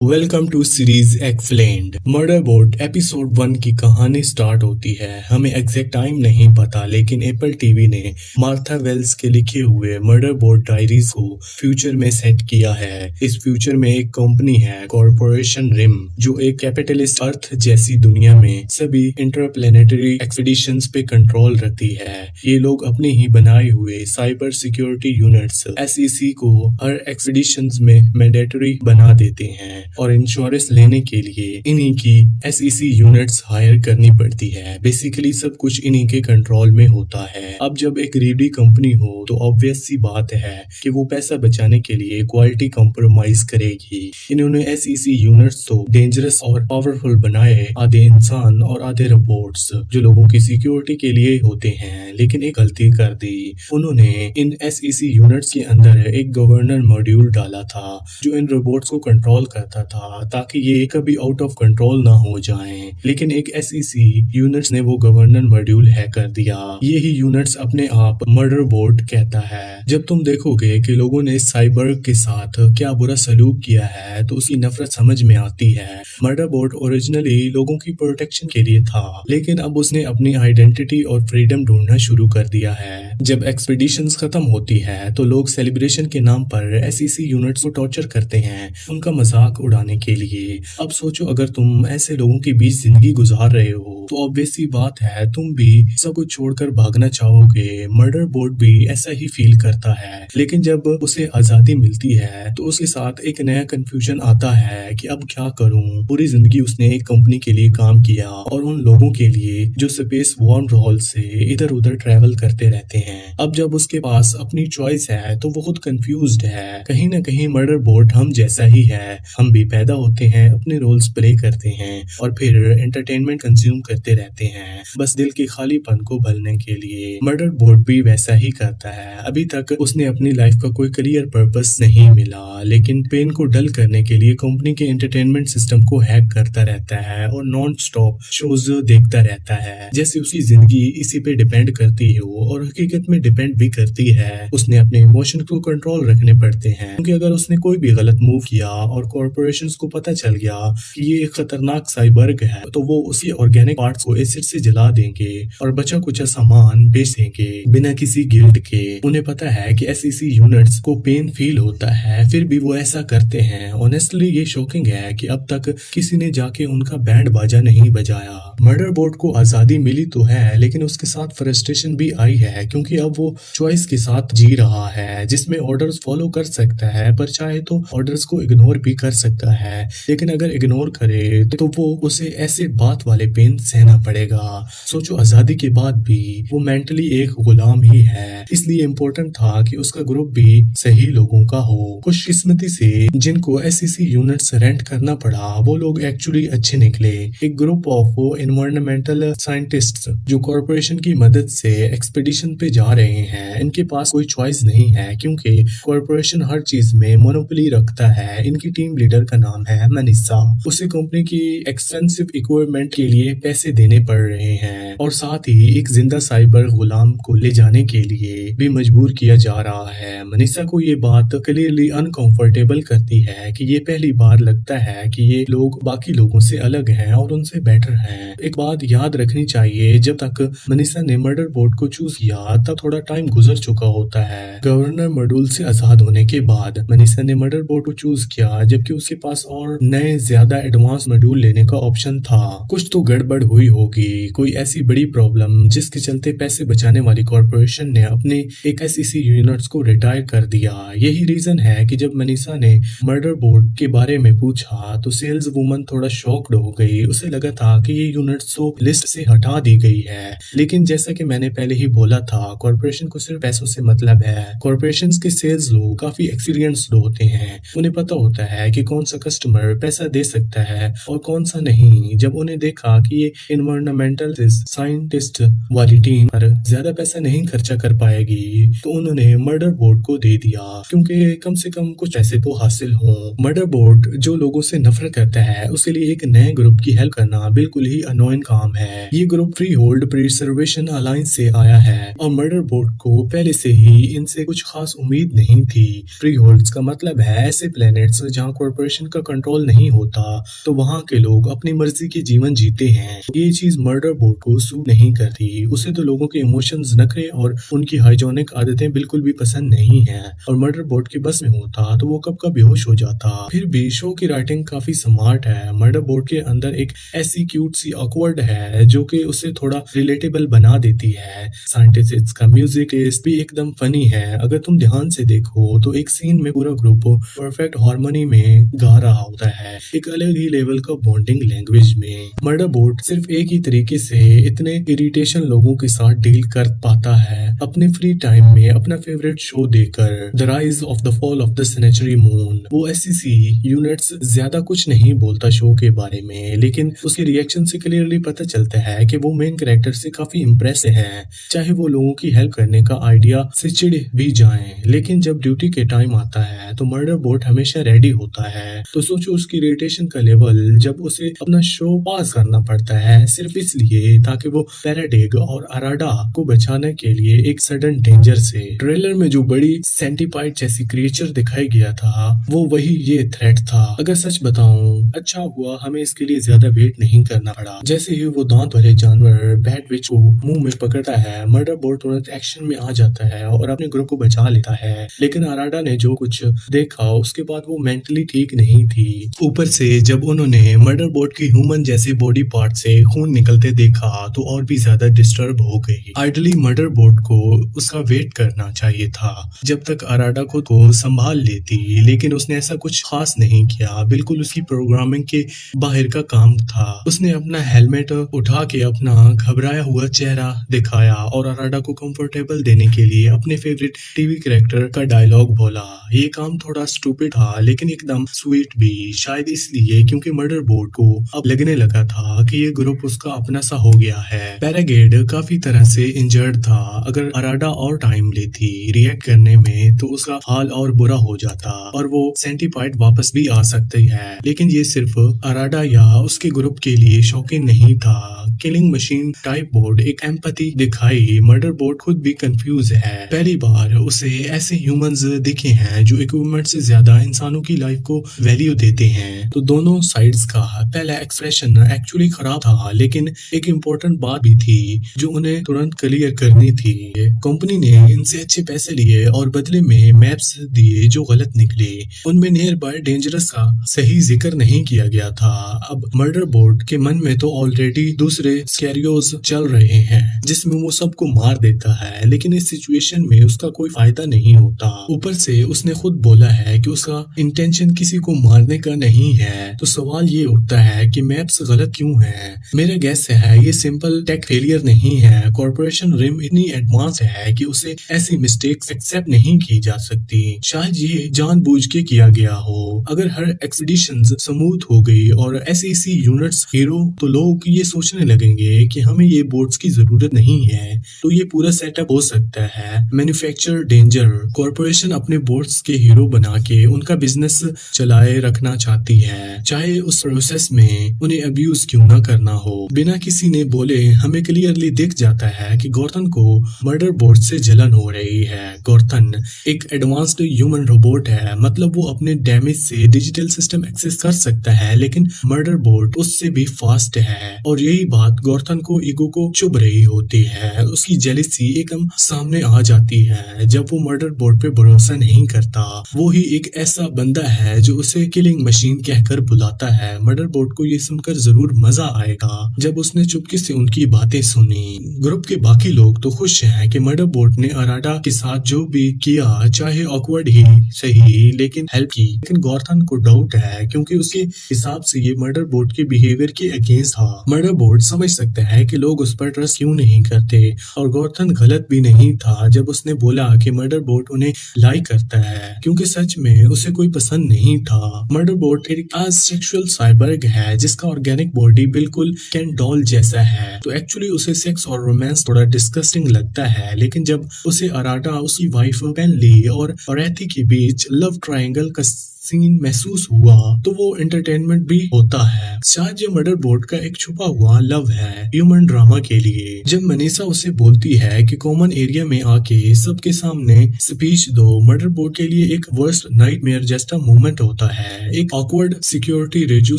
Welcome to series explained. Murderbot episode 1 की कहानी start होती है। हमें एग्जैक्ट टाइम नहीं पता, लेकिन एप्पल टीवी ने मार्था वेल्स के लिखे हुए मर्डरबोर्ड डायरीज को फ्यूचर में सेट किया है। इस फ्यूचर में एक कंपनी है, कॉर्पोरेशन रिम, जो एक कैपिटलिस्ट अर्थ जैसी दुनिया में सभी इंटरप्लेनेटरी एक्सपीडिशंस पे कंट्रोल रखती है। ये लोग अपने ही बनाए हुए साइबर सिक्योरिटी यूनिट्स SEC को हर एक्सपीडिशंस में मैंडेटरी बना देते हैं और इंश्योरेंस लेने के लिए इन्हीं की SEC यूनिट्स हायर करनी पड़ती है। बेसिकली सब कुछ इन्हीं के कंट्रोल में होता है। अब जब एक रीडी कंपनी हो तो ऑब्वियस सी बात है कि वो पैसा बचाने के लिए क्वालिटी कॉम्प्रोमाइज करेगी। इन्होंने SEC यूनिट्स तो डेंजरस और पावरफुल बनाए, आधे इंसान और आधे रोबोट्स जो लोगों की सिक्योरिटी के लिए होते हैं, लेकिन एक गलती कर दी। उन्होंने इन SEC यूनिट्स के अंदर एक गवर्नर मॉड्यूल डाला था जो इन रोबोट्स को कंट्रोल करता था ताकि ये कभी आउट ऑफ कंट्रोल ना हो जाएं। लेकिन एक SEC यूनिट्स ने वो गवर्नर मॉड्यूल हैक कर दिया। यही यूनिट्स अपने आप मर्डरबोर्ड कहता है। जब तुम देखोगे कि लोगों ने साइबर के साथ क्या बुरा सलूक किया है तो उसकी नफरत समझ में आती है। मर्डरबोर्ड ओरिजिनली लोगों की प्रोटेक्शन के लिए था, लेकिन अब उसने अपनी आइडेंटिटी और फ्रीडम ढूंढना शुरू कर दिया है। जब एक्सपीडिशंस खत्म होती है तो लोग सेलिब्रेशन के नाम पर SEC यूनिट्स को टॉर्चर करते हैं, उनका मजाक उड़ाने के लिए। अब सोचो, अगर तुम ऐसे लोगों के बीच जिंदगी गुजार रहे हो तो ऑब्वियस सी बात है तुम भी सब कुछ छोड़कर भागना चाहोगे। मर्डरबोर्ड भी ऐसा ही फील करता है, लेकिन जब उसे आजादी मिलती है तो उसके साथ एक नया कंफ्यूजन आता है कि अब क्या करूं। पूरी जिंदगी उसने एक कंपनी के लिए काम किया और उन लोगों के लिए जो स्पेस वॉर्म रोल से इधर उधर ट्रेवल करते रहते हैं। अब जब उसके पास अपनी चॉइस है तो वो खुद कंफ्यूज्ड है। कहीं ना कहीं मर्डरबोर्ड हम जैसा ही है। हम भी पैदा होते हैं, अपने रोल्स प्ले करते हैं और फिर एंटरटेनमेंट कंज्यूम करते रहते हैं, बस दिल के खालीपन को भरने के लिए। मर्डरबोर्ड भी वैसा ही करता है। अभी तक उसने अपनी लाइफ का कोई करियर पर्पस नहीं मिला, लेकिन पेन को डल करने के लिए कंपनी के एंटरटेनमेंट सिस्टम को हैक करता रहता है और नॉन स्टॉप शोज देखता रहता है, जैसे उसकी जिंदगी इसी पे डिपेंड करती हो। और हकीकत में डिपेंड भी करती है। उसने अपने इमोशन को कंट्रोल रखने पड़ते हैं, क्योंकि अगर उसने कोई भी गलत मूव किया और कॉर्पोरेशंस को पता चल गया कि ये एक खतरनाक साइबर्ग है तो वो उसी ऑर्गेनिक पार्ट्स को एसिड से जला देंगे और बचा कुचा सामान बेच देंगे बिना किसी गिल्ट के। उन्हें पता है कि SEC यूनिट्स को पेन फील होता है, फिर भी वो ऐसा करते हैं। ऑनेस्टली ये शॉकिंग है कि अब तक किसी ने जाके उनका बैंड बाजा नहीं बजाया। मर्डरबोर्ड को आजादी मिली तो है, लेकिन उसके साथ फ्रस्ट्रेशन भी आई है, क्योंकि अब वो चॉइस के साथ जी रहा है जिसमें ऑर्डर्स फॉलो कर सकता है, पर चाहे तो ऑर्डर्स को इग्नोर भी कर सकता है। लेकिन अगर इग्नोर करे तो वो उसे ऐसे बात वाले पेन सहना पड़ेगा। सोचो, आजादी के बाद भी वो मेंटली एक गुलाम ही है। इसलिए इम्पोर्टेंट था कि उसका ग्रुप भी सही लोगों का हो। खुशकिस्मती से जिनको SEC यूनिट्स रेंट करना पड़ा वो लोग एक्चुअली अच्छे निकले। एक ग्रुप ऑफ एनवायरमेंटल साइंटिस्ट्स जो कॉर्पोरेशन की मदद से एक्सपीडिशन पे जा रहे हैं, इनके पास कोई चॉइस नहीं है क्योंकि कॉर्पोरेशन हर चीज में मोनोपोली रखता है। इनकी टीम लीडर का नाम है मनीषा। उसे कंपनी की एक्सपेंसिव इक्विपमेंट के लिए पैसे देने पड़ रहे हैं और साथ ही एक जिंदा साइबर गुलाम को ले जाने के लिए भी मजबूर किया जा रहा है। मनीषा को ये बात क्लियरली अनकंफर्टेबल करती है कि ये पहली बार लगता है कि ये लोग बाकी लोगों से अलग हैं और उनसे बेटर हैं। एक बात याद रखनी चाहिए, जब तक मनीषा ने मर्डरबोर्ड को चूज किया तब थोड़ा टाइम गुजर चुका होता है। गवर्नर मॉड्यूल से आजाद होने के बाद मनीषा ने मर्डरबोर्ड को चूज किया, जबकि उसके पास और नए ज्यादा एडवांस मॉड्यूल लेने का ऑप्शन था। कुछ तो गड़बड़ हुई होगी, कोई ऐसी बड़ी प्रॉब्लम जिसके चलते पैसे बचाने वाली कॉर्पोरेशन ने अपने एक SEC यूनिट्स को रिटायर कर दिया। यही रीजन है कि जब मनीषा ने मर्डरबोर्ड के बारे में पूछा तो सेल्स वुमन थोड़ा शॉक्ड हो गई। उसे लगा था कि ये यूनिट्स तो लिस्ट से हटा दी गई है, लेकिन जैसा कि मैंने पहले ही बोला था, कॉर्पोरेशन को सिर्फ पैसों से मतलब है। कॉर्पोरेशंस के सेल्स लोग काफी एक्सपीरियंस्ड होते हैं। उन्हें पता होता है कि कौन सा कस्टमर पैसा दे सकता है और कौन सा नहीं। जब उन्हें देखा कि ये एनवायरमेंटल साइंटिस्ट वाली टीम पर ज्यादा पैसा नहीं खर्चा कर पाएगी तो उन्होंने मर्डरबोर्ड को दे दिया, क्योंकि कम से कम कुछ पैसे तो हासिल हों। मर्डरबोर्ड जो लोगों से नफरत करता है उसके लिए एक नए ग्रुप की हेल्प करना बिल्कुल ही अनोइंग काम है। ये group free hold preservation alliance से आया है और मर्डर बोर्ड को पहले से ही इनसे कुछ खास उम्मीद नहीं थी। फ्री होल्ड्स का मतलब है ऐसे प्लैनेट्स जहां कॉर्पोरेशन का कंट्रोल नहीं होता, तो वहां के लोग अपनी मर्जी के जीवन जीते हैं। ये चीज मर्डर बोर्ड को सूट नहीं करती। उसे तो लोगों के इमोशंस, नखरे और उनकी हाइजोनिक आदतें बिल्कुल भी पसंद नहीं है, और मर्डर बोर्ड के बस में होता तो वो कब का बेहोश हो जाता। फिर भी शो की राइटिंग काफी स्मार्ट है। मर्डर बोर्ड के अंदर एक ऐसी क्यूट सी ऑकवर्ड है जो कि उसे थोड़ा रिलेटेबल बना देती है। साइंटिस्ट का म्यूजिक टेस्ट भी एकदम फनी है। अगर तुम ध्यान से देखो तो एक सीन में पूरा ग्रुप परफेक्ट हार्मनी में गा रहा होता है, एक अलग ही लेवल का बॉन्डिंग लैंग्वेज में। मर्डर बोर्ड सिर्फ एक ही तरीके से इतने इरिटेशन लोगों के साथ डील कर पाता है, अपने फ्री टाइम में अपना फेवरेट शो देकर, the rise of the fall of the sanctuary moon. वो एससीसी यूनिट्स ज्यादा कुछ नहीं बोलता शो के बारे में, लेकिन उसके रिएक्शन से क्लियरली पता चलता है कि वो मेन कैरेक्टर से काफी इम्प्रेस है, चाहे वो लोगों की हेल्प करने का आइडिया से चिढ़ भी जाएं। लेकिन जब ड्यूटी के टाइम आता है तो मर्डर बोर्ड हमेशा रेडी होता है। तो सोचो उसकी इरिटेशन का लेवल जब उसे अपना शो पास करना पड़ता है सिर्फ इसलिए ताकि वो पैराडिग और अराडा को बचाने के लिए एक सडन डेंजर से। ट्रेलर में जो बड़ी सेंटीपाइड जैसी क्रिएचर दिखाई गया था वो वही ये थ्रेट था। अगर सच बताऊं, अच्छा हुआ हमें इसके लिए ज्यादा वेट नहीं करना पड़ा। जैसे ही वो दांत भरे जानवर बैट विच को मुंह में पकड़ता है, मर्डर बोर्ड तुरंत एक्शन में आ जाता है और अपने ग्रुप को बचा लेता है। लेकिन अराडा ने जो कुछ देखा उसके बाद वो मेंटली ठीक नहीं थी। ऊपर से जब उन्होंने मर्डर बोर्ड की ह्यूमन जैसे बॉडी पार्ट से खून निकलते देखा तो और भी ज्यादा डिस्टर्ब हो गई। आइडली मर्डर बोर्ड को उसका वेट करना चाहिए था जब तक अराडा खुद को संभाल लेती, लेकिन उसने ऐसा कुछ खास नहीं किया। बिल्कुल उसकी प्रोग्रामिंग के बाहर का काम था। उसने अपना हेलमेट उठा के अपना घबराया हुआ चेहरा दिखाया और अराडा को कंफर्टेबल देने के लिए अपने फेवरेट टीवी कैरेक्टर का डायलॉग बोला। ये काम थोड़ा स्टूपिड था लेकिन एकदम स्वीट भी, शायद इसलिए क्योंकि मर्डर बोर्ड को अब लगने लगा था कि ये ग्रुप उसका अपना सा हो गया है। पैरागेड काफी तरह से इंजर्ड था। अगर अराडा और टाइम लेती रिएक्ट करने में तो उसका हाल और बुरा हो जाता और वो सेंटीपाइड वापस भी आ सकती है। लेकिन ये सिर्फ अराडा या उसके ग्रुप के लिए शौकीन नहीं था। किलिंग मशीन टाइप बोर्ड एक एम्पैथी दिखाई। मर्डर बोर्ड खुद भी कंफ्यूज है। पहली बार उसे ऐसे ह्यूमंस दिखे हैं जो इक्विपमेंट से ज्यादा इंसानों की लाइफ को वैल्यू देते हैं। तो दोनों साइड्स का पहला एक्सप्रेशन एक्चुअली खराब था, लेकिन एक इम्पोर्टेंट बात भी थी जो उन्हें तुरंत क्लियर करनी थी। कंपनी ने इनसे अच्छे पैसे लिए और बदले में मैप्स दिए जो गलत निकले। उनमें नियर बाय डेंजरस का सही जिक्र नहीं किया गया था। अब मर्डर बोर्ड के मन में तो ऑलरेडी दूसरे स्कैरियोस चल रहे हैं जिसमें वो सबको मार देता है, लेकिन इस सिचुएशन में उसका कोई फायदा नहीं होता। ऊपर से उसने खुद बोला है कि उसका इंटेंशन किसी को मारने का नहीं है। तो सवाल ये उठता है कि मैप्स गलत क्यों है। मेरा गैस है ये सिंपल टेक फेलियर नहीं है। कॉर्पोरेशन रिम इतनी एडवांस है कि उसे ऐसी मिस्टेक्स एक्सेप्ट नहीं की जा सकती। शायद ये जानबूझ के किया गया हो। अगर हर एक्सपीडिशन स्मूथ हो गई और एसईसी यूनिट्स हीरो, तो लोग ये सोचने लगेंगे कि हमें ये बोर्ड्स की जरूरत नहीं है। तो ये पूरा सेटअप हो सकता है मैन्युफैक्चर डेंजर। कॉर्पोरेशन अपने बोर्ड्स के हीरो बना के उनका बिजनेस चलाए रखना चाहती है, चाहे उस प्रोसेस में उन्हें अब्यूज क्यों ना करना हो। बिना किसी ने बोले हमें क्लियरली दिख जाता है कि गॉर्थन को मर्डर बोर्ड से जलन हो रही है। गॉर्थन एक एडवांस्ड ह्यूमन रोबोट है, मतलब वो अपने डैमेज से डिजिटल सिस्टम एक्सेस कर सकता है, लेकिन मर्डर बोर्ड उससे भी फास्ट है। और यही बात गॉर्थन को ईगो को चुभ रही होती है। उसकी जेलसी एकदम सामने आ जाती है जब वो मर्डर बोर्ड पे भरोसा नहीं करता। वो ही एक ऐसा बंदा है जो उसे किलिंग मशीन कहकर बुलाता है। मर्डर बोर्ड को ये सुनकर जरूर मजा आएगा जब उसने चुपके से उनकी बातें सुनी। ग्रुप के बाकी लोग तो खुश हैं कि मर्डर बोर्ड ने अराडा के साथ जो भी किया, चाहे ऑकवर्ड ही सही, लेकिन हेल्प की। लेकिन गॉर्थन को डाउट है क्योंकि उसके हिसाब से ये मर्डर बोर्ड के बिहेवियर के अगेंस्ट था। मर्डर बोर्ड समझ सकता है कि लोग उस पर ट्रस्ट क्यों नहीं करते, और गॉर्थन गलत भी नहीं था जब उसने बोला कि मर्डर बोर्ड उन्हें लाइक करता है, क्योंकि सच में उसे कोई पसंद नहीं था। मर्डर बोर्ड एक असेक्सुअल साइबर्ग है जिसका ऑर्गेनिक बॉडी बिल्कुल कैन डॉल जैसा है। तो एक्चुअली उसे सेक्स और रोमांस थोड़ा डिस्गस्टिंग लगता है, लेकिन जब उसे अराडा, उसकी वाइफ पेनली और औरैथी के बीच लव ट्रायंगल का सीन महसूस हुआ तो वो एंटरटेनमेंट भी होता है। शायद ये मदरबोर्ड का एक छुपा हुआ लव है ह्यूमन ड्रामा के लिए। जब मनीषा उसे बोलती है कि कॉमन एरिया में आके सबके सामने स्पीच दो, मदरबोर्ड के लिए एक वर्स्ट नाइटमेयर जैसा मोमेंट होता है। एक ऑकवर्ड सिक्योरिटी रेजू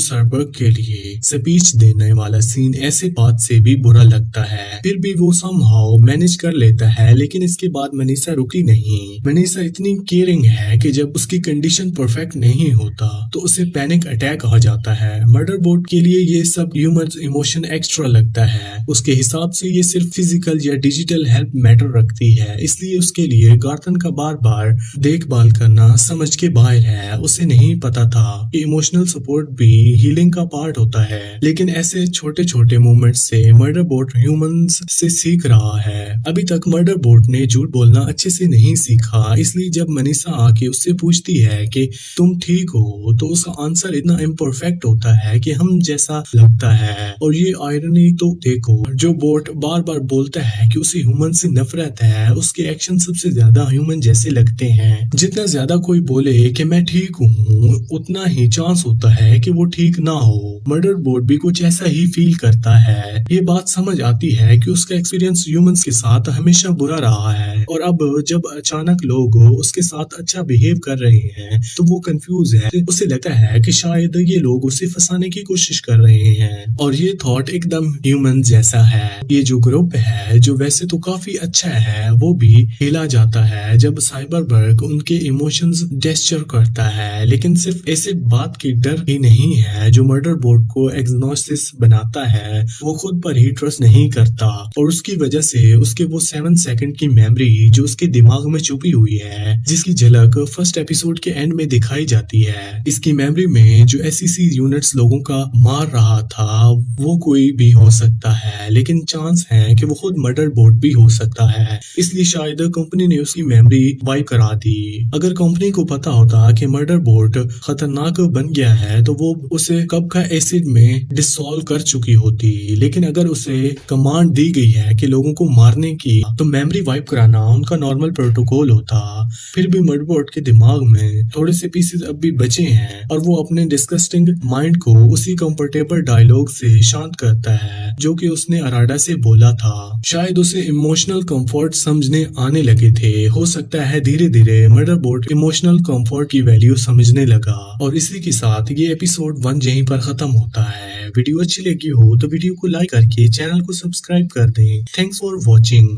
सरबर्ग के लिए स्पीच देने वाला सीन ऐसे बात से भी बुरा लगता है, फिर भी वो समहाउ मैनेज कर लेता है। लेकिन इसके बाद मनीषा रुकी नहीं। मनीषा इतनी केयरिंग है कि जब उसकी कंडीशन परफेक्ट नहीं होता तो उसे पैनिक अटैक आ जाता है। मदरबोर्ड के लिए ये सब ह्यूमन इमोशन एक्स्ट्रा लगता है। उसके हिसाब से ये सिर्फ फिजिकल या डिजिटल हेल्प मैटर रखती है, इसलिए उसके लिए गार्थन का बार बार देखभाल करना समझ के बाहर है। उसे नहीं पता था कि इमोशनल सपोर्ट भी हीलिंग का पार्ट होता है। लेकिन ऐसे छोटे छोटे मोमेंट्स से मदरबोर्ड ह्यूमंस से सीख रहा है। अभी तक मदरबोर्ड ने झूठ बोलना अच्छे से नहीं सीखा, इसलिए जब मनीषा आके उससे पूछती है कि तुम ठीक हो तो उसका आंसर इतना इम्परफेक्ट होता है कि हम जैसा लगता है। और ये आयरनी तो देखो, जो बोट बार बार बोलता है कि उसे ह्यूमन से नफरत है, उसके एक्शन सबसे ज्यादा ह्यूमन जैसे लगते हैं। जितना ज्यादा कोई बोले कि मैं ठीक हूँ, उतना ही चांस होता है कि वो ठीक ना हो। मदरबोर्ड भी कुछ ऐसा ही फील करता है। ये बात समझ आती है कि उसका एक्सपीरियंस ह्यूमंस के साथ हमेशा बुरा रहा है, और अब जब अचानक लोग उसके साथ अच्छा बिहेव कर रहे हैं तो वो कंफ्यूज है। उसे लगता है कि शायद ये लोग उसे फंसाने की कोशिश कर रहे हैं, और ये थॉट एकदम ह्यूमन जैसा है। ये जो ग्रुप है जो वैसे तो काफी अच्छा है, वो भी हिला जाता है जब साइबरबर्ग उनके इमोशंस जेस्चर करता है। लेकिन सिर्फ ऐसे बात की डर ही नहीं है जो मदरबोर्ड को एग्नोसिस बनाता है। वो खुद पर ही ट्रस्ट नहीं करता, और उसकी वजह से उसके वो 7 सेकंड की मेमोरी जो उसके दिमाग में छुपी हुई है, जिसकी झलक फर्स्ट एपिसोड के एंड में दिखाई जाती है। इसकी मेमोरी में जो एसईसी यूनिट्स लोगों का मार रहा था वो कोई भी हो सकता है, लेकिन चांस है कि वो खुद मदरबोर्ड भी हो सकता है। इसलिए शायद कंपनी ने उसकी मेमोरी वाइप करा दी। अगर कंपनी को पता होता कि मदरबोर्ड खतरनाक बन गया है तो वो उसे कब का एसिड में डिसॉल्व कर चुकी होती। लेकिन अगर उसे कमांड दी गई है कि लोगों को मारने की, तो मेमोरी वाइप कराना उनका नॉर्मल प्रोटोकॉल होता। फिर भी मदरबोर्ड के दिमाग में थोड़े से पीसेस अब भी बचे हैं, और वो अपने डिस्कस्टिंग माइंड को उसी कंफर्टेबल डायलॉग से शांत करता है जो कि उसने अराडा से बोला था। शायद उसे इमोशनल कंफर्ट समझने आने लगे थे। हो सकता है धीरे धीरे मदरबोर्ड इमोशनल कंफर्ट की वैल्यू समझने लगा। और इसी के साथ ये एपिसोड 1 यहीं पर खत्म होता है। वीडियो अच्छी लगी हो तो वीडियो को लाइक करके चैनल को सब्सक्राइब कर दें। Thanks for watching.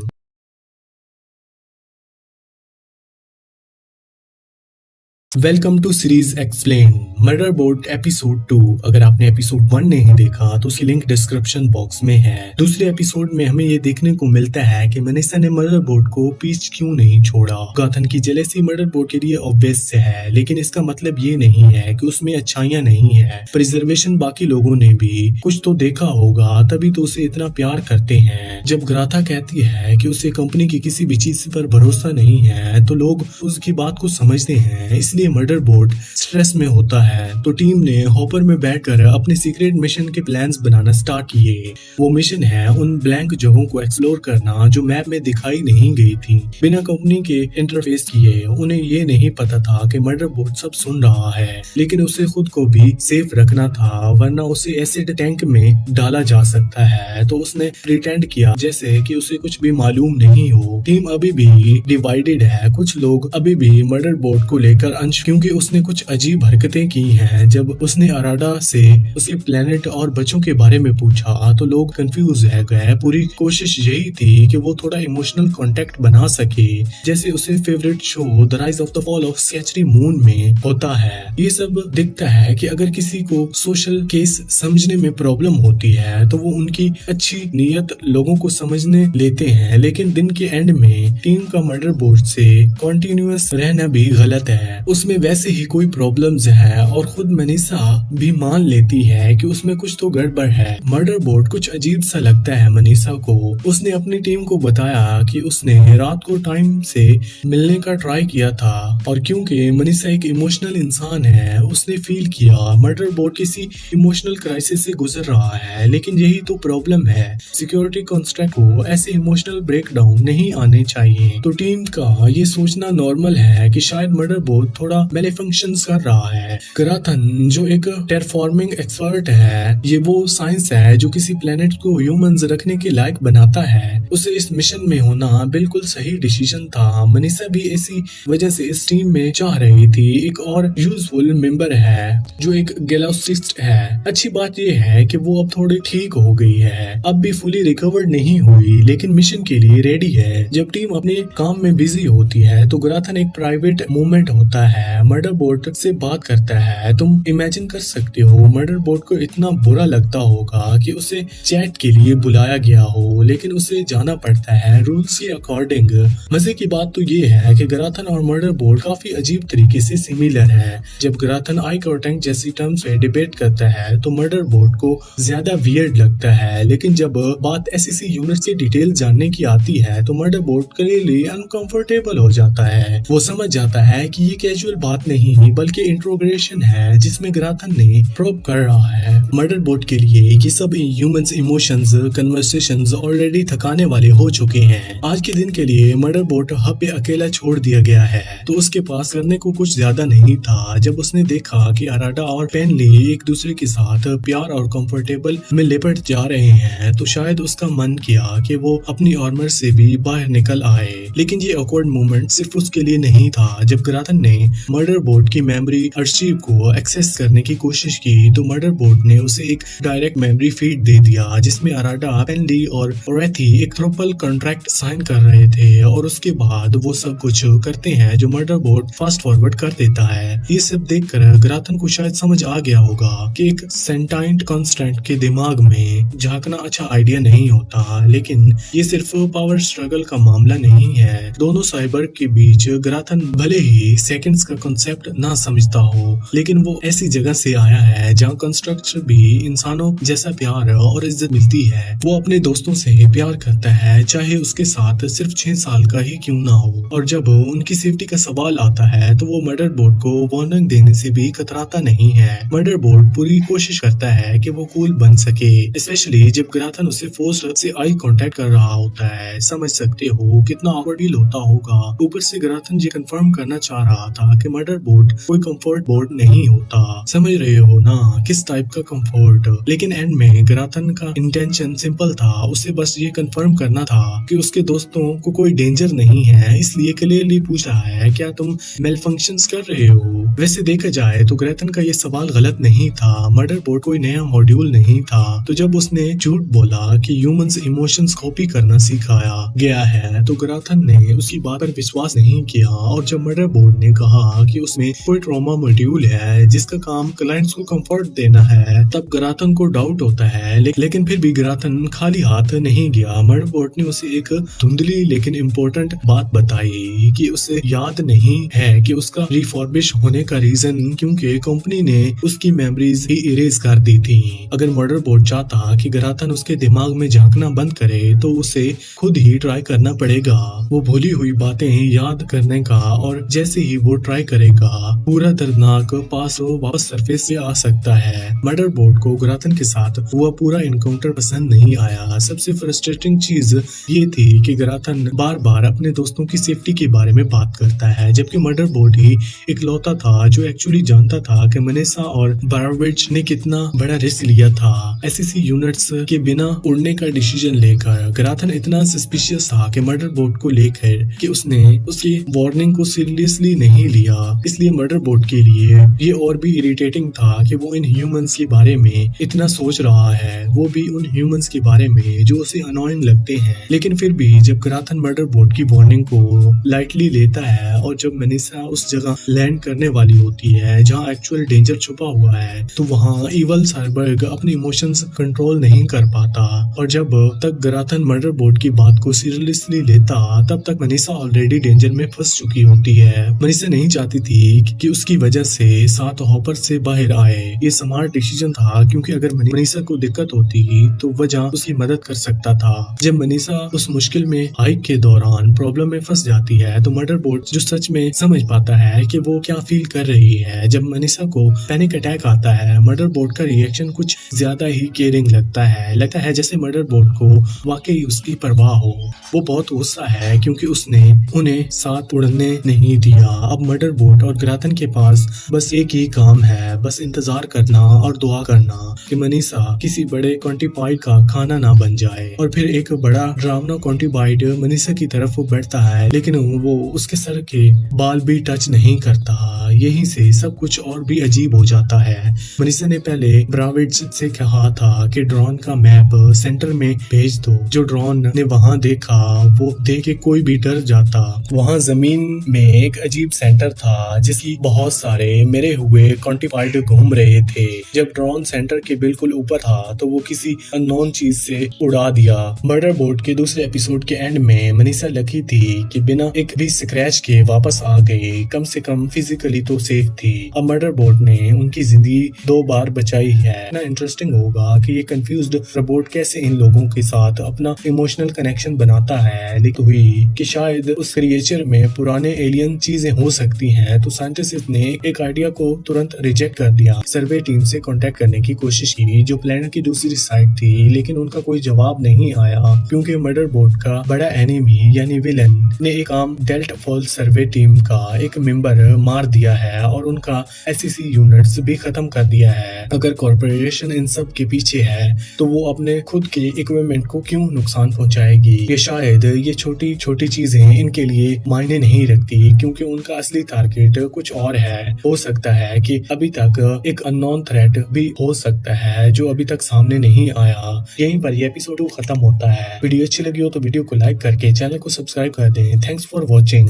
Welcome to series explain Motherboard episode 2। अगर आपने एपिसोड 1 नहीं देखा तो उसकी लिंक डिस्क्रिप्शन बॉक्स में है। दूसरे एपिसोड में हमें ये देखने को मिलता है कि मनीषा ने मदरबोर्ड को पीछे क्यों नहीं छोड़ा। गाथन की जेलेसी मदरबोर्ड के लिए ऑब्वियस है, लेकिन इसका मतलब ये नहीं है कि उसमें अच्छाइयां नहीं है। प्रिजर्वेशन बाकी लोगों ने भी कुछ तो देखा होगा, तभी तो उसे इतना प्यार करते हैं। जब ग्राथा कहती है कि उसे कंपनी की किसी भी चीज पर भरोसा नहीं है तो लोग उसकी बात को समझते हैं, इसलिए मदरबोर्ड स्ट्रेस में होता है। तो टीम ने हॉपर में बैठकर अपने सीक्रेट मिशन के प्लान्स बनाना स्टार्ट किए। वो मिशन है उन ब्लैंक जगहों को एक्सप्लोर करना जो मैप में दिखाई नहीं गई थी। बिना कंपनी के इंटरफेस किए उन्हें ये नहीं पता था कि मदरबोर्ड सब सुन रहा है, लेकिन उसे खुद को भी सेफ रखना था, वरना उसे एसिड टैंक में डाला जा सकता है। तो उसने प्रिटेंड किया जैसे कि उसे कुछ भी मालूम नहीं हो। टीम अभी भी डिवाइडेड है। कुछ लोग अभी भी मदरबोर्ड को लेकर क्योंकि उसने कुछ अजीब हरकतें की हैं। जब उसने अराडा से उसके प्लेनेट और बच्चों के बारे में पूछा तो लोग कंफ्यूज रह गए। पूरी कोशिश यही थी कि वो थोड़ा इमोशनल कांटेक्ट बना सके, जैसे उसे favourite show the rise of the fall of sanctuary moon में होता है। ये सब दिखता है कि अगर किसी को सोशल केस समझने में प्रॉब्लम होती है तो वो उनकी अच्छी नीयत लोगों को समझने लेते हैं, लेकिन दिन के एंड में टीम का मदरबोर्ड से कॉन्टिन्यूअस रहना भी गलत है। उसमें वैसे ही कोई प्रॉब्लम्स है, और खुद मनीषा भी मान लेती है कि उसमें कुछ तो गड़बड़ है। मदरबोर्ड कुछ अजीब सा लगता है मनीषा को। उसने अपनी टीम को बताया कि उसने रात को टाइम से मिलने का ट्राई किया था, और क्योंकि मनीषा एक इमोशनल इंसान है, उसने फील किया मदरबोर्ड किसी इमोशनल क्राइसिस से गुजर रहा है। लेकिन यही तो प्रॉब्लम है, सिक्योरिटी कंस्ट्रक्ट को ऐसे इमोशनल ब्रेकडाउन नहीं आने चाहिए। तो टीम का ये सोचना नॉर्मल है कि शायद मदरबोर्ड थोड़ा मेलेफंक्शंस कर रहा है। गराथन जो एक टेरफॉर्मिंग एक्सपर्ट है, ये वो साइंस है जो किसी प्लेनेट को ह्यूमंस रखने के लायक बनाता है। उसे इस मिशन में होना बिल्कुल सही डिसीजन था। मनीषा भी इसी वजह से इस टीम में चाह रही थी। एक और यूजफुल मेंबर है जो एक गैलोसिस्ट है। अच्छी बात यह है कि वो अब थोड़ी ठीक हो गई है, अब भी फुली रिकवर्ड नहीं हुई, लेकिन मिशन के लिए रेडी है। जब टीम अपने काम में बिजी होती है तो गराथन एक प्राइवेट मोमेंट होता है, मर्डरबोर्ड से बात करता है। तुम इमेजिन कर सकते हो मर्डरबोर्ड को इतना बुरा लगता होगा कि उसे चैट के लिए बुलाया गया हो, लेकिन उसे जाना पड़ता है रूल्स के अकॉर्डिंग। मजे की बात तो ये है कि गराथन और मर्डरबोर्ड काफी अजीब तरीके से सिमिलर है। जब गराथन आई कांटेक्ट जैसी टर्म्स पे डिबेट करता है तो मर्डरबोर्ड को ज्यादा वियर्ड लगता है, लेकिन जब बात एसईसी यूनिट्स की डिटेल जानने की आती है तो मर्डरबोर्ड क्लियरली अनकंफर्टेबल हो जाता है। वो समझ जाता है कि ये कैजुअल बात नहीं बल्कि इंट्रोग्रेशन है जिसमें गराथन ने प्रोब कर रहा है। मर्डरबोर्ड के लिए ये सब ह्यूमंस इमोशंस कन्वर्सेशंस ऑलरेडी थकाने वाले हो चुके हैं। आज के दिन के लिए मर्डरबोर्ड हब पे अकेला छोड़ दिया गया है तो उसके पास करने को कुछ ज्यादा नहीं था। जब उसने देखा कि अराडा और पेनली एक दूसरे के साथ प्यार और कंफर्टेबल में लिपट जा रहे हैं तो शायद उसका मन किया कि वो अपनी आर्मर से भी बाहर निकल आए। लेकिन ये ऑकवर्ड मोमेंट सिर्फ उसके लिए नहीं था। जब गराथन ने मर्डरबोर्ड की मेमोरी आर्शीव को एक्सेस करने की कोशिश की तो मर्डरबोर्ड ने उसे एक डायरेक्ट मेमोरी फीड दे दिया जिसमें अराडा, पेनली और ओरेथी एक ट्रिपल कॉन्ट्रैक्ट साइन कर रहे थे और उसके बाद वो सब कुछ करते हैं जो मर्डरबोर्ड फास्ट फॉरवर्ड कर देता है। ये सब देखकर गराथन को शायद समझ आ गया होगा कि एक सेंटाइंट कांस्टेंट के दिमाग में झांकना अच्छा आइडिया नहीं होता, लेकिन ये सिर्फ पावर स्ट्रगल का मामला नहीं है। दोनों साइबर के बीच गराथन भले ही सेकंड्स का कॉन्सेप्ट ना समझता हो, लेकिन वो ऐसी जगह से आया है जहाँ कंस्ट्रक्टर भी इंसानों जैसा प्यार और इज्जत मिलती है। वो अपने दोस्तों से प्यार करता है चाहे उसके साथ सिर्फ 6 साल का ही क्यों ना हो, और जब उनकी सेफ्टी का सवाल आता है तो वो मर्डरबोर्ड को वार्निंग देने से भी कतराता नहीं है। मर्डरबोर्ड पूरी कोशिश करता है कि वो कूल बन सके, स्पेशली जब गराथन उसे फोर्स से आई कांटेक्ट कर रहा होता है। समझ सकते हो कितना ऑकवर्ड फील होता होगा। ऊपर से गराथन ये कंफर्म करना चाह रहा था कि मर्डरबोर्ड कोई कंफर्ट बोर्ड नहीं होता। समझ रहे हो ना किस टाइप का कंफर्ट। लेकिन एंड में गराथन का इंटेंशन सिंपल था, उसे बस ये कंफर्म करना था कि उसके दोस्तों को कोई डेंजर नहीं है, इसलिए क्लियरली पूछ रहा है क्या तुम मेलफंक्शंस कर रहे हो। वैसे देखा जाए तो गराथन का ये सवाल गलत नहीं था। मर्डरबोर्ड कोई नया मॉड्यूल नहीं था, तो जब उसने झूठ बोला कि ह्यूमंस इमोशंस कॉपी करना सिखाया गया है तो गराथन ने उसकी बात पर विश्वास नहीं किया। और जब मर्डरबोर्ड ने कहा कि उसमें कोई ट्रॉमा मॉड्यूल है जिसका काम क्लाइंट्स को कंफर्ट देना है, तब गराथन को डाउट होता है। लेकिन फिर भी गराथन खाली हाथ नहीं गया। मर्डरबोर्ड ने उसे एक धुंधली लेकिन इम्पोर्टेंट बात बताई कि उसे याद नहीं है कि उसका रिफॉर्बिश होने का रीजन क्योंकि कंपनी ने उसकी मेमोरीज ही इरेज कर दी थी। अगर मर्डरबोर्ड चाहता कि गराथन उसके दिमाग में झांकना बंद करे तो उसे खुद ही ट्राई करना पड़ेगा। वो भूली हुई बातें याद करने का, और जैसे ही वो ट्राई करेगा पूरा दर्दनाक पास वापस सरफेस पे आ सकता है। मर्डरबोर्ड को गराथन के साथ हुआ पूरा इनकाउंटर पसंद नहीं आया। सबसे फ्रस्ट्रेटिंग चीज ये थी कि गराथन बार बार अपने दोस्तों की सेफ्टी के बारे में बात करता है, जबकि मर्डरबोर्ड ही इकलौता था जो एक्चुअली जानता था कि मनीषा और बारोविच ने कितना बड़ा रिस्क लिया था एसईसी यूनिट्स के बिना उड़ने का डिसीजन लेकर। गराथन इतना सस्पिशियस था कि मर्डरबोर्ड को लेकर कि उसने उसकी वार्निंग को सीरियसली नहीं लिया। इसलिए मर्डरबोर्ड के लिए ये और भी इरिटेटिंग था कि वो इन ह्यूमंस के बारे में इतना सोच रहा है, वो भी उन ह्यूमंस के बारे में जो उसे अनोइंग लगते हैं। लेकिन फिर भी जब गराथन मर्डरबोर्ड की वार्निंग को लाइटली लेता है और जब मनीषा उस जगह लैंड करने वाली होती है जहाँ एक्चुअल डेंजर छुपा हुआ है तो वहाँ इवल साइबर्ग अपने इमोशंस कंट्रोल नहीं कर पाता। और जब तक गराथन मर्डरबोर्ड की बात को सीरियसली लेता तब तक मनीषा ऑलरेडी डेंजर में फंस चुकी होती है। मनीषा नहीं चाहती थी कि उसकी वजह से साथ हॉपर से बाहर आए। ये स्मार्ट डिसीजन था क्योंकि अगर मनीषा को दिक्कत होती तो वजह उसकी मदद कर सकता था। जब मनीषा उस मुश्किल में हाइक के दौरान प्रॉब्लम में फंस जाती है तो मर्डरबोर्ड जो सच में समझ पाता है कि वो क्या फील फील कर रही है। जब मनीषा को पैनिक अटैक आता है, मदरबोर्ड का रिएक्शन कुछ ज्यादा ही केयरिंग लगता है जैसे मदरबोर्ड को वाकई उसकी परवाह हो। वो बहुत गुस्सा है क्योंकि उसने उन्हें साथ उड़ने नहीं दिया। अब मदरबोर्ड और ग्रातन के पास बस एक ही काम है, बस इंतजार करना और दुआ करना कि मनीषा किसी बड़े क्वांटिफाइड का खाना ना बन जाए। और फिर एक बड़ा ड्रावना क्वांटिफाइड मनीषा की तरफ बढ़ता है, लेकिन वो उसके सर के बाल भी टच नहीं करता। यहीं से सब कुछ और भी अजीब हो जाता है। मनीषा ने पहले ब्राविड्स से कहा था कि ड्रोन का मैप सेंटर में भेज दो। जो ड्रोन ने वहां देखा वो देख के कोई भी डर जाता। वहां जमीन में एक अजीब सेंटर था जिसकी बहुत सारे मरे हुए क्वांटिफाइड घूम रहे थे। जब ड्रोन सेंटर के बिल्कुल ऊपर था तो वो किसी अननोन चीज से उड़ा दिया। मदरबोर्ड के दूसरे एपिसोड के एंड में मनीषा लकी थी कि बिना एक भी स्क्रैच के वापस आ गई, कम से कम फिजिकली तो सेफ थी। अब मदरबोर्ड ने उनकी जिंदगी 2 बार बचाई है। ना इंटरेस्टिंग होगा कि ये कंफ्यूज्ड रोबोट कैसे इन लोगों के साथ अपना इमोशनल कनेक्शन बनाता है। लेकिन हुई कि शायद उस क्रिएचर में पुराने एलियन चीजें हो सकती हैं, तो साइंटिस्ट ने एक आइडिया को तुरंत रिजेक्ट कर दिया। सर्वे टीम से कांटेक्ट करने की कोशिश की जो प्लेनेट की दूसरी साइड थी, लेकिन उनका कोई जवाब नहीं आया क्योंकि मदरबोर्ड का बड़ा एनिमी यानी विलन ने एक आम डेल्ट फॉल सर्वे टीम का एक मेंबर मार दिया है और उनका एससीसी यूनिट्स भी खत्म कर दिया है। अगर कॉर्पोरेशन इन सब के पीछे है तो वो अपने खुद के इक्विपमेंट को क्यों नुकसान पहुंचाएगी? ये शायद ये छोटी छोटी चीजें इनके लिए मायने नहीं रखती क्योंकि उनका असली टारगेट कुछ और है। हो सकता है कि अभी तक एक अननोन थ्रेट भी हो सकता है जो अभी तक सामने नहीं आया। यहीं पर ये एपिसोड 2 खत्म होता है। वीडियो अच्छी लगी हो तो वीडियो को लाइक करके चैनल को सब्सक्राइब कर दें। Thanks for watching.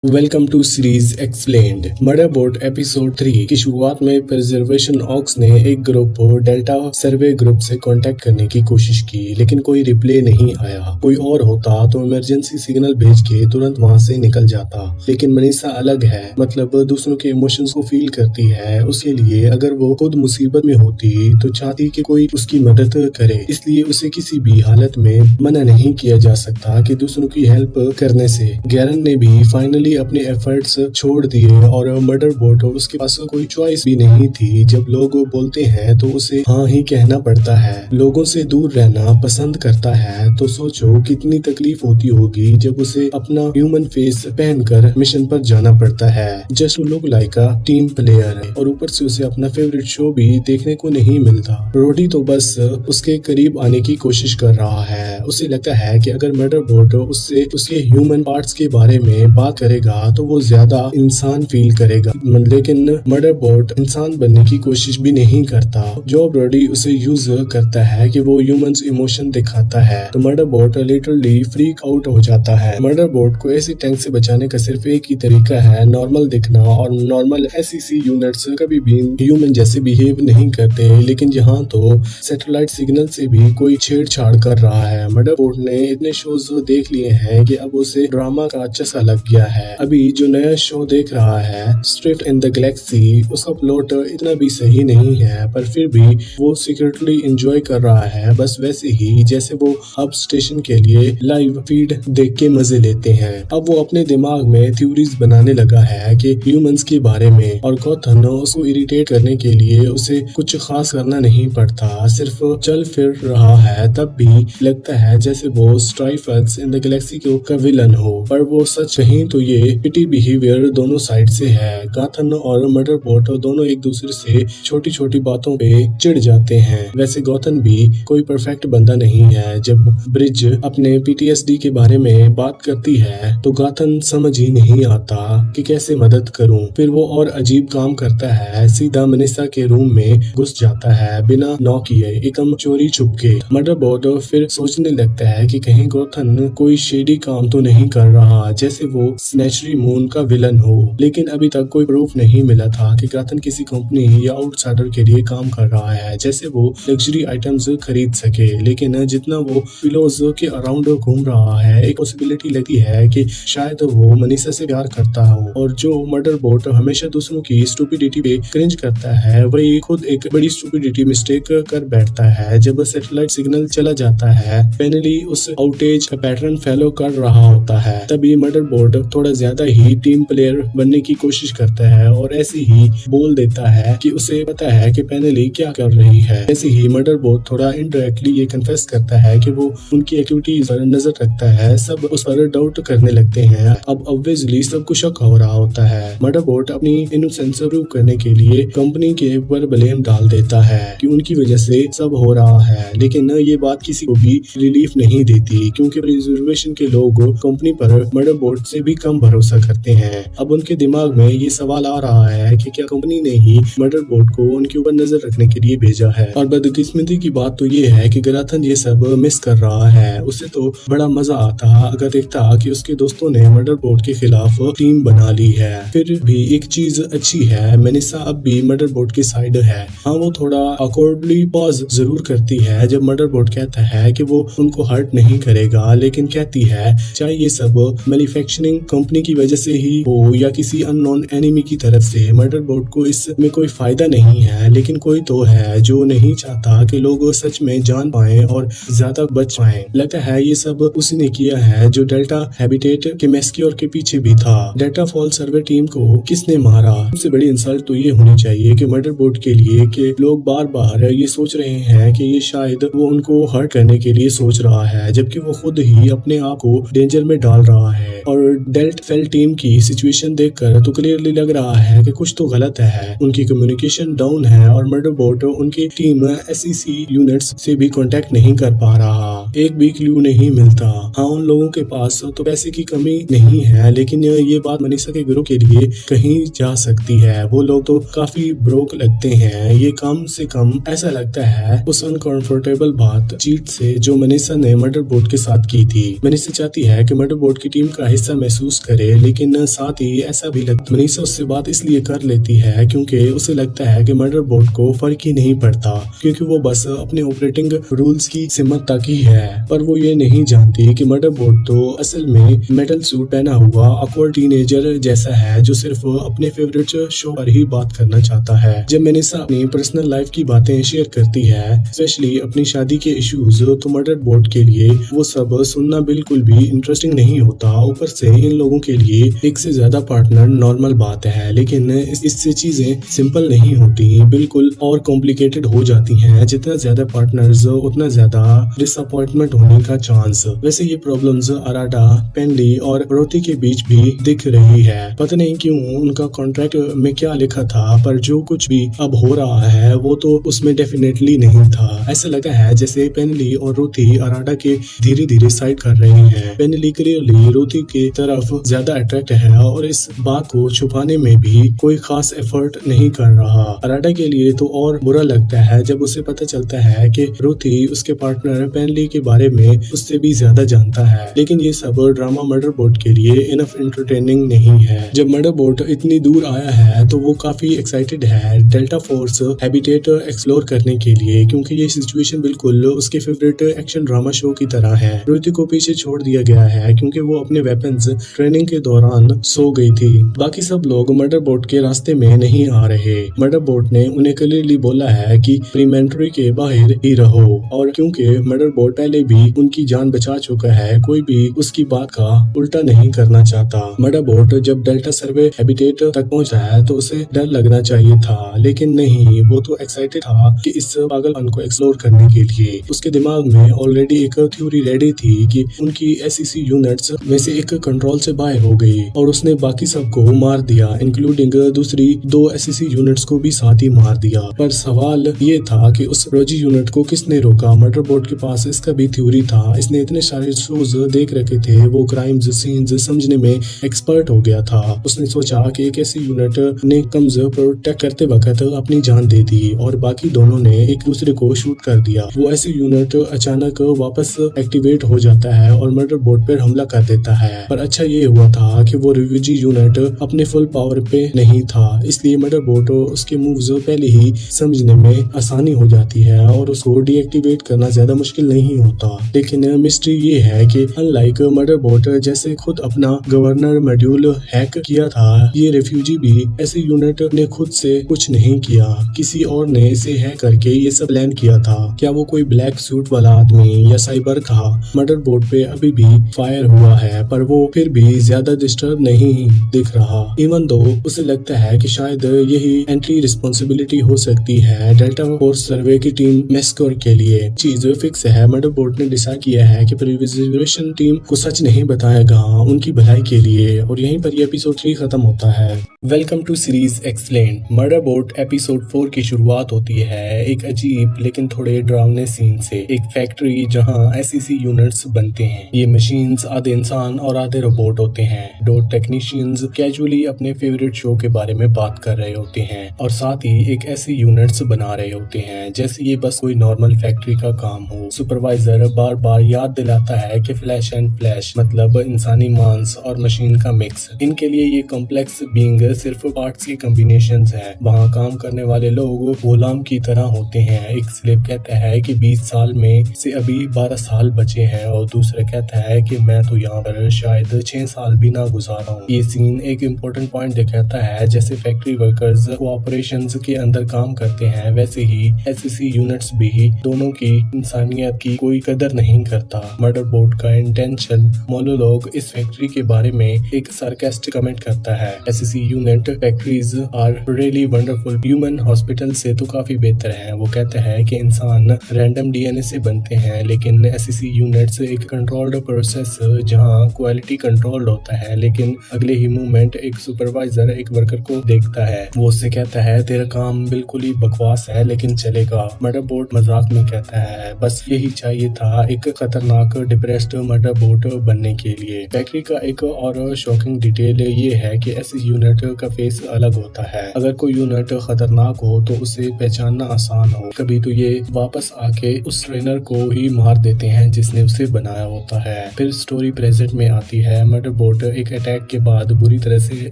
Welcome to series explained. Motherboard episode 3 की शुरुआत में प्रिजर्वेशन ऑक्स ने एक ग्रुप डेल्टा सर्वे ग्रुप से कांटेक्ट करने की कोशिश की, लेकिन कोई रिप्लाई नहीं आया। कोई और होता तो इमरजेंसी सिग्नल भेज के तुरंत वहां से निकल जाता, लेकिन मनीषा अलग है, मतलब दूसरों के इमोशंस को फील करती है। उसके लिए अगर वो खुद मुसीबत में होती तो चाहती कि कोई उसकी मदद करे, इसलिए उसे किसी भी हालत में मना नहीं किया जा सकता कि दूसरों की हेल्प करने से। गैरन ने भी फाइनली अपने एफर्ट्स छोड़ दिए और मदरबोर्ड उसके पास कोई चॉइस भी नहीं थी। जब लोग बोलते हैं तो उसे हाँ ही कहना पड़ता है। लोगों से दूर रहना पसंद करता है, तो सोचो कितनी तकलीफ होती होगी जब उसे अपना ह्यूमन फेस पहनकर मिशन पर जाना पड़ता है। Just look like a team player है और ऊपर से उसे अपना फेवरेट शो भी देखने को नहीं मिलता। रोडी तो बस उसके करीब आने की कोशिश कर रहा है। उसे लगता है कि अगर मदरबोर्ड उससे उसके ह्यूमन पार्ट्स के बारे में बात करेगा तो वो ज्यादा इंसान फील करेगा, लेकिन मदरबोर्ड इंसान बनने की कोशिश भी नहीं करता। जो रोडी उसे यूज करता है कि वो ह्यूमंस इमोशन दिखाता है, तो मदरबोर्ड लिटरली फ्रीक आउट हो जाता है। मदरबोर्ड को ऐसी टैंक से बचाने का सिर्फ एक ही तरीका है, नॉर्मल दिखना। और नॉर्मल एससीसी यूनिट्स कभी भी ह्यूमन जैसे बिहेव नहीं करते, लेकिन यहाँ तो सैटेलाइट सिग्नल से भी कोई छेड़छाड़ कर रहा है। मदरबोर्ड ने इतने शोज देख लिए हैं कि अब उसे ड्रामा का चस्का लग गया है। अभी जो नया शो देख रहा है स्ट्रिफ्ट इन द गैलेक्सी, उसका प्लॉट इतना भी सही नहीं है, पर फिर भी वो सीक्रेटली एंजॉय कर रहा है, बस वैसे ही जैसे वो हब स्टेशन के लिए लाइव फीड देख के मजे लेते हैं। अब वो अपने दिमाग में थ्योरीज बनाने लगा है कि ह्यूमंस के बारे में, और गॉथन उसको इरिटेट करने के लिए उसे कुछ खास करना नहीं पड़ता, सिर्फ चल फिर रहा है। तब भी लगता है जैसे वो स्ट्राइफर्स इन द गैलेक्सी का विलन हो, पर वो सच कहीं तो ये पिटी बिहेवियर दोनों साइड से है। गॉथन और मदरबोर्ड दोनों एक दूसरे से छोटी छोटी बातों पे चिढ़ जाते हैं। वैसे गॉथन भी कोई परफेक्ट बंदा नहीं है। जब ब्रिज अपने पीटीएसडी के बारे में बात करती है तो गॉथन समझ ही नहीं आता कि कैसे मदद करूं। फिर वो और अजीब काम करता है, सीधा मनीषा के रूम में घुस जाता है बिना नॉक किए, एकदम चोरी छुपके। मदरबोर्ड फिर सोचने लगता है कि कहीं गॉथन कोई शेडी काम तो नहीं कर रहा, जैसे वो स्नैचरी मून का विलन हो। लेकिन अभी तक कोई प्रूफ नहीं मिला था कि गॉथन किसी कंपनी या आउटसाइडर के लिए काम कर रहा है, जैसे वो लग्जरी आइटम्स खरीद सके। लेकिन जितना वो पिलोज के अराउंड घूम रहा है, एक पॉसिबिलिटी लगती है कि शायद वो मनीषा से प्यार करता हो। और जो मदरबोर्ड हमेशा दूसरों की स्टूपिडिटी पे क्रिंज करता है, वही खुद एक बड़ी स्टूपिडिटी मिस्टेक कर बैठता है। जब सैटेलाइट सिग्नल चला जाता है, फाइनली उस आउटेज का पैटर्न फॉलो कर रहा होता है, तभी मदरबोर्ड थोड़ा थोड़ा ज्यादा ही टीम प्लेयर बनने की कोशिश करता है और ऐसे ही बोल देता है कि उसे पता है कि पेनेली क्या कर रही है। ऐसे ही मदरबोर्ड थोड़ा इनडायरेक्टली ये कन्फेस करता है कि वो उनकी एक्टिविटीज पर नजर रखता है। सब उस पर डाउट करने लगते हैं। अब ऑब्वियसली सबको शक हो रहा होता है। मदरबोर्ड अपनी इनोसेंस प्रूव करने के लिए कंपनी के ऊपर ब्लेम डाल देता है कि उनकी वजह से सब हो रहा है, लेकिन ये बात किसी को भी रिलीफ नहीं देती क्योंकि रिजर्वेशन के लोग कंपनी पर मदरबोर्ड से भी कम भरोसा करते हैं। अब उनके दिमाग में ये सवाल आ रहा है कि क्या कंपनी ने ही मदरबोर्ड को उनके ऊपर नजर रखने के लिए भेजा है। और बदकिस्मती की बात तो ये है कि गराथन ये सब मिस कर रहा है। उसे तो बड़ा मजा आता अगर देखता कि उसके दोस्तों ने मदरबोर्ड के खिलाफ टीम बना ली है। फिर भी एक चीज अच्छी है, मेनिसा अब भी मदरबोर्ड की साइड है। हाँ, वो थोड़ा ऑकवर्डली पॉज जरूर करती है जब मदरबोर्ड कहता है कि वो उनको हर्ट नहीं करेगा, लेकिन कहती है चाहे ये सब मैन्युफैक्चरिंग कंपनी की वजह से ही हो या किसी अननोन एनिमी की तरफ से, मदरबोर्ड को इसमें कोई फायदा नहीं है। लेकिन कोई तो है जो नहीं चाहता कि लोग सच में जान पाएं और ज्यादा बच पाएं। लगता है ये सब उसने किया है जो डेल्टा हैबिटेट के मैस्क्योर के पीछे भी था। डेल्टा फॉल सर्वे टीम को किसने मारा? सबसे बड़ी इंसल्ट तो ये होनी चाहिए कि मदरबोर्ड के लिए कि लोग बार बार ये सोच रहे हैं कि ये शायद वो उनको हर्ट करने के लिए सोच रहा है, जबकि वो खुद ही अपने आप को डेंजर में डाल रहा है। और डेल्ट फेल टीम की सिचुएशन देखकर तो क्लियरली लग रहा है कि कुछ तो गलत है। उनकी कम्युनिकेशन डाउन है और मदरबोर्ड उनकी टीम एसईसी यूनिट्स से भी कांटेक्ट नहीं कर पा रहा। एक भी क्लू नहीं मिलता। हाँ, उन लोगों के पास तो पैसे की कमी नहीं है, लेकिन ये बात मनीषा के गुरु के लिए कहीं जा सकती है। वो लोग तो काफी ब्रोक लगते हैं। ये कम से कम ऐसा लगता है उस अनकंफर्टेबल बातचीत से जो मनीषा ने मदरबोर्ड के साथ की थी। मनीषा चाहती है कि मदरबोर्ड की टीम का हिस्सा महसूस करे, लेकिन साथ ही ऐसा भी लगता मनीषा उससे बात इसलिए कर लेती है क्योंकि उसे लगता है कि मदरबोर्ड को फर्क ही नहीं पड़ता, क्योंकि वो बस अपने ऑपरेटिंग रूल्स की सिमत तक ही है। पर वो ये नहीं जानती कि मदरबोर्ड तो असल में मेटल सूट पहना हुआ ऑकवर्ड टीनेजर जैसा है जो सिर्फ अपने फेवरेट शो पर ही बात करना चाहता है। जब मनीषा अपनी पर्सनल लाइफ की बातें शेयर करती है, स्पेशली अपनी शादी के इश्यूज, तो मदरबोर्ड के लिए वो सब सुनना बिल्कुल भी इंटरेस्टिंग नहीं होता। ऊपर से इन लोगों के लिए एक से ज्यादा पार्टनर नॉर्मल बात है, लेकिन इससे चीजें सिंपल नहीं होती, बिल्कुल और कॉम्प्लिकेटेड हो जाती हैं। जितना ज्यादा पार्टनर्स उतना ज्यादा डिसअपॉइंटमेंट होने का चांस। वैसे ये प्रॉब्लम्स अराडा, पेनली और रोती के बीच भी दिख रही है। पता नहीं क्यों उनका कॉन्ट्रैक्ट में क्या लिखा था, पर जो कुछ भी अब हो रहा है वो तो उसमें डेफिनेटली नहीं था। ऐसा लगा है जैसे पेनली और रोती अराडा के धीरे धीरे साइड कर रही हैं। पेनली क्लियरली रोती की तरफ ज्यादा अट्रैक्ट है और इस बात को छुपाने में भी कोई खास एफर्ट नहीं कर रहा। अराडा के लिए तो और बुरा लगता है जब उसे पता चलता है कि रोती उसके पार्टनर पेनली के बारे में उससे भी ज्यादा जानता है। लेकिन ये सब ड्रामा मदरबोर्ड के लिए इनफ एंटरटेनिंग नहीं है। जब मदरबोर्ड इतनी दूर आया है तो वो काफी एक्साइटेड है डेल्टा फोर्स हैबिटेट एक्सप्लोर करने के लिए, क्योंकि ये सिचुएशन बिल्कुल उसके फेवरेट एक्शन ड्रामा शो की तरह है। रोती को पीछे छोड़ दिया गया है क्योंकि वो अपने वेपन्स ट्रेनिंग के दौरान सो गई थी। बाकी सब लोग मदरबोर्ड के रास्ते में नहीं आ रहे। मदरबोर्ड ने उन्हें क्लियरली बोला है कि प्रीमेंटरी के बाहर ही रहो, और क्योंकि मदरबोर्ड पहले भी उनकी जान बचा चुका है, कोई भी उसकी बात का उल्टा नहीं करना चाहता। मदरबोर्ड जब डेल्टा सर्वे हैबिटेट तक पहुंचा है तो उसे डर लगना चाहिए था, लेकिन नहीं, वो तो एक्साइटेड था कि इस पागलपन को एक्सप्लोर करने के लिए। उसके दिमाग में ऑलरेडी एक थ्योरी रेडी थी कि उनकी एसईसी यूनिट्स में से एक कंट्रोल से बाहर हो गई और उसने बाकी सबको मार दिया, इंक्लूडिंग दूसरी 2 एसईसी यूनिट्स को भी साथ ही मार दिया। पर सवाल ये था कि उस रोजी यूनिट को किसने रोका। मदरबोर्ड के पास इसका भी थ्योरी था। इसने इतने सारे शोज देख रखे थे, वो क्राइम्स सीन्स समझने में एक्सपर्ट हो गया था। उसने सोचा कि एक ऐसी यूनिट ने कम्स प्रोटेक्ट करते वक्त अपनी जान दे दी और बाकी दोनों ने एक दूसरे को शूट कर दिया। वो ऐसी यूनिट अचानक वापस एक्टिवेट हो जाता है और मदरबोर्ड पर हमला कर देता है। पर अच्छा ये हुआ था कि वो रिफ्यूजी यूनिट अपने फुल पावर पे नहीं था, इसलिए मदरबोर्ड उसके मूव्स पहले ही समझने में आसानी हो जाती है और उसको डीएक्टिवेट करना ज्यादा मुश्किल नहीं होता। होता। लेकिन मिस्ट्री ये है कि अनलाइक मदरबोर्ड जैसे खुद अपना गवर्नर मॉड्यूल हैक किया था, ये रेफ्यूजी भी ऐसे यूनिट ने खुद से कुछ नहीं किया, किसी और ने इसे हैक करके ये सब प्लान किया था। क्या वो कोई ब्लैक सूट वाला आदमी या साइबर था? मदरबोर्ड पे अभी भी फायर हुआ है पर वो फिर भी ज्यादा डिस्टर्ब नहीं दिख रहा, इवन दो उसे लगता है कि शायद यही एंट्री रिस्पॉन्सिबिलिटी हो सकती है डेल्टा फोर्स सर्वे की टीम मेस्कोर के लिए। चीज फिक्स है, मदरबोर्ड ने डिसाइड किया है कि प्रिजर्वेशन टीम को सच नहीं बताएगा उनकी भलाई के लिए। और यहीं पर ये एपिसोड 3 खत्म होता है। Welcome to series explained. Motherboard episode 4 की शुरुआत होती है एक अजीब लेकिन थोड़े डरावने सीन से। एक फैक्ट्री जहां एसईसी यूनिट्स बनते हैं। ये मशीन्स आधे इंसान और आधे रोबोट होते हैं। दो टेक्नीशियंस कैजुअली अपने फेवरेट शो के बारे में बात कर रहे होते हैं और साथ ही एक ऐसे यूनिट्स बना रहे होते हैं जैसे ये बस कोई नॉर्मल फैक्ट्री का काम हो। सुपरवाइजर बार बार याद दिलाता है कि फ्लैश एंड फ्लैश मतलब इंसानी मांस और मशीन का मिक्स। इनके लिए ये कॉम्प्लेक्स बीइंग सिर्फ पार्ट्स के कॉम्बिनेशंस हैं। वहाँ काम करने वाले लोग गुलाम की तरह होते हैं। एक स्लेव कहता है कि 20 साल में से अभी 12 साल बचे हैं और दूसरा कहता है कि मैं तो यहाँ पर शायद 6 साल भी ना गुजारा हूँ। ये सीन एक इम्पोर्टेंट पॉइंट दिखाता है, जैसे फैक्ट्री वर्कर्स कोऑपरेशंस के अंदर काम करते हैं वैसे ही एसईसी यूनिट्स भी दोनों की इंसानियत की कोई कदर नहीं करता। मदरबोर्ड का इंटेंशन मोनोलॉग इस फैक्ट्री के बारे में एक सार्कास्टिक कमेंट करता है। SEC unit factories are really wonderful, human hospital से तो काफी बेहतर है। वो कहता है कि इंसान रैंडम डीएनए से बनते हैं लेकिन एसईसी यूनिट्स एक कंट्रोल्ड प्रोसेस जहां क्वालिटी कंट्रोल्ड होता है। लेकिन अगले ही मोमेंट एक सुपरवाइजर एक वर्कर को देखता है। वो उससे कहता है तेरा काम बिल्कुल ही बकवास है लेकिन चलेगा। मदरबोर्ड मजाक में कहता है बस यही चाहिए था एक खतरनाक डिप्रेस्ड मदरबोर्ड बनने के लिए। फैक्ट्री का एक और शॉकिंग डिटेल ये है कि ऐसे यूनिट का फेस अलग होता है। अगर कोई यूनिट खतरनाक हो तो उसे पहचानना आसान हो। कभी तो ये वापस आके उस ट्रेनर को ही मार देते हैं जिसने उसे बनाया होता है। फिर स्टोरी प्रेजेंट में आती है। मदरबोर्ड एक अटैक के बाद बुरी तरह से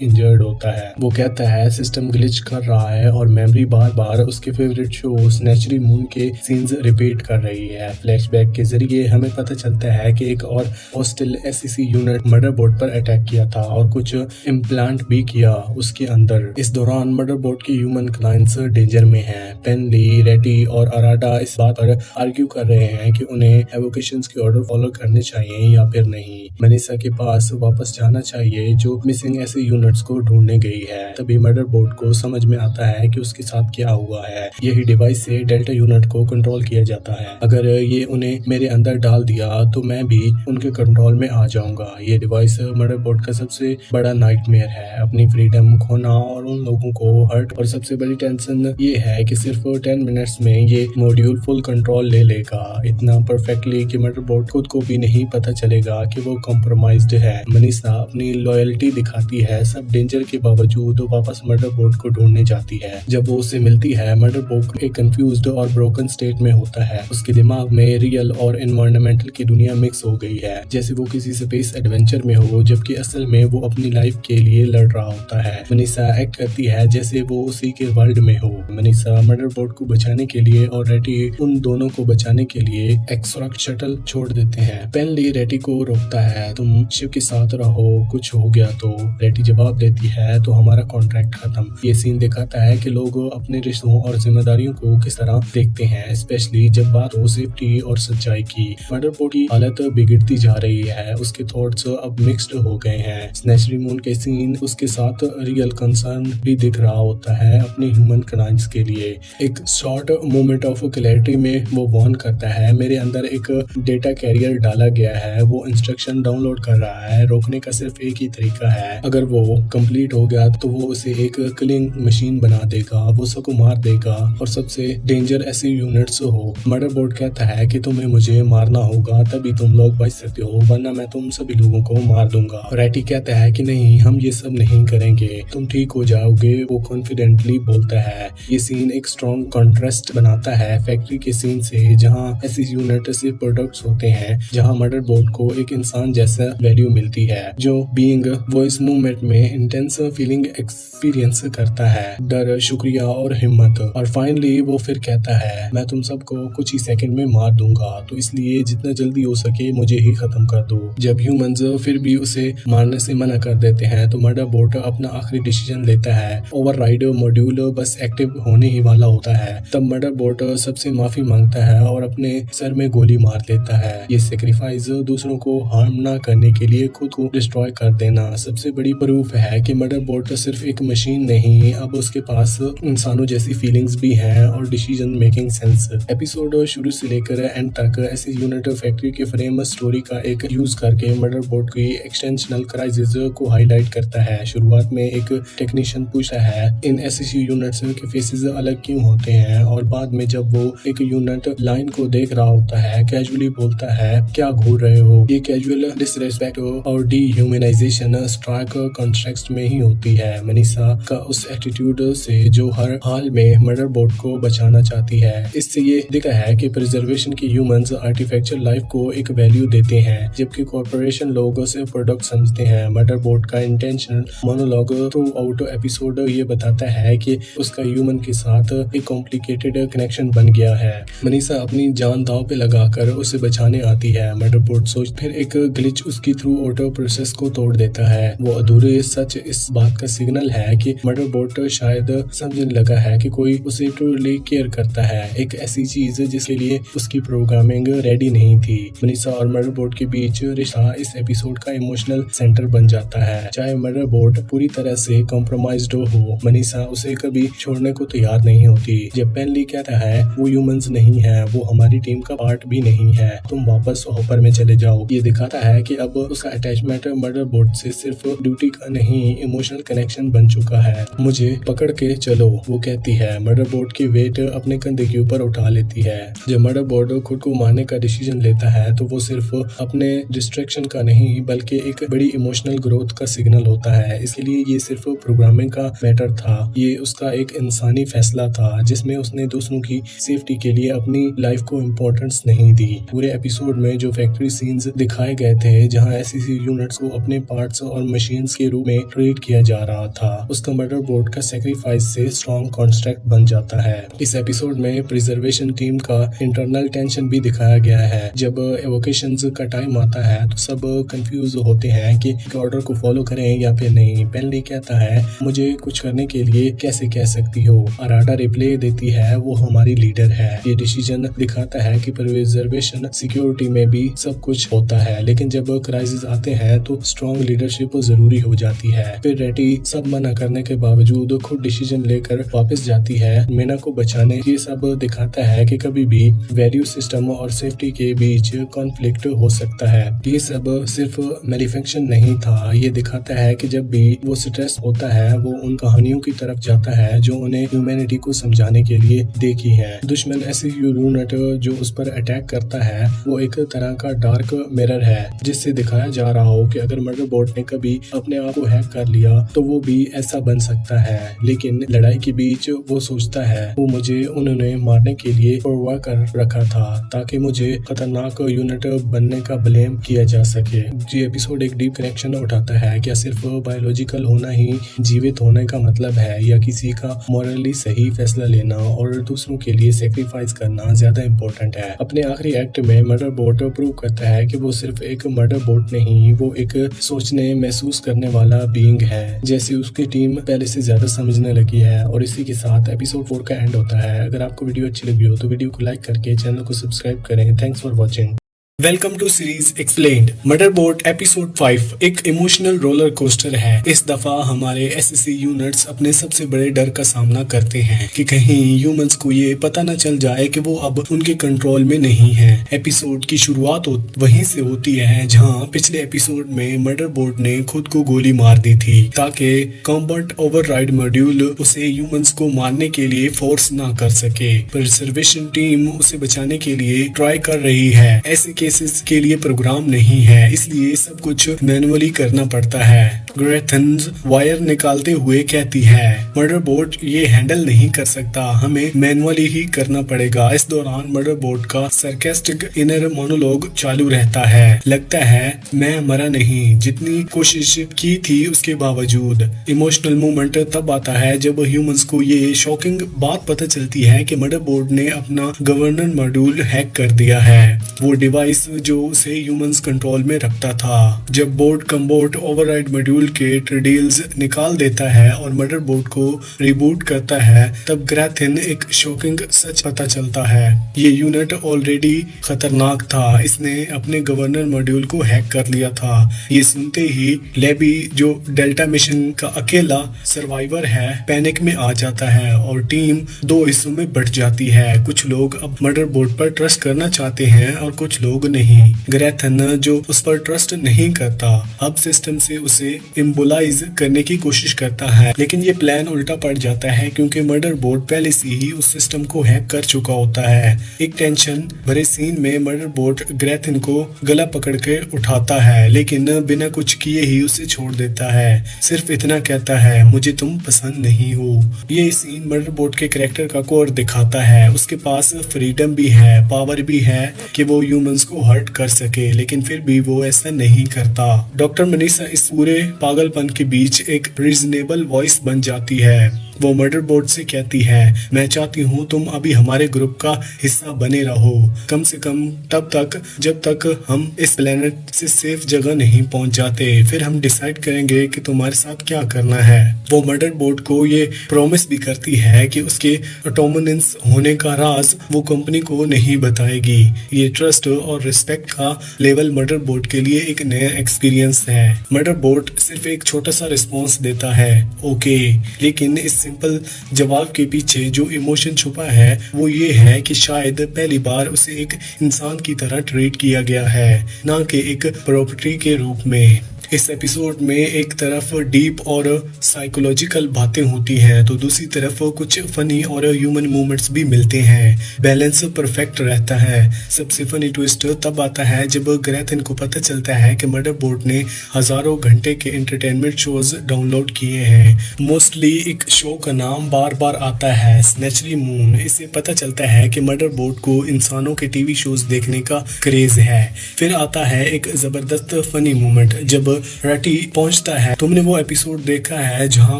इंजर्ड होता है। वो कहता है सिस्टम ग्लिच कर रहा है और मेमोरी बार बार उसके फेवरेट शो स्नैचरी मून के सीन्स रिपीट कर रही है। फ्लैशबैक के जरिए हमें पता चलता है कि एक और हॉस्टिल एसईसी यूनिट मदरबोर्ड पर अटैक किया था और कुछ इम्प्लांट भी किया उसके अंदर। इस दौरान मदरबोर्ड के ह्यूमन क्लाइंट्स डेंजर में हैं। पेनली, रेटी और अराडा इस बात पर आर्ग्यू कर रहे हैं कि उन्हें एवोकेशंस के ऑर्डर फॉलो करने चाहिए या फिर नहीं। मनीषा के पास वापस जाना चाहिए जो मिसिंग ऐसे यूनिट्स को ढूंढने गई है। तभी मदरबोर्ड को समझ में आता है कि उसके साथ क्या हुआ है। यही डिवाइस से डेल्टा यूनिट को कंट्रोल किया जाता है। अगर ये उन्हें मेरे अंदर डाल दिया तो मैं भी उनके कंट्रोल में आ जाऊंगा। ये डिवाइस मदरबोर्ड का सबसे बड़ा नाइटमेयर है। अपनी फ्रीडम खोना और उन लोगों को हर्ट। और सबसे बड़ी टेंशन ये है कि सिर्फ 10 मिनट्स में ये मॉड्यूल फुल कंट्रोल ले लेगा, इतना परफेक्टली कि मदरबोर्ड खुद को भी नहीं पता चलेगा कि वो कॉम्प्रोमाइज्ड है। मनीषा अपनी लॉयल्टी दिखाती है। सब डेंजर के बावजूद वापस मदरबोर्ड को ढूंढने जाती है। जब वो उससे मिलती है मदरबोर्ड एक कंफ्यूज्ड और ब्रोकन स्टेट में होता है। उसके दिमाग में रियल और एनवायरमेंटल की दुनिया मिक्स हो गई है, जैसे वो किसी स्पेस एडवेंचर में हो जबकि असल में वो अपनी लाइफ के लिए लड़ रहा होता है। मनीषा एक्ट करती है जैसे वो उसी के वर्ल्ड में हो। मनीषा मदरबोर्ड को बचाने के लिए और रेटी उन दोनों को बचाने के लिए एक्सट्रैक्ट शटल छोड़ देते हैं। पेनली रेटी को रोकता है, तुम शिव के साथ रहो, कुछ हो गया तो। रेटी जवाब देती है तो हमारा कॉन्ट्रैक्ट खत्म। ये सीन दिखाता है कि लोग अपने रिश्तों और जिम्मेदारियों को किस तरह देखते हैं, स्पेशली जब बात हो सेफ्टी और सच्चाई की। मदरबोर्ड की हालत बिगड़ती जा रही है। उसके थॉट्स अब मिक्स्ड हो गए हैं। स्नैचरी मून के सीन उसके साथ रियल कंसर्न भी दिख रहा होता है अपने ह्यूमन क्लाइंट्स के लिए। एक शॉर्ट मोमेंट ऑफ क्लैरिटी में वो वार्न करता है, मेरे अंदर एक डेटा कैरियर डाला गया है, वो इंस्ट्रक्शन डाउनलोड कर रहा है। रोकने का सिर्फ एक ही तरीका है, अगर वो कंप्लीट हो गया तो वो उसे एक किलिंग मशीन बना देगा, वो सबको मार देगा और सबसे डेंजर ऐसे यूनिट्स हो। मदरबोर्ड कहता है कि तुम्हें मुझे मारना होगा तभी तुम लोग बच सकते हो, वरना मैं तुम सभी लोगों को मार दूंगा। रेटी कहता है कि नहीं, हम ये सब नहीं करेंगे, तुम ठीक हो जाओगे, वो कॉन्फिडेंटली बोलता है। ये सीन एक स्ट्रॉन्ग कॉन्ट्रास्ट बनाता है फैक्ट्री के सीन से, जहाँ ऐसे यूनिट से प्रोडक्ट्स होते हैं, जहाँ मदरबोर्ड को एक इंसान जैसा वैल्यू मिलती है जो बीइंग वो इस मूवमेंट में इंटेंस फीलिंग एक्सपीरियंस करता है, डर, शुक्रिया और हिम्मत। और फाइनली वो फिर कहता है, मैं तुम सबको कुछ ही सेकंड में मार दूंगा। दूंगा, तो इसलिए जितना जल्दी हो सके मुझे ही खत्म कर दो। जब ह्यूमंस फिर भी उसे मारने से मना कर देते हैं तो मर्डर बोट अपना आखिरी डिसीजन लेता है। ओवरराइड मॉड्यूल बस एक्टिव होने ही वाला होता है, तब मर्डर बोट सबसे माफी मांगता है और अपने सर में गोली मार लेता है। ये सेक्रीफाइस दूसरों को हार्म ना करने के लिए खुद को डिस्ट्रॉय कर देना सबसे बड़ी प्रूफ है कि मर्डर बोट सिर्फ एक मशीन नहीं, अब उसके पास इंसानों जैसी फीलिंग्स भी हैं और डिसीजन मेकिंग सेंस। एपिसोड शुरू से लेकर एंड तक ऐसी यूनिट फैक्ट्री के फ्रेम स्टोरी का एक यूज करके मर्डर बोट की एक्सटेंशनल क्राइसिस को हाईलाइट करता है। शुरुआत में एक टेक्नीशियन पूछता है इन एसएससी यूनिट्स के फेसेस अलग क्यों होते हैं, और बाद में जब वो एक यूनिट लाइन को देख रहा होता है कैजुअली बोलता है क्या घूर रहे हो। ये कैजुअल डिसरेस्पेक्ट और डीह्यूमनाइजेशन स्ट्राइक कॉन्ट्रैक्ट में ही होती है। मनीषा का उस एटीट्यूड से जो हर हाल में मर्डर बोट को बचाना चाहती है। इससे ये दिखता है कि प्रिजर्वेशन की ह्यूमंस आर्टिफिशियल लाइफ को एक वैल्यू देते हैं, जबकि कॉर्पोरेशन लोग उसे प्रोडक्ट समझते हैं। मर्डर बोट का intentional monologue through out episode ये बताता है कि उसका ह्यूमन के साथ एक कॉम्प्लिकेटेड कनेक्शन बन गया है। मनीषा अपनी जान दांव पे लगाकर उसे बचाने आती है। मर्डर बोट सोच फिर एक ग्लिच उसकी थ्रू ऑटो प्रोसेस को तोड़ देता है। वो अधूरे सच इस बात का सिग्नल है कि मर्डर बोट शायद समझने लगा है कि कोई उसे ट्रूली केयर करता है, एक ऐसी चीज जिसके लिए उसकी प्रोग्रामिंग रेडी नहीं थी। मनीषा और मर्डर बोट के बीच रिश्ता इस एपिसोड का इमोशनल सेंटर बन जाता है। चाहे मर्डर बोट पूरी तरह से कॉम्प्रोमाइज्ड हो, मनीषा उसे कभी छोड़ने को तैयार नहीं होती। जब पेनली कहता है वो ह्यूमंस नहीं है, वो हमारी टीम का पार्ट भी नहीं है, तुम वापस हॉपर में चले जाओ। ये दिखाता है कि अब उसका अटैचमेंट मर्डर बोट से सिर्फ ड्यूटी का नहीं इमोशनल कनेक्शन बन चुका है। मुझे पकड़ के चलो, वो कहती है। मर्डर बोट की वेट अपने कंधे के ऊपर उठा लेती है। जब मर्डर बोट खुद को मारने का डिसीजन लेता है तो वो सिर्फ अपने डिस्ट्रैक्शन का नहीं बल्कि एक बड़ी इमोशनल ग्रोथ का सिग्नल होता है। इसके लिए ये सिर्फ प्रोग्रामिंग का मैटर था, ये उसका एक इंसानी फैसला था जिसमें उसने दूसरों की सेफ्टी के लिए अपनी लाइफ को इम्पोर्टेंस नहीं दी। पूरे एपिसोड में जो फैक्ट्री सीन्स दिखाए गए थे जहां एसएससी यूनिट्स को अपने पार्ट्स और मशीन्स के रूप में ट्रीट किया जा रहा था, उसका मर्डर बोट का सेक्रीफाइस से स्ट्रॉन्ग कॉन्ट्रैक्ट बन जाता है। इस एपिसोड में प्रिजर्वेशन टीम का इंटरनल टेंशन भी दिखाया गया है। जब एवोकेशंस का टाइम आता है तो सब कंफ्यूज होते हैं कि ऑर्डर को फॉलो करें या फिर नहीं। पेनली कहता है मुझे कुछ करने के लिए कैसे कह सकती हो। अराडा रिप्लाई देती है वो हमारी लीडर है। ये डिसीजन दिखाता है कि प्रिजर्वेशन सिक्योरिटी में भी सब कुछ होता है, लेकिन जब क्राइसिस आते हैं तो स्ट्रॉन्ग लीडरशिप जरूरी हो जाती है। फिर रेटी सब मना करने के बावजूद खुद डिसीजन लेकर वापस जाती है मीना को बचाने। ये सब दिखाता है कि कभी भी वैल्यू सिस्टम और सेफ्टी के बीच कॉन्फ्लिक्ट हो सकता है। ये सब सिर्फ मैन्युफैक्चर नहीं था, ये दिखाता है कि जब भी वो स्ट्रेस होता है वो उन कहानियों की तरफ जाता है जो उन्हें ह्यूमैनिटी को समझाने के लिए देखी है। दुश्मन ऐसी यूनिट जो उस पर अटैक करता है वो एक तरह का डार्क मिरर है, जिससे दिखाया जा रहा हो कि अगर मर्डर बोट ने कभी अपने आप को हैक कर लिया तो वो भी ऐसा बन सकता है। लेकिन लड़ाई के बीच वो सोचता है वो मुझे उन्होंने मारने के लिए प्रोवा कर रखा था ताकि मुझे खतरनाक यूनिट बनने का ब्लेम किया जा सके। ये एपिसोड एक डीप कनेक्शन उठाता है, क्या सिर्फ बायोलॉजिकल होना ही जीवित होने का मतलब है, या किसी का मॉरली सही फैसला लेना और दूसरों के लिए सेक्रीफाइस करना ज्यादा इम्पोर्टेंट है। अपने आखिरी एक्ट में मर्डर बोट प्रूव करता है कि वो सिर्फ एक मर्डर बोट नहीं, वो एक सोचने महसूस करने वाला बीइंग है, जैसे उसकी टीम पहले से ज्यादा समझने लगी है। और इसी के साथ एपिसोड 4 का एंड होता है। अगर आपको वीडियो अच्छी लगी हो तो वीडियो को लाइक करके चैनल को सब्सक्राइब करें। Thanks for watching. Welcome to series explained. Murderbot episode 5 एक इमोशनल रोलर कोस्टर है। इस दफा हमारे एसएससी यूनिट्स अपने सबसे बड़े डर का सामना करते हैं कि कहीं ह्यूमंस को ये पता न चल जाए कि वो अब उनके कंट्रोल में नहीं है। एपिसोड की शुरुआत वहीं से होती है जहां पिछले एपिसोड में मर्डर बोट ने खुद को गोली मार दी थी ताकि कॉम्बैट ओवरराइड मॉड्यूल उसे ह्यूमंस को मारने के लिए फोर्स ना कर सके। प्रिजर्वेशन टीम उसे बचाने के लिए ट्राई कर रही है। ऐसे केसेस के लिए प्रोग्राम नहीं है, इसलिए सब कुछ मैनुअली करना पड़ता है। ग्रेथन वायर निकालते हुए कहती है, मदरबोर्ड ये हैंडल नहीं कर सकता, हमें मैनुअली ही करना पड़ेगा। इस दौरान मदरबोर्ड का सरकास्टिक इनर मोनोलॉग चालू रहता है। लगता है मैं मरा नहीं, जितनी कोशिश की थी उसके बावजूद। इमोशनल मोमेंट तब आता है जब ह्यूमंस को ये शॉकिंग बात पता चलती है कि मदरबोर्ड ने अपना गवर्नर मॉड्यूल हैक कर दिया है, वो डिवाइस जो उसे ह्यूमंस कंट्रोल में रखता था। जब बोर्ड कम्बोर्ड ओवरराइड मॉड्यूल के ट्रेडिल्स निकाल देता है और मदरबोर्ड को रिबूट करता है, तब ग्रेथिन एक शॉकिंग सच पता चलता है। ये यूनिट ऑलरेडी खतरनाक था, इसने अपने गवर्नर मॉड्यूल को हैक कर लिया था। ये सुनते ही लेबी, जो डेल्टा मिशन का अकेला सर्वाइवर है, पैनिक में आ जाता है और टीम दो हिस्सों में बट जाती है। कुछ लोग अब मदरबोर्ड पर ट्रस्ट करना चाहते हैं और कुछ लोग नहीं। ग्रेथन, जो उस पर ट्रस्ट नहीं करता, अब सिस्टम से उसे इम्बोलाइज करने की कोशिश करता है, लेकिन ये प्लान उल्टा पड़ जाता है क्योंकि मदरबोर्ड पहले से ही उस सिस्टम को हैक कर चुका होता है। एक टेंशन भरे सीन में मदरबोर्ड ग्रेथन को गला पकड़ के उठाता है, लेकिन बिना कुछ किए ही उसे छोड़ देता है। सिर्फ इतना कहता है, मुझे तुम पसंद नहीं हो। ये सीन मदरबोर्ड के कैरेक्टर का कोर दिखाता है। उसके पास फ्रीडम भी है, पावर भी है कि वो ह्यूमंस को हर्ट कर सके, लेकिन फिर भी वो ऐसा नहीं करता। डॉक्टर मनीषा इस पूरे पागलपन के बीच एक रीजनेबल वॉइस बन जाती है। वो मदरबोर्ड से कहती है, मैं चाहती हूँ तुम अभी हमारे ग्रुप का हिस्सा बने रहो, कम से कम तब तक जब तक हम इस प्लेनेट से सेफ जगह नहीं पहुँच जाते। फिर हम डिसाइड करेंगे कि तुम्हारे साथ क्या करना है। वो मदरबोर्ड को ये प्रॉमिस भी करती है कि उसके ऑटोमनेंस होने का राज वो कंपनी को नहीं बताएगी। ये ट्रस्ट और रिस्पेक्ट का लेवल मदरबोर्ड के लिए एक नया एक्सपीरियंस है। मदरबोर्ड सिर्फ एक छोटा सा रिस्पॉन्स देता है, ओके, लेकिन इस सिंपल जवाब के पीछे जो इमोशन छुपा है वो ये है कि शायद पहली बार उसे एक इंसान की तरह ट्रीट किया गया है, ना कि एक प्रॉपर्टी के रूप में। इस एपिसोड में एक तरफ डीप और साइकोलॉजिकल बातें होती हैं, तो दूसरी तरफ कुछ फनी और ह्यूमन मोमेंट्स भी मिलते हैं। बैलेंस परफेक्ट रहता है। सबसे फनी ट्विस्ट तब आता है जब ग्रेथन को पता चलता है कि मदरबोर्ड ने हजारों घंटे के एंटरटेनमेंट शोज डाउनलोड किए हैं। मोस्टली एक शो का नाम बार बार आता है, स्नेचरी मून। इससे पता चलता है कि मदरबोर्ड को इंसानों के टीवी शोज देखने का क्रेज है। फिर आता है एक जबरदस्त फनी मोमेंट जब रटी पहुंचता है। तुमने वो एपिसोड देखा है जहां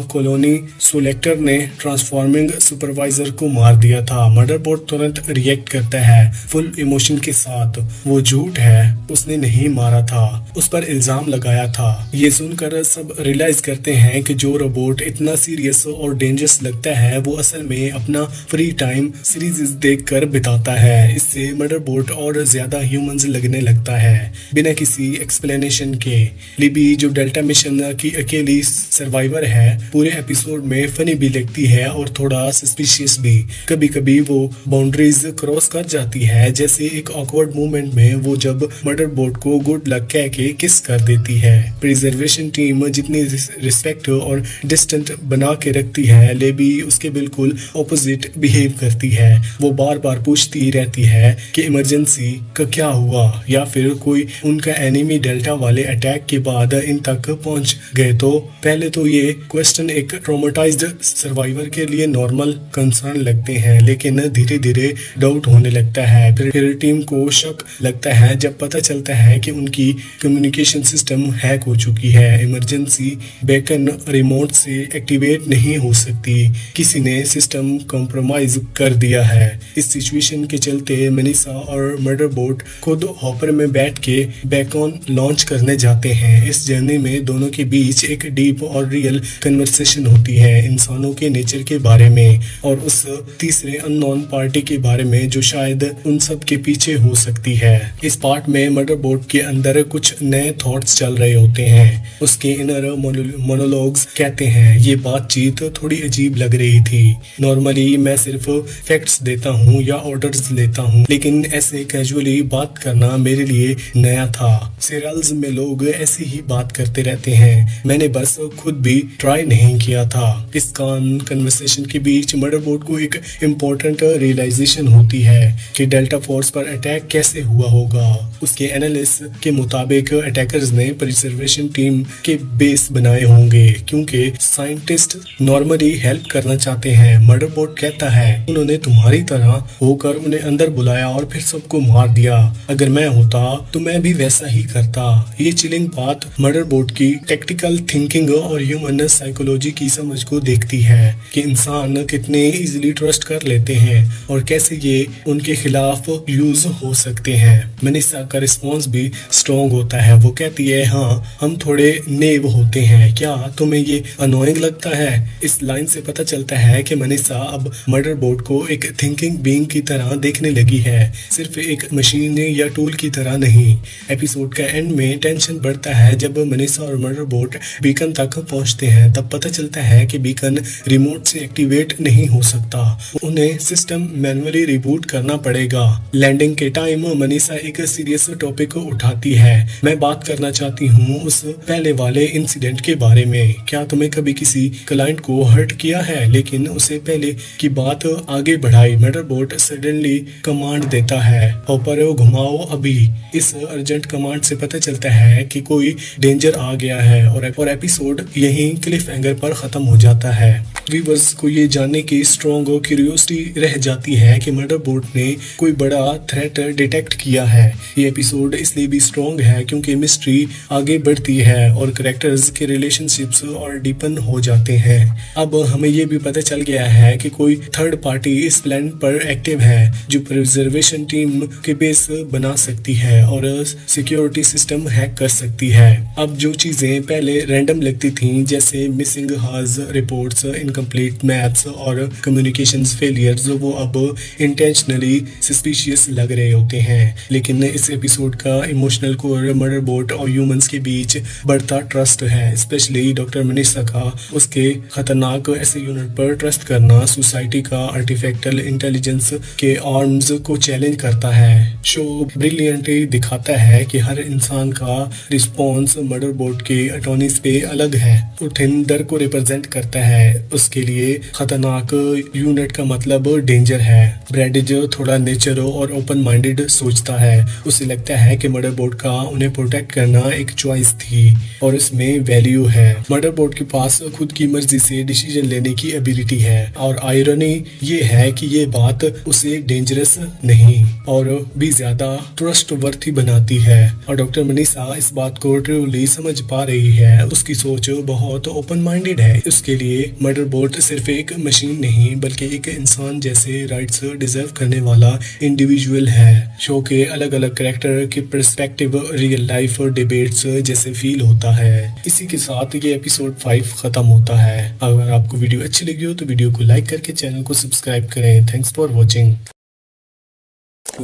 कॉलोनी सोलेक्टर ने ट्रांसफॉर्मिंग सुपरवाइजर को मार दिया था। मदरबोर्ड तुरंत रिएक्ट करता है फुल इमोशन के साथ, वो झूठ है, उसने नहीं मारा था, उस पर इल्जाम लगाया था। ये सुनकर सब रियलाइज करते हैं कि जो रोबोट इतना सीरियस और डेंजरस लगता है वो असल में अपना फ्री टाइम सीरीज देखकर बिताता है। इससे मदरबोर्ड और ज्यादा ह्यूमंस लगने लगता है बिना किसी एक्सप्लेनेशन के। लिबी, जो डेल्टा मिशन की अकेली सर्वाइवर है, पूरे एपिसोड में फनी भी लगती है और थोड़ा सस्पिशियस भी। कभी कभी वो बाउंड्रीज क्रॉस कर जाती है, जैसे एक ऑकवर्ड मोमेंट में वो जब मदरबोर्ड को गुड लक कह के किस कर देती है। प्रिजर्वेशन टीम जितनी रिस्पेक्ट और डिस्टेंट बना के रखती है, लेबी उसके बिल्कुल ऑपोजिट बिहेव करती है। वो बार बार पूछती ही रहती है कि इमरजेंसी का क्या हुआ, या फिर कोई उनका एनिमी डेल्टा वाले अटैक के बाद इन तक पहुंच गए। तो पहले तो ये क्वेश्चन एक ट्रॉमेटाइज्ड सर्वाइवर के लिए नॉर्मल कंसर्न लगते हैं, लेकिन धीरे धीरे डाउट होने लगता है। फिर टीम को शक लगता है जब पता चलता है कि उनकी कम्युनिकेशन सिस्टम हैक हो चुकी है। इमरजेंसी बेकन रिमोट से एक्टिवेट नहीं हो सकती, किसी ने सिस्टम कॉम्प्रोमाइज कर दिया है। इस सिचुएशन के चलते मनीषा और मदरबोर्ड खुद हॉपर में बैठ के बेकन लॉन्च करने जाते हैं। इस जर्नी में दोनों के बीच एक डीप और रियल कन्वर्सेशन होती है, इंसानों के नेचर के बारे में और उस तीसरे अननोन पार्टी के बारे में जो शायद उन सब के पीछे हो सकती है। इस पार्ट में मदरबोर्ड के अंदर कुछ नए थॉट्स चल रहे होते हैं। उसके इनर मोनोलॉग्स कहते हैं, ये बातचीत थोड़ी अजीब लग रही थी। नॉर्मली मैं सिर्फ फैक्ट्स देता हूँ या ऑर्डर्स लेता हूँ, लेकिन ऐसे कैजुअली बात करना मेरे लिए नया था। सीरियल्स में लोग ऐसे ही ही बात करते रहते हैं, मैंने बस खुद भी ट्राई नहीं किया था। इस कन्वर्सेशन के बीच मदरबोर्ड को एक इम्पोर्टेंट रियलाइजेशन होती है कि डेल्टा फोर्स पर अटैक कैसे हुआ होगा। उसके एनालिस्ट के मुताबिक अटैकर्स ने प्रिजर्वेशन टीम के बेस बनाए होंगे क्योंकि साइंटिस्ट नॉर्मली हेल्प करना चाहते हैं। मदरबोर्ड कहता है उन्होंने तुम्हारी तरह होकर उन्हें अंदर बुलाया और फिर सबको मार दिया। अगर मैं होता तो मैं भी वैसा ही करता। ये चिलिंग बात मदरबोर्ड की टेक्टिकल थिंकिंग और ह्यूमन साइकोलॉजी की समझ को देखती है कि इंसान कितने इजीली ट्रस्ट कर लेते हैं और कैसे ये उनके खिलाफ यूज हो सकते हैं। मनीषा का रिस्पॉन्स भी स्ट्रॉन्ग होता है। वो कहती है हाँ हम थोड़े नेव होते हैं, क्या तुम्हें ये अनोइंग लगता है? इस लाइन से पता चलता है कि मनीषा अब मदरबोर्ड को एक थिंकिंग बीइंग की तरह देखने लगी है, सिर्फ एक मशीन या टूल की तरह नहीं। एपिसोड का एंड में टेंशन बढ़ता है जब मनीषा और मदरबोर्ड बीकन तक पहुंचते हैं। तब पता चलता है कि बीकन रिमोट से एक्टिवेट नहीं हो सकता, उन्हें सिस्टम मैन्युअली रिबूट करना पड़ेगा। लैंडिंग के टाइम मनीषा एक सीरियस टॉपिक को उठाती है। मैं बात करना चाहती हूँ उस पहले वाले इंसिडेंट के बारे में। क्या तुम्हें कभी किसी क्लाइंट को हर्ट किया है? लेकिन उसे पहले की बात आगे बढ़ाई। मदरबोर्ड सडनली कमांड देता है ऊपर घुमाओ अभी। इस अर्जेंट कमांड से पता चलता है कि कोई डेंजर आ गया है और एपिसोड यहीं क्लिफ हैंगर पर खत्म हो जाता है। व्यूअर्स को ये जानने की स्ट्रॉन्ग क्यूरियोसिटी रह जाती है कि मदरबोर्ड ने कोई बड़ा थ्रेट डिटेक्ट किया है। ये एपिसोड इसलिए भी स्ट्रॉन्ग है क्योंकि मिस्ट्री आगे बढ़ती है और कैरेक्टर्स के रिलेशनशिप्स और डीपन हो जाते हैं। अब हमें ये भी पता चल गया है कि कोई थर्ड पार्टी इस प्लेनेट पर एक्टिव है जो प्रिजर्वेशन टीम के बेस बना सकती है और सिक्योरिटी सिस्टम हैक कर सकती है। अब जो चीजें पहले रैंडम लगती थीं जैसे मिसिंग हाज रिपोर्ट्स, इनकम्प्लीट मैप्स और कम्युनिकेशंस फेलियर्स, वो अब इंटेंशनली सस्पिशियस लग रहे होते हैं। लेकिन इस एपिसोड का इमोशनल कोर मदरबोर्ड और ह्यूमंस के बीच बढ़ता ट्रस्ट है, स्पेशली डॉक्टर मनीषा का उसके खतरनाक ऐसे यूनिट पर ट्रस्ट करना सोसाइटी का आर्टिफैक्टल इंटेलिजेंस के आर्म्स को चैलेंज करता है। शो ब्रिलियंटली दिखाता है कि हर इंसान का रिस्पॉन्स मदरबोर्ड के अटॉर्नीज पे अलग है। उठिन डर को रिप्रेजेंट करता है, उसके लिए खतरनाक यूनिट का मतलब डेंजर है। ब्रैडिज थोड़ा नेचर और ओपन माइंडेड सोचता है, उसे लगता है कि मदरबोर्ड का उन्हें प्रोटेक्ट करना एक चॉइस थी और इसमें वैल्यू है। मदरबोर्ड के पास खुद की मर्जी से डिसीजन लेने की एबिलिटी है और आयरनी ये है कि ये बात उसे डेंजरस नहीं और भी ज्यादा ट्रस्ट वर्थी बनाती है। और डॉक्टर मनीषा इस बात को ट्रूली समझ पा रही है, उसकी सोच बहुत ओपन माइंडेड है। उसके लिए मदरबोर्ड सिर्फ एक मशीन नहीं बल्कि एक इंसान जैसे राइट्स डिजर्व करने वाला इंडिविजुअल है। शो के अलग अलग कैरेक्टर के पर्सपेक्टिव रियल लाइफ डिबेट्स जैसे फील होता है। इसी के साथ ये एपिसोड 5 खत्म होता है। अगर आपको वीडियो अच्छी लगी हो तो वीडियो को लाइक करके चैनल को सब्सक्राइब करें। Thanks for watching.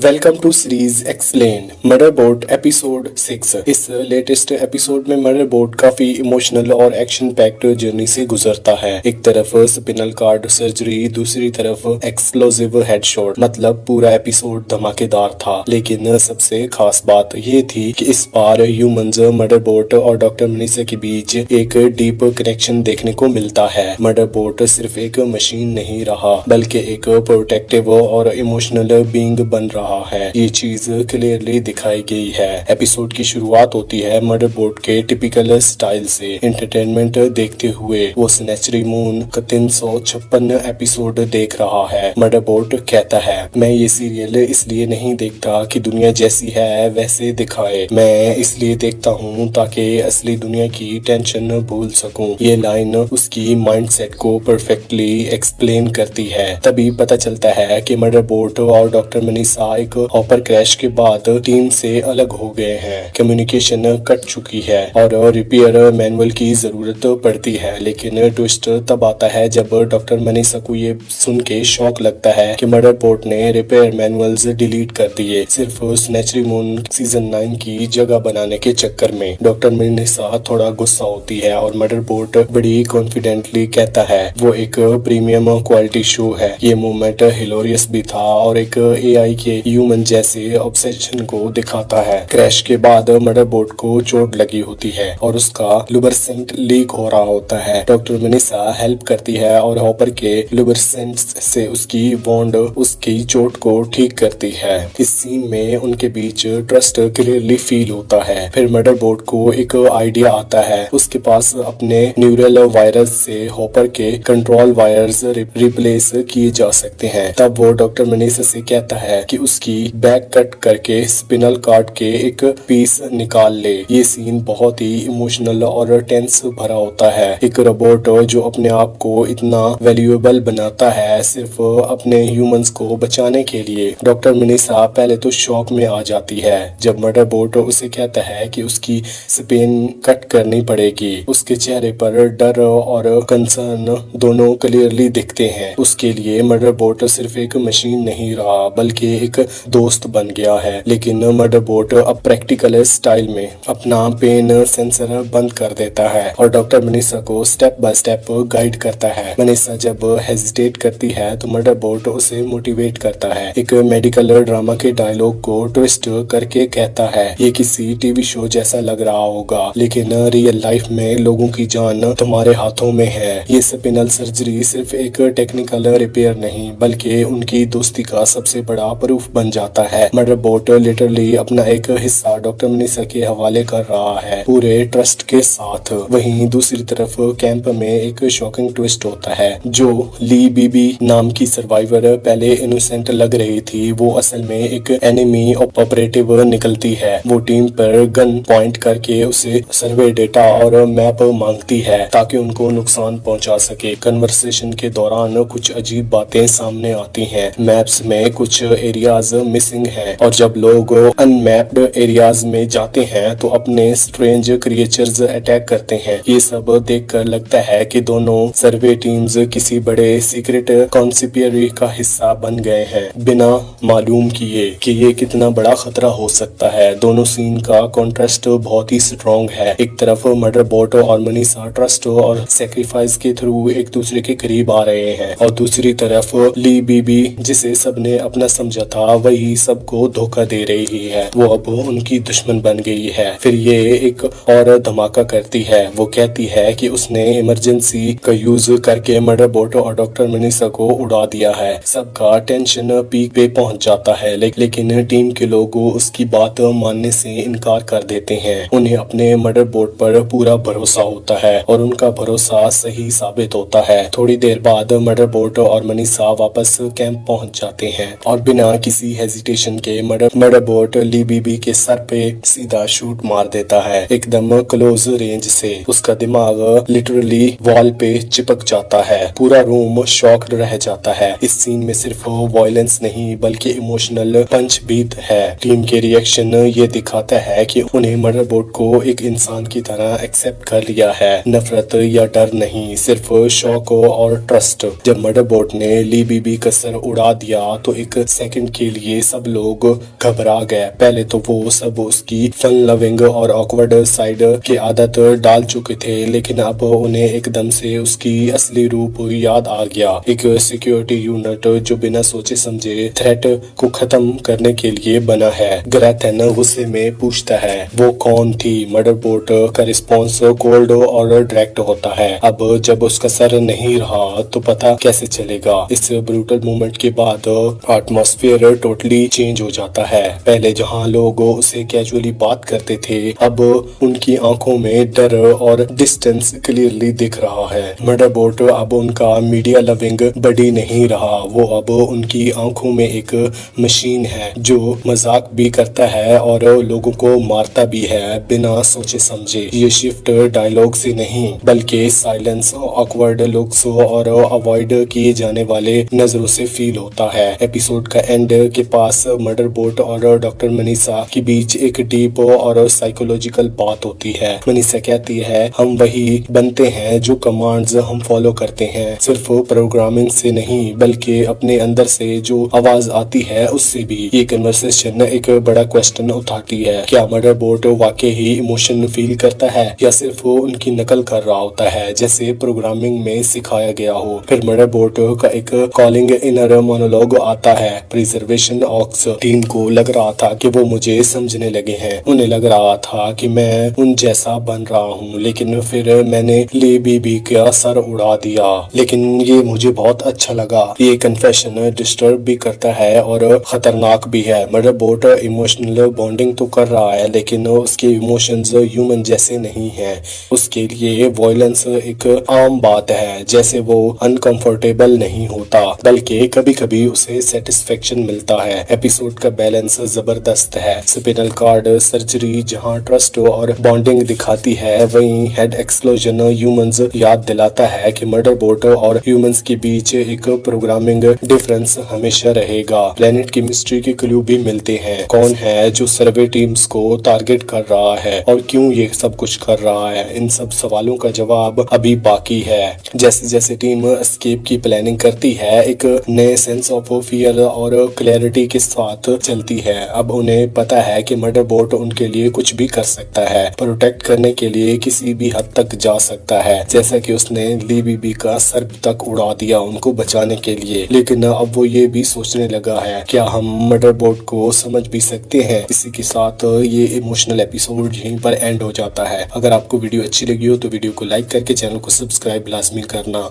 Welcome to series explain Motherboard episode 6। इस लेटेस्ट एपिसोड में मदरबोर्ड काफी इमोशनल और एक्शन पैक्ड जर्नी से गुजरता है। एक तरफ स्पिनल कार्ड सर्जरी, दूसरी तरफ एक्सप्लोसिव हेडशॉट, मतलब पूरा एपिसोड धमाकेदार था। लेकिन सबसे खास बात ये थी कि इस बार ह्यूमंस, मदरबोर्ड और डॉक्टर मनीषा के बीच एक डीप कनेक्शन देखने को मिलता है। मदरबोर्ड सिर्फ एक मशीन नहीं रहा बल्कि एक प्रोटेक्टिव और इमोशनल बीइंग बन रहा है। ये चीज क्लियरली दिखाई गई है। एपिसोड की शुरुआत होती है मदरबोर्ड के टिपिकल स्टाइल से। एंटरटेनमेंट देखते हुए वो स्नेचरी मून का 356 एपिसोड देख रहा है। मदरबोर्ड कहता है मैं ये सीरियल इसलिए नहीं देखता कि दुनिया जैसी है वैसे दिखाए, मैं इसलिए देखता हूँ ताकि असली दुनिया की टेंशन भूल सकूं। ये लाइन उसकी माइंडसेट को परफेक्टली एक्सप्लेन करती है। तभी पता चलता है कि मदरबोर्ड और डॉक्टर मनीषा एक हॉपर क्रैश के बाद टीम से अलग हो गए हैं। कम्युनिकेशन कट चुकी है और रिपेयर मैनुअल की जरूरत पड़ती है। लेकिन ट्विस्ट तब आता है जब डॉक्टर मनीषा को ये सुन के शॉक लगता है कि मदरबोर्ड ने रिपेयर मैनुअल्स डिलीट कर दिए, सिर्फ स्नेचरी मून सीजन 9 की जगह बनाने के चक्कर में। डॉक्टर मनीषा थोड़ा गुस्सा होती है और मदरबोर्ड बड़ी कॉन्फिडेंटली कहता है वो एक प्रीमियम क्वालिटी शो है। ये मूवमेंट हिलोरियस भी था और एक एआई के ह्यूमन जैसे ऑब्सेशन को दिखाता है। क्रैश के बाद मदरबोर्ड को चोट लगी होती है और उसका लुब्रिकेंट लीक हो रहा होता है। डॉक्टर मनीषा हेल्प करती है और हॉपर के लुब्रिकेंट से उसकी वॉन्ड उसकी चोट को ठीक करती है। इस सीन में उनके बीच ट्रस्ट क्लियरली फील होता है। फिर मदरबोर्ड को एक आइडिया आता है। उसके पास अपने न्यूरल वायरस से हॉपर के कंट्रोल वायर्स रिप्लेस किए जा सकते हैं। तब वो डॉक्टर मनीषा से कहता है कि उसकी बैक कट करके स्पिनल कार्ड के एक पीस निकाल ले। ये सीन बहुत ही इमोशनल और टेंस भरा होता है। एक रोबोट जो अपने आप को इतना वैल्यूएबल बनाता है सिर्फ अपने ह्यूमंस को बचाने के लिए। डॉक्टर मनीषा पहले तो शॉक में आ जाती है जब मदरबोर्ड उसे कहता है कि उसकी स्पिन कट करनी पड़ेगी। उसके चेहरे पर डर और कंसर्न दोनों क्लियरली दिखते हैं। उसके लिए मदरबोर्ड सिर्फ एक मशीन नहीं रहा बल्कि एक दोस्त बन गया है। लेकिन मदरबोर्ड अब प्रैक्टिकल स्टाइल में अपना पेन सेंसर बंद कर देता है और डॉक्टर मनीषा को स्टेप बाय स्टेप गाइड करता है। मनीषा जब हेजिटेट करती है तो मदरबोर्ड उसे मोटिवेट करता है। एक मेडिकल ड्रामा के डायलॉग को ट्विस्ट करके कहता है, ये किसी टीवी शो जैसा लग रहा होगा लेकिन रियल लाइफ में लोगों की जान तुम्हारे हाथों में है। ये स्पिनल सर्जरी सिर्फ एक टेक्निकल रिपेयर नहीं बल्कि उनकी दोस्ती का सबसे बड़ा प्रूफ बन जाता है। मदरबोर्ड लिटरली अपना एक हिस्सा डॉक्टर मनीषा के हवाले कर रहा है पूरे ट्रस्ट के साथ। वहीं दूसरी तरफ कैंप में एक शॉकिंग ट्विस्ट होता है। जो ली बीबी नाम की सर्वाइवर पहले इनोसेंट लग रही थी वो असल में एक एनिमी ऑपरेटिव निकलती है। वो टीम पर गन पॉइंट करके उसे सर्वे डेटा और मैप मांगती है ताकि उनको नुकसान पहुंचा सके। कन्वर्सेशन के दौरान कुछ अजीब बातें सामने आती हैं। मैप्स में कुछ एरियाज मिसिंग हैं और जब लोग अनमैप्ड एरियाज में जाते हैं तो अपने स्ट्रेंज क्रिएचर्स अटैक करते हैं। ये सब देखकर लगता है कि दोनों सर्वे टीम्स किसी बड़े सीक्रेट कॉन्स्पिरेसी का हिस्सा बन गए हैं बिना मालूम किए कि ये कितना बड़ा खतरा हो सकता है। दोनों सीन का कॉन्ट्रास्ट बहुत ही स्ट्रॉन्ग है। एक तरफ मदरबोर्ड और मनीषा ट्रस्ट और सेक्रीफाइस के थ्रू एक दूसरे के करीब आ रहे हैं और दूसरी तरफ ली बीबी जिसे सबने अपना समझा था वही सबको धोखा दे रही है। वो अब उनकी दुश्मन बन गई है। फिर ये एक और धमाका करती है। वो कहती है कि उसने इमरजेंसी का यूज करके मदरबोर्ड और डॉक्टर मनीषा को उड़ा दिया है। सबका टेंशन पीक पे पहुंच जाता है लेकिन टीम के लोग उसकी बात मानने से इनकार कर देते हैं। उन्हें अपने मदरबोर्ड पर पूरा भरोसा होता है और उनका भरोसा सही साबित होता है। थोड़ी देर बाद मदरबोर्ड और मनीषा वापस कैंप पहुंच जाते हैं और बिना किसी हेजिटेशन के मदरबोर्ड ली बीबी के सर पे सीधा शूट मार देता है एकदम क्लोज रेंज से। उसका दिमाग लिटरली वॉल पे चिपक जाता है। पूरा रूम शॉक्ड रह जाता है। इस सीन में सिर्फ वायलेंस नहीं बल्कि इमोशनल पंच भी है। टीम के रिएक्शन ये दिखाता है कि उन्हें मदरबोर्ड को एक इंसान की तरह एक्सेप्ट कर लिया है। नफरत या डर नहीं, सिर्फ शौक और ट्रस्ट। जब मदरबोर्ड ने ली बीबी का सर उड़ा दिया तो एक सेकंड के लिए सब लोग घबरा गए। पहले तो वो सब उसकी फन लविंग और ऑकवर्ड साइड की आदत डाल चुके थे लेकिन अब उन्हें एकदम से उसकी असली रूप याद आ गया। एक सिक्योरिटी यूनिट जो बिना सोचे समझे थ्रेट को खत्म करने के लिए बना है। ग्रेथन गुस्से में पूछता है वो कौन थी। मदरबोर्ड का रिस्पॉन्स कोल्ड और डायरेक्ट होता है। अब जब उसका सर नहीं रहा तो पता कैसे चलेगा। इस ब्रूटल मोमेंट के बाद एटमॉस्फेयर टोटली चेंज हो जाता है। पहले जहां लोग उसे कैजुअली बात करते थे अब उनकी आंखों में डर और डिस्टेंस क्लियरली दिख रहा है। मदरबोर्ड अब उनका मीडिया लविंग बडी नहीं रहा। वो अब उनकी आंखों में एक मशीन है जो मजाक भी करता है और लोगों को मारता भी है बिना सोचे समझे। ये शिफ्ट डायलॉग से नहीं बल्कि साइलेंस, ऑकवर्ड लुक्स और अवॉइड किए जाने वाले नजरों से फील होता है। एपिसोड का एंड के पास मदरबोर्ड और डॉक्टर मनीषा के बीच एक डीप और साइकोलॉजिकल बात होती है। मनीषा कहती है हम वही बनते हैं जो कमांड्स हम फॉलो करते हैं, सिर्फ प्रोग्रामिंग से नहीं बल्कि अपने अंदर से जो आवाज आती है उससे भी। ये कन्वर्सेशन एक बड़ा क्वेश्चन उठाती है, क्या मदरबोर्ड वाकई ही इमोशन फील करता है या सिर्फ उनकी नकल कर रहा होता है जैसे प्रोग्रामिंग में सिखाया गया हो। फिर मदरबोर्ड का एक कॉलिंग इनर मोनोलॉग आता है, प्रिजर्वेशन प्रिजर्वेशन ऑक्स टीम को लग रहा था कि वो मुझे समझने लगे हैं। उन्हें लग रहा था कि मैं उन जैसा बन रहा हूँ, लेकिन फिर मैंने ली बीबी का सर उड़ा दिया। लेकिन ये मुझे बहुत अच्छा लगा। ये कन्फेशन डिस्टर्ब भी करता है और खतरनाक भी है। मदरबोर्ड इमोशनल बॉन्डिंग तो कर रहा है, लेकिन उसके इमोशंस ह्यूमन जैसे नहीं हैं। उसके लिए वॉयलेंस एक आम बात है, जैसे वो अनकंफर्टेबल नहीं होता, बल्कि कभी कभी उसे सेटिस्फेक्शन मिलता है। एपिसोड का बैलेंस जबरदस्त है। स्पिनल कार्ड सर्जरी जहां ट्रस्ट और बॉन्डिंग दिखाती है, वहीं हेड एक्सप्लोजन ह्यूमंस याद दिलाता है कि मदरबोर्ड और ह्यूमंस के बीच एक प्रोग्रामिंग डिफरेंस हमेशा रहेगा। प्लेनेट की मिस्ट्री के क्लू भी मिलते हैं। कौन है जो सर्वे टीम्स को टारगेट कर रहा है और क्यों ये सब कुछ कर रहा है, इन सब सवालों का जवाब अभी बाकी है। जैसे जैसे टीम एस्केप की प्लानिंग करती है, एक नए सेंस ऑफ फियर और क्लैरिटी के साथ चलती है। अब उन्हें पता है कि मदरबोर्ड उनके लिए कुछ भी कर सकता है, प्रोटेक्ट करने के लिए किसी भी हद तक जा सकता है, जैसा कि उसने ली बीबी का सर तक उड़ा दिया उनको बचाने के लिए। लेकिन अब वो ये भी सोचने लगा है, क्या हम मदरबोर्ड को समझ भी सकते हैं। इसी के साथ ये इमोशनल एपिसोड यहीं पर एंड हो जाता है। अगर आपको वीडियो अच्छी लगी हो तो वीडियो को लाइक करके चैनल को सब्सक्राइब लाजमी करना।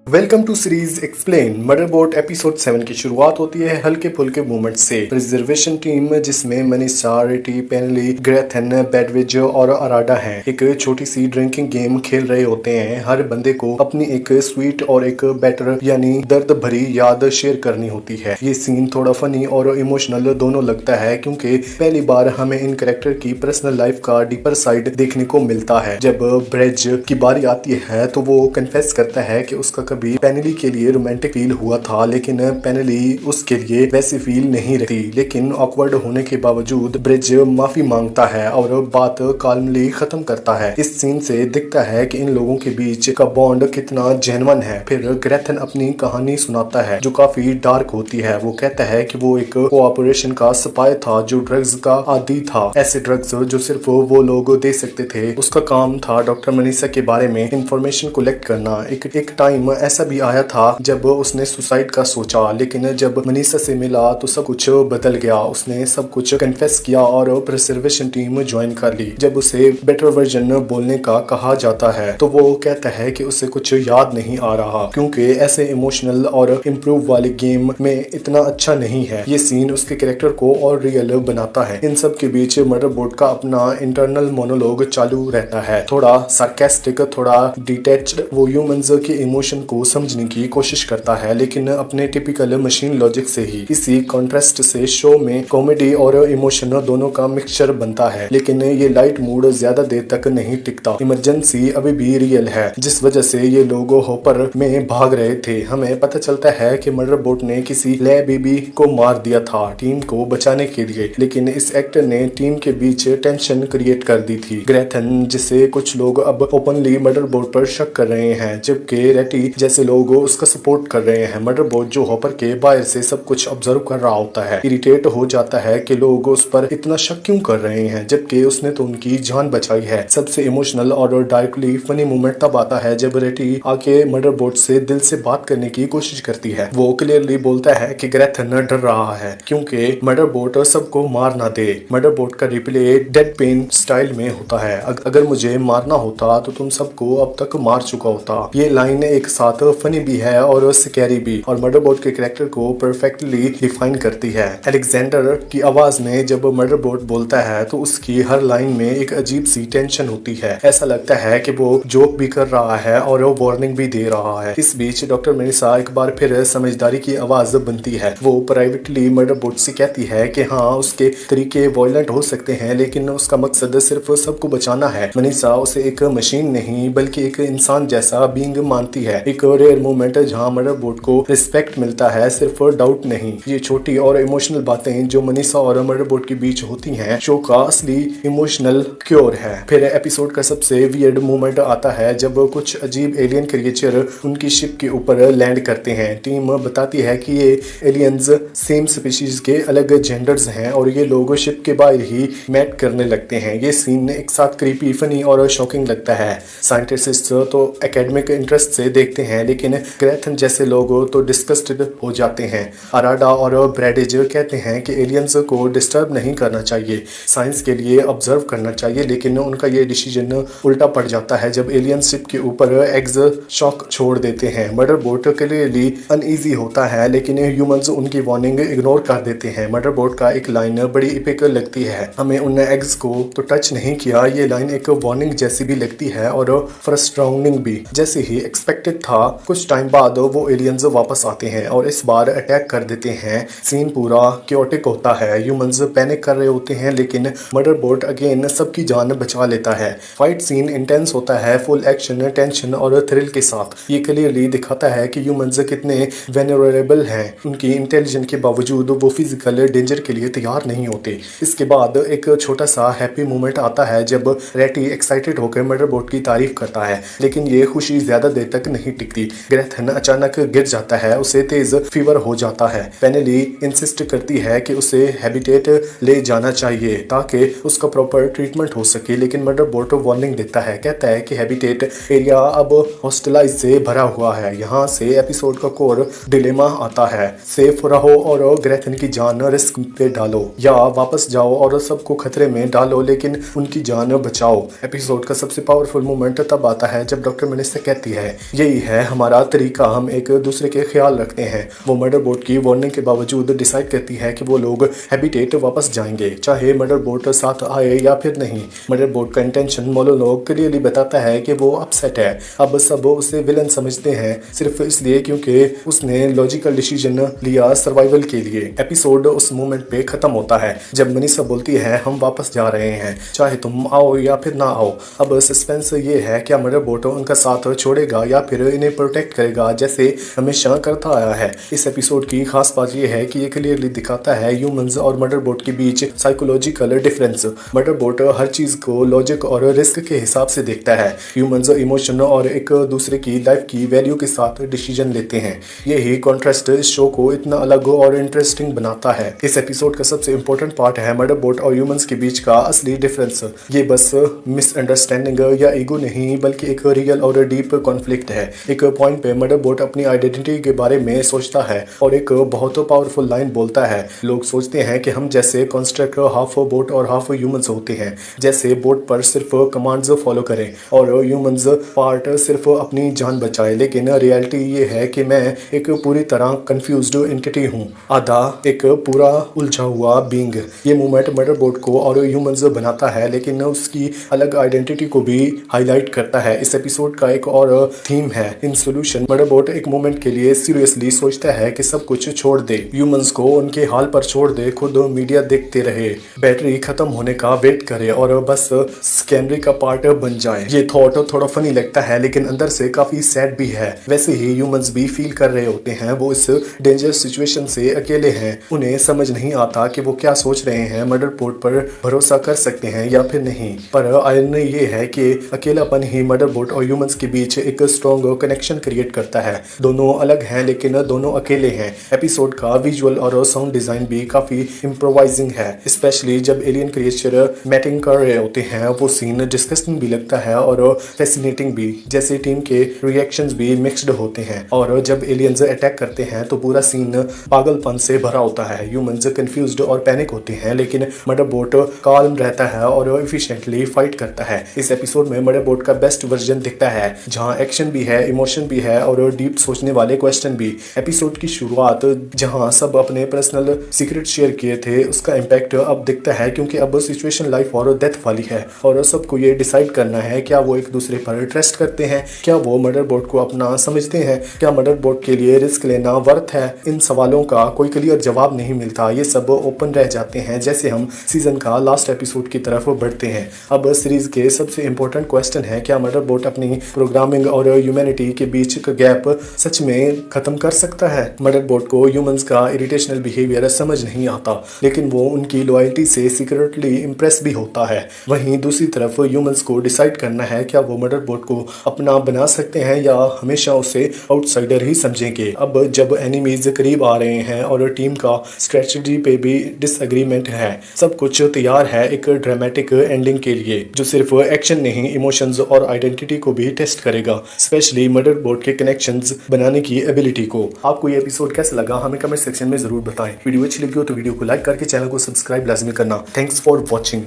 Welcome to series explain. Motherboard episode 7 की शुरुआत होती है हल्के फुल्के मूवमेंट से। प्रिजर्वेशन टीम जिसमें मनीषा, रेटी, पेनली, ग्रेथन, बेडविज और अराडा हैं, एक छोटी सी ड्रिंकिंग गेम खेल रहे होते हैं। हर बंदे को अपनी एक स्वीट और एक बेटर यानी दर्द भरी याद शेयर करनी होती है। ये सीन थोड़ा फनी और इमोशनल दोनों लगता है, क्योंकि पहली बार हमें इन कैरेक्टर की पर्सनल लाइफ का डीपर साइड देखने को मिलता है। जब ब्रेज की बारी आती है तो वो कन्फेस करता है कि उसका कभी पेनली के लिए रोमांटिक फील हुआ था, लेकिन पेनली उसके लिए वैसी फील नहीं रही। लेकिन ऑकवर्ड होने के बावजूद ब्रिज माफी मांगता है और बात काल्मली खत्म करता है। इस सीन से दिखता है कि इन लोगों के बीच का बॉन्ड कितना जेन्युइन है। फिर ग्रेथन अपनी कहानी सुनाता है जो काफी डार्क होती है। वो कहता है कि वो एक कोऑपरेशन का सिपाही था जो ड्रग्स का आदी था, ऐसे ड्रग्स जो सिर्फ वो लोग दे सकते थे। उसका काम था डॉक्टर मनीषा के बारे में इंफॉर्मेशन कलेक्ट करना। एक टाइम ऐसा भी आया था जब उसने सुसाइड का सोचा, लेकिन जब मनीषा से मिला तो सब कुछ बदल गया। उसने सब कुछ कन्फेस किया और प्रिजर्वेशन टीम ज्वाइन कर ली। जब उसे बेटर वर्जन बोलने का कहा जाता है तो वो कहता है कि उसे कुछ याद नहीं आ रहा, क्योंकि ऐसे इमोशनल और इम्प्रूव वाले गेम में इतना अच्छा नहीं है। ये सीन उसके कैरेक्टर को और रियल बनाता है। इन सब के बीच मदरबोर्ड का अपना इंटरनल मोनोलॉग चालू रहता है, थोड़ा सार्केस्टिक, थोड़ा डिटैच्ड। वो ह्यूमंस के इमोशन को समझने की कोशिश करता है, लेकिन अपने टिपिकल मशीन लॉजिक से ही। इसी कॉन्ट्रास्ट से शो में कॉमेडी और इमोशन दोनों का मिक्सचर बनता है, लेकिन ये लाइट मूड ज्यादा देर तक नहीं टिकता। इमरजेंसी अभी भी रियल है, जिस वजह से ये लोग हॉपर में भाग रहे थे। हमें पता चलता है कि मदरबोर्ड ने किसी ले बीबी को मार दिया था टीम को बचाने के लिए, लेकिन इस एक्टर ने टीम के बीच टेंशन क्रिएट कर दी थी। ग्रेथन, जिसे कुछ लोग अब ओपनली मदरबोर्ड पर शक कर रहे हैं, जबकि रेटी जैसे लोग उसका सपोर्ट कर रहे हैं। मदरबोर्ड जो हॉपर के बाहर से सब कुछ ऑब्जर्व कर रहा होता है, इरिटेट हो जाता है कि लोग उस पर इतना शक क्यों कर रहे हैं, जबकि उसने तो उनकी जान बचाई है। सबसे इमोशनल और डार्कली फनी मोमेंट तब आता है जब रेटी आके मदरबोर्ड से दिल से बात करने की कोशिश करती है। वो क्लियरली बोलता है कि ग्रेथन डर रहा है क्योंकि मदरबोर्ड सबको मार ना दे। मदरबोर्ड का रिप्ले डेड पेन स्टाइल में होता है, अगर मुझे मारना होता तो तुम सबको अब तक मार चुका होता। ये लाइन एक साथ फनी भी है और स्कैरी भी, और मदरबोर्ड के कैरेक्टर को परफेक्टली डिफाइन करती है। अलेक्जेंडर की आवाज में जब मदरबोर्ड बोलता है तो उसकी हर लाइन में एक अजीब सी टेंशन होती है। ऐसा लगता है कि वो जोक भी कर रहा है और वो वार्निंग भी दे रहा है। इस बीच डॉक्टर मनीषा एक बार फिर समझदारी की आवाज बनती है। वो प्राइवेटली मदरबोर्ड से कहती है कि हाँ, उसके तरीके वायलेंट हो सकते हैं, लेकिन उसका मकसद सिर्फ सबको बचाना है। मनीषा उसे एक मशीन नहीं बल्कि एक इंसान जैसा बीइंग मानती है, एक एक रेयर मोमेंट जहां मदरबोर्ड को रिस्पेक्ट मिलता है, सिर्फ डाउट नहीं। ये छोटी और इमोशनल बातें जो मनीषा और मदरबोर्ड के बीच होती हैं शो का असली इमोशनल क्योर है। फिर एपिसोड का सबसे वियर्ड मोमेंट आता है जब कुछ अजीब एलियन क्रिएचर उनकी शिप के ऊपर लैंड करते हैं। टीम बताती है कि ये एलियंस सेम स्पीशीज के अलग जेंडर्स हैं और ये लोग शिप के बाहर ही मैट करने लगते हैं। ये सीन एक साथ क्रीपी, फनी और शॉकिंग लगता है। साइंटिस्ट तो एकेडमिक इंटरेस्ट से देखते हैं, लेकिन ग्रेथन जैसे लोग तो डिस्कस्टेड हो जाते हैं। अराडा और ब्रैडिज कहते हैं कि एलियंस को डिस्टर्ब नहीं करना चाहिए, साइंस के लिए ऑब्जर्व करना चाहिए, लेकिन उनका ये डिसीजन उल्टा पड़ जाता है जब एलियन शिप के ऊपर एग्ज शॉक छोड़ देते हैं। मदरबोर्ड क्लियरली अनईजी होता है, लेकिन ह्यूमंस उनकी वार्निंग इग्नोर कर देते हैं। मदरबोर्ड का एक लाइन बड़ी इपिक लगती है, हमें उन एग्स को तो टच नहीं किया। ये लाइन एक वार्निंग जैसी भी लगती है और फ्रस्ट्रेटिंग भी। जैसे ही एक्सपेक्टेड था, कुछ टाइम बाद वो एलियंस वापस आते हैं और इस बार अटैक कर देते हैं। सीन पूरा क्योटिक होता है, ह्यूमंस पैनिक कर रहे होते हैं, लेकिन मदरबोर्ड अगेन सबकी जान बचा लेता है। फाइट सीन इंटेंस होता है, फुल एक्शन, टेंशन और थ्रिल के साथ। ये क्लियरली दिखाता है कि ह्यूमंस कितने वेनरेबल हैं। उनकी इंटेलिजेंस के बावजूद वो फिजिकल डेंजर के लिए तैयार नहीं होते। इसके बाद एक छोटा सा हैप्पी मोमेंट आता है जब रेटी एक्साइटेड होकर मदरबोर्ड की तारीफ करता है, लेकिन ये खुशी ज्यादा देर तक नहीं टिकती। ग्रेथन अचानक गिर जाता है, उसे तेज फीवर हो जाता है। पेनेली इंसिस्ट करती है कि उसे हैबिटेट ले जाना चाहिए ताकि उसका प्रॉपर ट्रीटमेंट हो सके, लेकिन मदरबोर्ड वार्निंग देता है, कहता है कि हैबिटेट एरिया अब हॉस्टलाइज से भरा हुआ है। यहाँ से एपिसोड का कोर डिलेमा आता है, सेफ रहो और ग्रेथन की जान रिस्क पे डालो, या वापस जाओ और सबको खतरे में डालो लेकिन उनकी जान बचाओ। एपिसोड का सबसे पावरफुल मोमेंट तब आता है जब डॉक्टर मनीषा कहती है, यही है हमारा तरीका, हम एक दूसरे के ख्याल रखते हैं। वो मदरबोर्ड की वार्निंग के बावजूद डिसाइड करती है कि वो लोग हैबिटेट वापस जाएंगे, चाहे मदरबोर्ड साथ आए या फिर नहीं। मदरबोर्ड का इंटेंशन मोनोलॉग क्लियरली बताता है कि वो अपसेट है। अब सब उसे विलन समझते हैं सिर्फ इसलिए क्योंकि उसने लॉजिकल डिसीजन लिया सर्वाइवल के लिए। एपिसोड उस मोमेंट पे खत्म होता है जब मनीषा बोलती है, हम वापस जा रहे हैं, चाहे तुम आओ या फिर ना आओ। अब सस्पेंस ये है, क्या मदरबोर्ड उनका साथ छोड़ेगा या फिर इन्हें प्रोटेक्ट करेगा जैसे हमेशा करता आया है। इस एपिसोड की खास बात यह है कि ये क्लियरली दिखाता है ह्यूमंस और मदरबोर्ड के बीच साइकोलॉजिकल डिफरेंस। मदरबोर्ड हर चीज को लॉजिक और रिस्क के हिसाब से देखता है, ह्यूमंस इमोशन और एक दूसरे की लाइफ की वैल्यू के साथ डिसीजन लेते हैं। यही कॉन्ट्रास्ट इस शो को इतना अलग और इंटरेस्टिंग बनाता है। इस एपिसोड का सबसे इंपॉर्टेंट पार्ट है मदरबोर्ड और ह्यूमंस के बीच का असली डिफरेंस। ये बस मिसअंडरस्टैंडिंग या ईगो नहीं, बल्कि एक रियल और डीप कॉन्फ्लिक्ट है। एक पॉइंट पे मदरबोर्ड अपनी आइडेंटिटी के बारे में सोचता है और एक बहुत पावरफुल लाइन बोलता है, लोग सोचते हैं कि हम जैसे कंस्ट्रक्ट हाफ बोट और हाफ ह्यूमंस होते हैं, जैसे बोट पर सिर्फ कमांड्स फॉलो करें और ह्यूमंस पार्ट सिर्फ अपनी जान बचाए, लेकिन रियलिटी ये है कि मैं एक पूरी तरह कंफ्यूज्ड एंटिटी हूँ, आधा एक पूरा उलझा हुआ बीइंग। ये मूवमेंट मदरबोर्ड को और ह्यूमंस बनाता है, लेकिन उसकी अलग आइडेंटिटी को भी हाईलाइट करता है। इस एपिसोड का एक और थीम है इन सोल्यूशन। मदरबोर्ड एक मोमेंट के लिए सीरियसली सोचता है कि सब कुछ छोड़ दे, ह्यूमंस को उनके हाल पर छोड़ दे, खुद मीडिया देखते रहे, बैटरी खत्म होने का वेट करे और बस कैमरे का पार्ट बन जाए। ये थॉट थोड़ा फनी लगता है, लेकिन अंदर से काफी सैड भी है। वैसे ही ह्यूमंस भी फील कर रहे होते हैं, वो इस डेंजरस सिचुएशन से अकेले हैं, उन्हें समझ नहीं आता कि वो क्या सोच रहे हैं, मदरबोर्ड पर भरोसा कर सकते हैं या फिर नहीं। पर आयरनी ये है कि अकेलापन ही मदरबोर्ड और ह्यूमंस के बीच एक स्ट्रॉन्ग कनेक्शन क्रिएट करता है। दोनों अलग हैं लेकिन दोनों अकेले हैं। एपिसोड का विजुअल और साउंड डिजाइन भी काफी इम्प्रोवाइजिंग है, स्पेशली जब एलियन क्रिएचर मैटिंग कर रहे होते हैं। वो सीन डिस्कस्टिंग भी लगता है और फैसिनेटिंग भी, जैसे टीम के रिएक्शंस भी मिक्स्ड होते हैं। और जब एलियंस अटैक करते हैं तो पूरा सीन पागलपन से भरा होता है। ह्यूमंस कंफ्यूज्ड और पैनिक होते हैं, लेकिन मदरबोर्ड काल्म रहता है और एफिशिएंटली फाइट करता है। इस एपिसोड में मदरबोर्ड का बेस्ट वर्जन दिखता है, जहां एक्शन भी है, इमोशन भी है और डीप सोचने वाले क्वेश्चन भी। एपिसोड की शुरुआत जहां सब अपने पर्सनल सीक्रेट शेयर किए थे, उसका इम्पैक्ट अब दिखता है, क्योंकि अब सिचुएशन लाइफ और डेथ वाली है और सबको ये डिसाइड करना है क्या वो एक दूसरे पर ट्रस्ट करते हैं, क्या वो मदरबोर्ड को अपना समझते हैं, क्या मदरबोर्ड के लिए रिस्क लेना वर्थ है। इन सवालों का कोई क्लियर जवाब नहीं मिलता, ये सब ओपन रह जाते हैं जैसे हम सीजन का लास्ट एपिसोड की तरफ बढ़ते हैं। अब सीरीज के सबसे इंपॉर्टेंट क्वेश्चन है, क्या मदरबोर्ड अपनी प्रोग्रामिंग और ह्यूमैनिटी के बीच का गैप सच में खत्म कर सकता है। मदरबोर्ड को ह्यूमंस का इरिटेशनल बिहेवियर समझ नहीं आता, लेकिन वो उनकी लॉयल्टी से सीक्रेटली इम्प्रेस भी होता है। वहीं दूसरी तरफ ह्यूमंस को डिसाइड करना है क्या वो मदरबोर्ड को अपना बना सकते हैं या हमेशा उसे आउटसाइडर ही समझेंगे। अब जब एनिमीज करीब आ रहे हैं और टीम का स्ट्रेटजी पे भी डिसएग्रीमेंट है, सब कुछ तैयार है एक ड्रामेटिक एंडिंग के लिए जो सिर्फ एक्शन नहीं इमोशंस और आइडेंटिटी को भी टेस्ट करेगा, स्पेशली मदरबोर्ड के कनेक्शंस बनाने की एबिलिटी को। आपको ये एपिसोड कैसा लगा हमें कमेंट सेक्शन में जरूर बताएं। वीडियो अच्छी लगी हो तो वीडियो को लाइक करके चैनल को सब्सक्राइब लाजमी करना। Thanks for watching.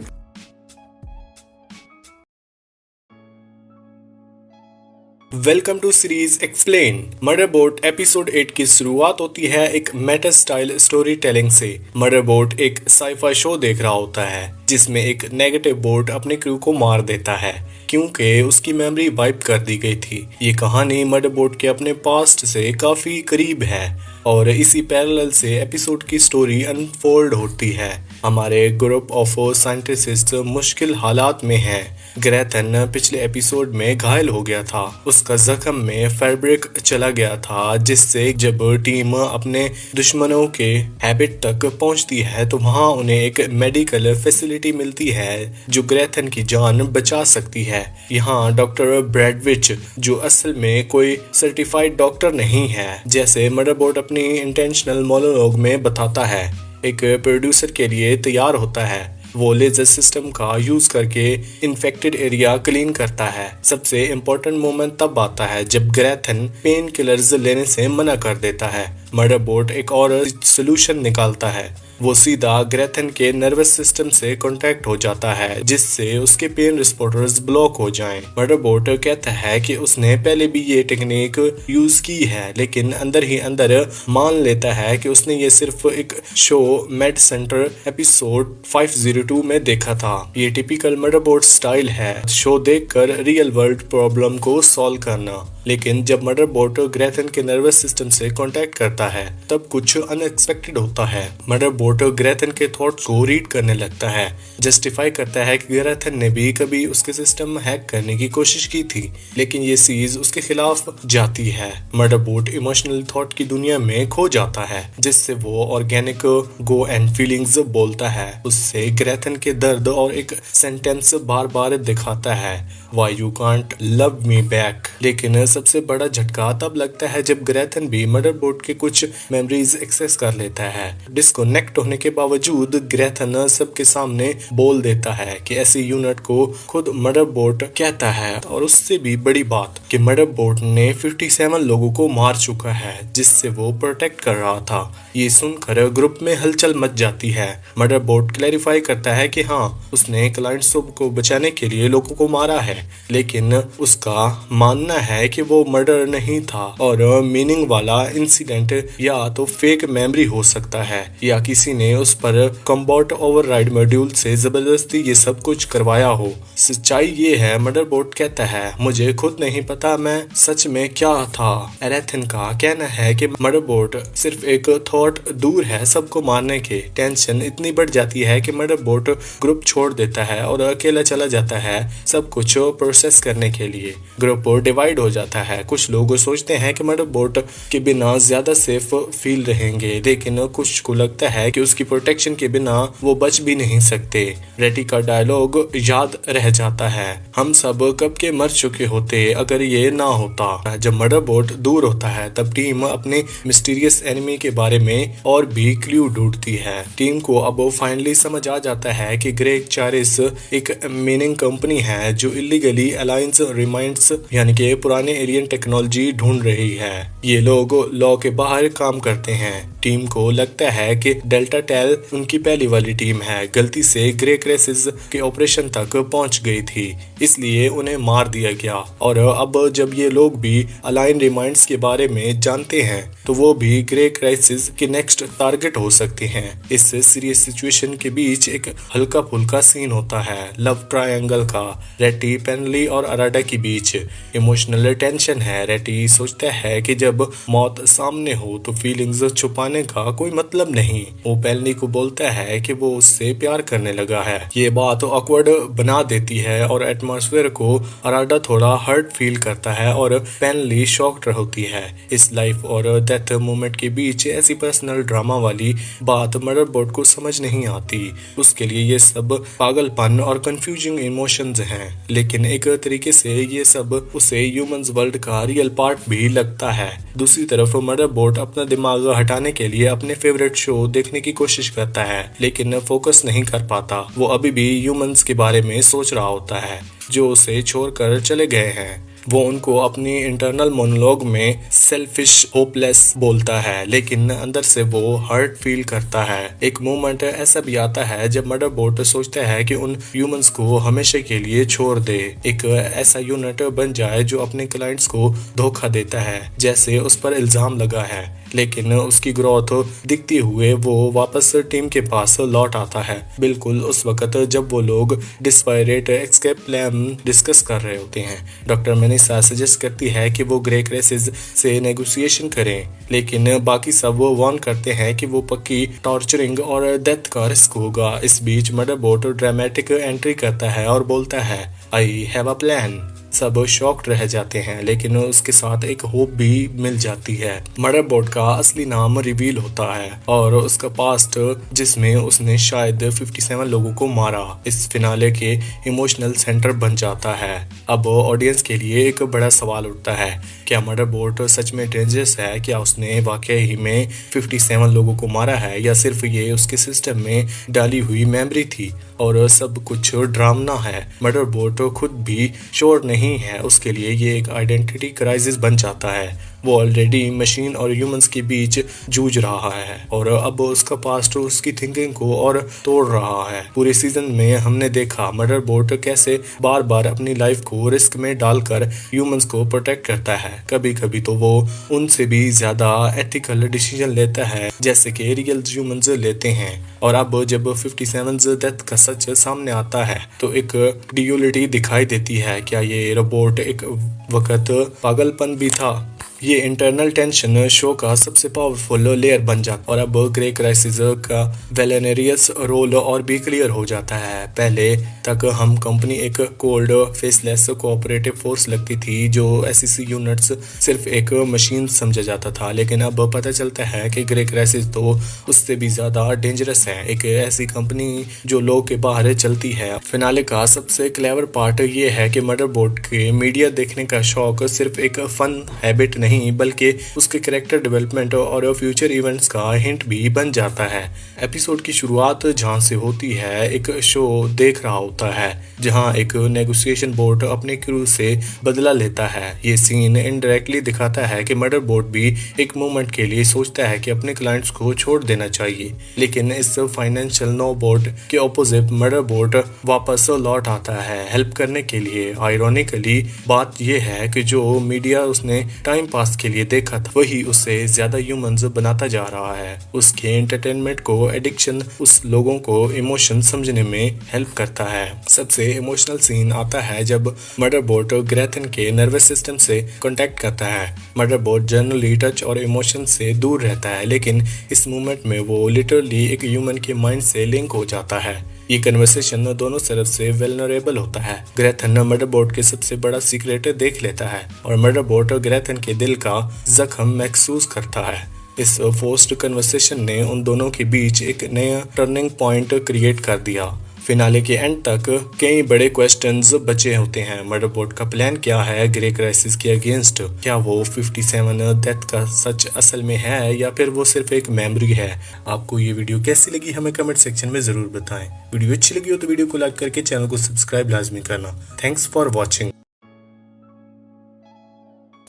Welcome to series explain. Motherboard episode 8 की शुरुआत होती है एक मेटा स्टाइल स्टोरी टेलिंग से। मदरबोर्ड एक साइफाई शो देख रहा होता है जिसमें एक नेगेटिव बोर्ड अपने क्रू को मार देता है क्योंकि उसकी मेमोरी वाइप कर दी गई थी। ये कहानी मदरबोर्ड के अपने पास्ट से काफी करीब है और इसी पैरेलल से एपिसोड की स्टोरी अनफोल्ड होती है। हमारे ग्रुप ऑफ साइंटिस्ट मुश्किल हालात में हैं। ग्रेथन पिछले एपिसोड में घायल हो गया था, उसका जख्म में फैब्रिक चला गया था, जिससे जब टीम अपने दुश्मनों के हैबिट तक पहुंचती है तो वहां उन्हें एक मेडिकल फैसिलिटी मिलती है जो ग्रेथन की जान बचा सकती है। यहाँ डॉक्टर ब्रैडविच, जो असल में कोई सर्टिफाइड डॉक्टर नहीं है, जैसे मदरबोर्ड अपनी इंटेंशनल मोनोलॉग में बताता है, एक प्रोड्यूसर के लिए तैयार होता है। वो लेजर सिस्टम का यूज करके इन्फेक्टेड एरिया क्लीन करता है। सबसे इम्पोर्टेंट मोमेंट तब आता है जब ग्रेथन पेन किलर्स लेने से मना कर देता है। मदरबोर्ड एक और सोल्यूशन निकालता है। वो सीधा ग्रेथन के नर्वस सिस्टम से कांटेक्ट हो जाता है जिससे उसके पेन रिस्पॉन्डर्स ब्लॉक हो जाएं। मदरबोर्ड कहता है कि उसने पहले भी ये टेक्निक यूज की है, लेकिन अंदर ही अंदर मान लेता है कि उसने ये सिर्फ एक शो मेड सेंटर एपिसोड 502 में देखा था। ये टिपिकल मदरबोर्ड स्टाइल है, शो देखकर रियल वर्ल्ड प्रॉब्लम को सॉल्व करना। लेकिन जब मदरबोर्ड ग्रेथन के नर्वस सिस्टम से कांटेक्ट करता है तब कुछ अनएक्सपेक्टेड होता है। मदरबोर्ड ग्रेथन के थॉट्स को रीड करने लगता है, जस्टिफाई करता है कि ग्रेथन ने भी कभी उसके सिस्टम हैक करने की कोशिश की थी, लेकिन ये चीज उसके खिलाफ जाती है। मदरबोर्ड इमोशनल थॉट की दुनिया में खो जाता है, जिससे वो ऑर्गेनिक गो एंड फीलिंग्स बोलता है। उससे ग्रेथन के दर्द और एक सेंटेंस बार बार दिखाता है, why you can't love me back. लेकिन सबसे बड़ा झटका तब लगता है जब ग्रेथन भी मदरबोर्ड के कुछ मेमोरीज एक्सेस कर लेता है। डिस्कनेक्ट होने के बावजूद ग्रेथन सबके सामने बोल देता है कि ऐसी यूनिट को खुद मदरबोर्ड कहता है, और उससे भी बड़ी बात कि मदरबोर्ड ने 57 लोगों को मार चुका है जिससे वो प्रोटेक्ट कर रहा था। ये सुनकर ग्रुप में हलचल मच जाती है। मदरबोर्ड क्लैरिफाई करता है कि हाँ, उसने क्लाइंट्स को बचाने के लिए लोगों को मारा है, लेकिन उसका मानना है कि वो मर्डर नहीं था और मीनिंग वाला इंसिडेंट या तो फेक मेमोरी हो सकता है या किसी ने उस पर कॉम्बैट ओवरराइड मॉड्यूल से जबरदस्ती ये सब कुछ करवाया हो। सच्चाई ये है, मदरबोर्ड कहता है, मुझे खुद नहीं पता मैं सच में क्या था। एरेथन का कहना है कि मदरबोर्ड सिर्फ एक थॉट दूर है सबको मारने के। टेंशन इतनी बढ़ जाती है कि मदरबोर्ड ग्रुप छोड़ देता है और अकेला चला जाता है सब कुछ प्रोसेस करने के लिए। ग्रुप डिवाइड हो जाता है। कुछ लोग सोचते हैं कि मदरबोर्ड के बिना ज्यादा सेफ फील रहेंगे, लेकिन कुछ को लगता है कि उसकी प्रोटेक्शन के बिना वो बच भी नहीं सकते। रेटी का डायलॉग याद रह जाता है, हम सब कब के मर चुके होते अगर ये ना होता। जब मदरबोर्ड दूर होता है तब टीम अपने मिस्टीरियस एनिमी के बारे में और भी क्लू ढूंढती है। टीम को अब फाइनली समझ आ जाता है कि ग्रेग चारिस एक मीनिंग कंपनी है जो इलीगली अलायंस रिमाइंड्स यानी कि पुराने एलियन टेक्नोलॉजी ढूंढ रही है। ये लोग लॉ के बाहर काम करते हैं। टीम को लगता है कि डेल्टा टेल उनकी पहली वाली टीम है, गलती से ग्रे क्रेसिस के ऑपरेशन तक पहुंच गई थी, इसलिए उन्हें मार दिया गया। और अब जब ये लोग भी अलाइन रिमाइंड्स के बारे में जानते हैं तो वो भी ग्रे क्राइसिस के नेक्स्ट टारगेट हो सकते हैं। इस सीरियस सिचुएशन के बीच एक हल्का फुल्का सीन होता है लव ट्रायंगल का, रेटी, पेनली और अराडा के बीच। इमोशनल टेंशन है। रेटी सोचता है कि जब मौत सामने हो तो फीलिंग्स छुपाने का कोई मतलब नहीं। वो पेलनी को बोलता है कि वो उससे प्यार करने लगा है। ये बात ऑकवर्ड बना देती है और एटमॉस्फेयर को अराडा थोड़ा हर्ट फील करता है और पेनली शॉक्ड होती है। इस लाइफ और डेथ मोमेंट के बीच ऐसी पर्सनल ड्रामा वाली बात मदरबोर्ड को समझ नहीं आती। उसके लिए ये सब पागलपन और कंफ्यूजिंग इमोशंस हैं, लेकिन एक तरीके से ये सब उसे ह्यूमंस वर्ल्ड का रियल पार्ट भी लगता है। दूसरी तरफ मदरबोर्ड अपना दिमाग हटाने के लिए अपने फेवरेट शो देखने की कोशिश करता है, लेकिन फोकस नहीं कर पाता। वो अभी भी ह्यूमंस के बारे में सोच रहा होता है जो उसे छोड़कर चले गए हैं। वो उनको अपनी इंटरनल मोनोलॉग में सेल्फिश होपलेस बोलता है, लेकिन अंदर से वो हर्ट फील करता है। एक मोमेंट ऐसा भी आता है जब मदरबोर्ड सोचता है कि उन ह्यूमंस को हमेशा के लिए छोड़ दे, एक ऐसा यूनिट बन जाए जो अपने क्लाइंट्स को धोखा देता है जैसे उस पर इल्जाम लगा है। लेकिन उसकी ग्रोथ दिखती हुए वो वापस टीम के पास लौट आता है, बिल्कुल उस वक्त जब वो लोग डिस्पायरेट एस्केप प्लान डिस्कस कर रहे होते हैं। डॉक्टर मनीषा सजेस्ट करती है कि वो ग्रे क्रेसिस से नेगोशिएशन करें, लेकिन बाकी सब वार्न करते हैं कि वो पक्की टॉर्चरिंग और डेथ का रिस्क होगा। इस बीच मदरबोर्ड ड्रामेटिक एंट्री करता है और बोलता है, आई हैव अ प्लान। सब शॉक्ड रह जाते हैं, लेकिन उसके साथ एक होप भी मिल जाती है। मदरबोर्ड का असली नाम रिवील होता है और उसका पास्ट जिसमें उसने शायद 57 लोगों को मारा इस फिनाले के इमोशनल सेंटर बन जाता है। अब ऑडियंस के लिए एक बड़ा सवाल उठता है, क्या मदरबोर्ड सच में डेंजरस है? क्या उसने वाकई ही में 57 लोगों को मारा है या सिर्फ ये उसके सिस्टम में डाली हुई मेमोरी थी और सब कुछ ड्रामा है? मदरबोर्ड खुद भी श्योर नहीं है। उसके लिए ये एक आइडेंटिटी क्राइसिस बन जाता है। वो ऑलरेडी मशीन और ह्यूमंस के बीच जूझ रहा है और अब उसका पास्ट उसकी थिंकिंग को और तोड़ रहा है। पूरे सीजन में हमने देखा मदरबोर्ड कैसे बार बार अपनी लाइफ को रिस्क में डालकर ह्यूमंस को प्रोटेक्ट करता है। कभी कभी तो वो उनसे भी ज्यादा एथिकल डिसीजन लेता है जैसे कि रियल ह्यूमंस लेते हैं। और अब जब 57 डेथ का सच सामने आता है तो एक ड्यूअलिटी दिखाई देती है। क्या ये रोबोट एक वक्त पागलपन भी था? ये इंटरनल टेंशन शो का सबसे पावरफुल लेयर बन जाता और अब ग्रे क्राइसिस का वेलेनेरियस रोल और भी क्लियर हो जाता है। पहले तक हम कंपनी एक कोल्ड फेसलेस कोऑपरेटिव फोर्स लगती थी जो एसईसी यूनिट्स सिर्फ एक मशीन समझा जाता था, लेकिन अब पता चलता है कि ग्रे क्राइसिस तो उससे भी ज्यादा डेंजरस है, एक ऐसी कंपनी जो लोग के बाहर चलती है। फिनाले का सबसे क्लेवर पार्ट ये है कि मदरबोर्ड के मीडिया देखने का शौक सिर्फ एक फन हैबिट नहीं बल्कि उसके कैरेक्टर डेवलपमेंट और फ्यूचर इवेंट्स का हिंट भी बन जाता है। एपिसोड की शुरुआत जहां से होती है, एक शो देख रहा होता है जहां एक नेगोशिएशन बोट अपने क्रू से बदला लेता है। ये सीन इनडायरेक्टली दिखाता है कि मदरबोर्ड भी एक मोमेंट के लिए सोचता है कि अपने क्लाइंट्स को छोड़ देना चाहिए, लेकिन इस फाइनेंशियल नो बोट के ऑपोजिट मदरबोर्ड वापस लौट आता है हेल्प करने के लिए। आयरॉनिकली बात यह है कि जो मीडिया उसने टाइम पास के लिए देखा था वही उसे ज्यादा ह्यूमंस बनाता जा रहा है। उसके एंटरटेनमेंट को एडिक्शन उस लोगों को इमोशन समझने में हेल्प करता है। सबसे इमोशनल सीन आता है जब मदरबोर्ड ग्रेथन के नर्वस सिस्टम से कांटेक्ट करता है। मदरबोर्ड जनरली टच और इमोशन से दूर रहता है, लेकिन इस मोमेंट में वो लिटरली एक ह्यूमन के माइंड से लिंक हो जाता है। ये कन्वर्सेशन दोनों तरफ से वेलनरेबल होता है। ग्रेथन मदरबोर्ड के सबसे बड़ा सीक्रेट देख लेता है और मदरबोर्ड ग्रेथन के दिल का जख्म महसूस करता है। इस फोर्स्ड कन्वर्सेशन ने उन दोनों के बीच एक नया टर्निंग पॉइंट क्रिएट कर दिया। फिनाले के एंड तक कई बड़े क्वेश्चंस बचे होते हैं। मदरबोर्ड का प्लान क्या है ग्रे क्राइसिस के अगेंस्ट? क्या वो 57 डेथ का सच असल में है या फिर वो सिर्फ एक मेमोरी है? आपको ये वीडियो कैसी लगी हमें कमेंट सेक्शन में जरूर बताएं। वीडियो अच्छी लगी हो तो वीडियो को लाइक करके चैनल को सब्सक्राइब लाजमी करना। Thanks for watching.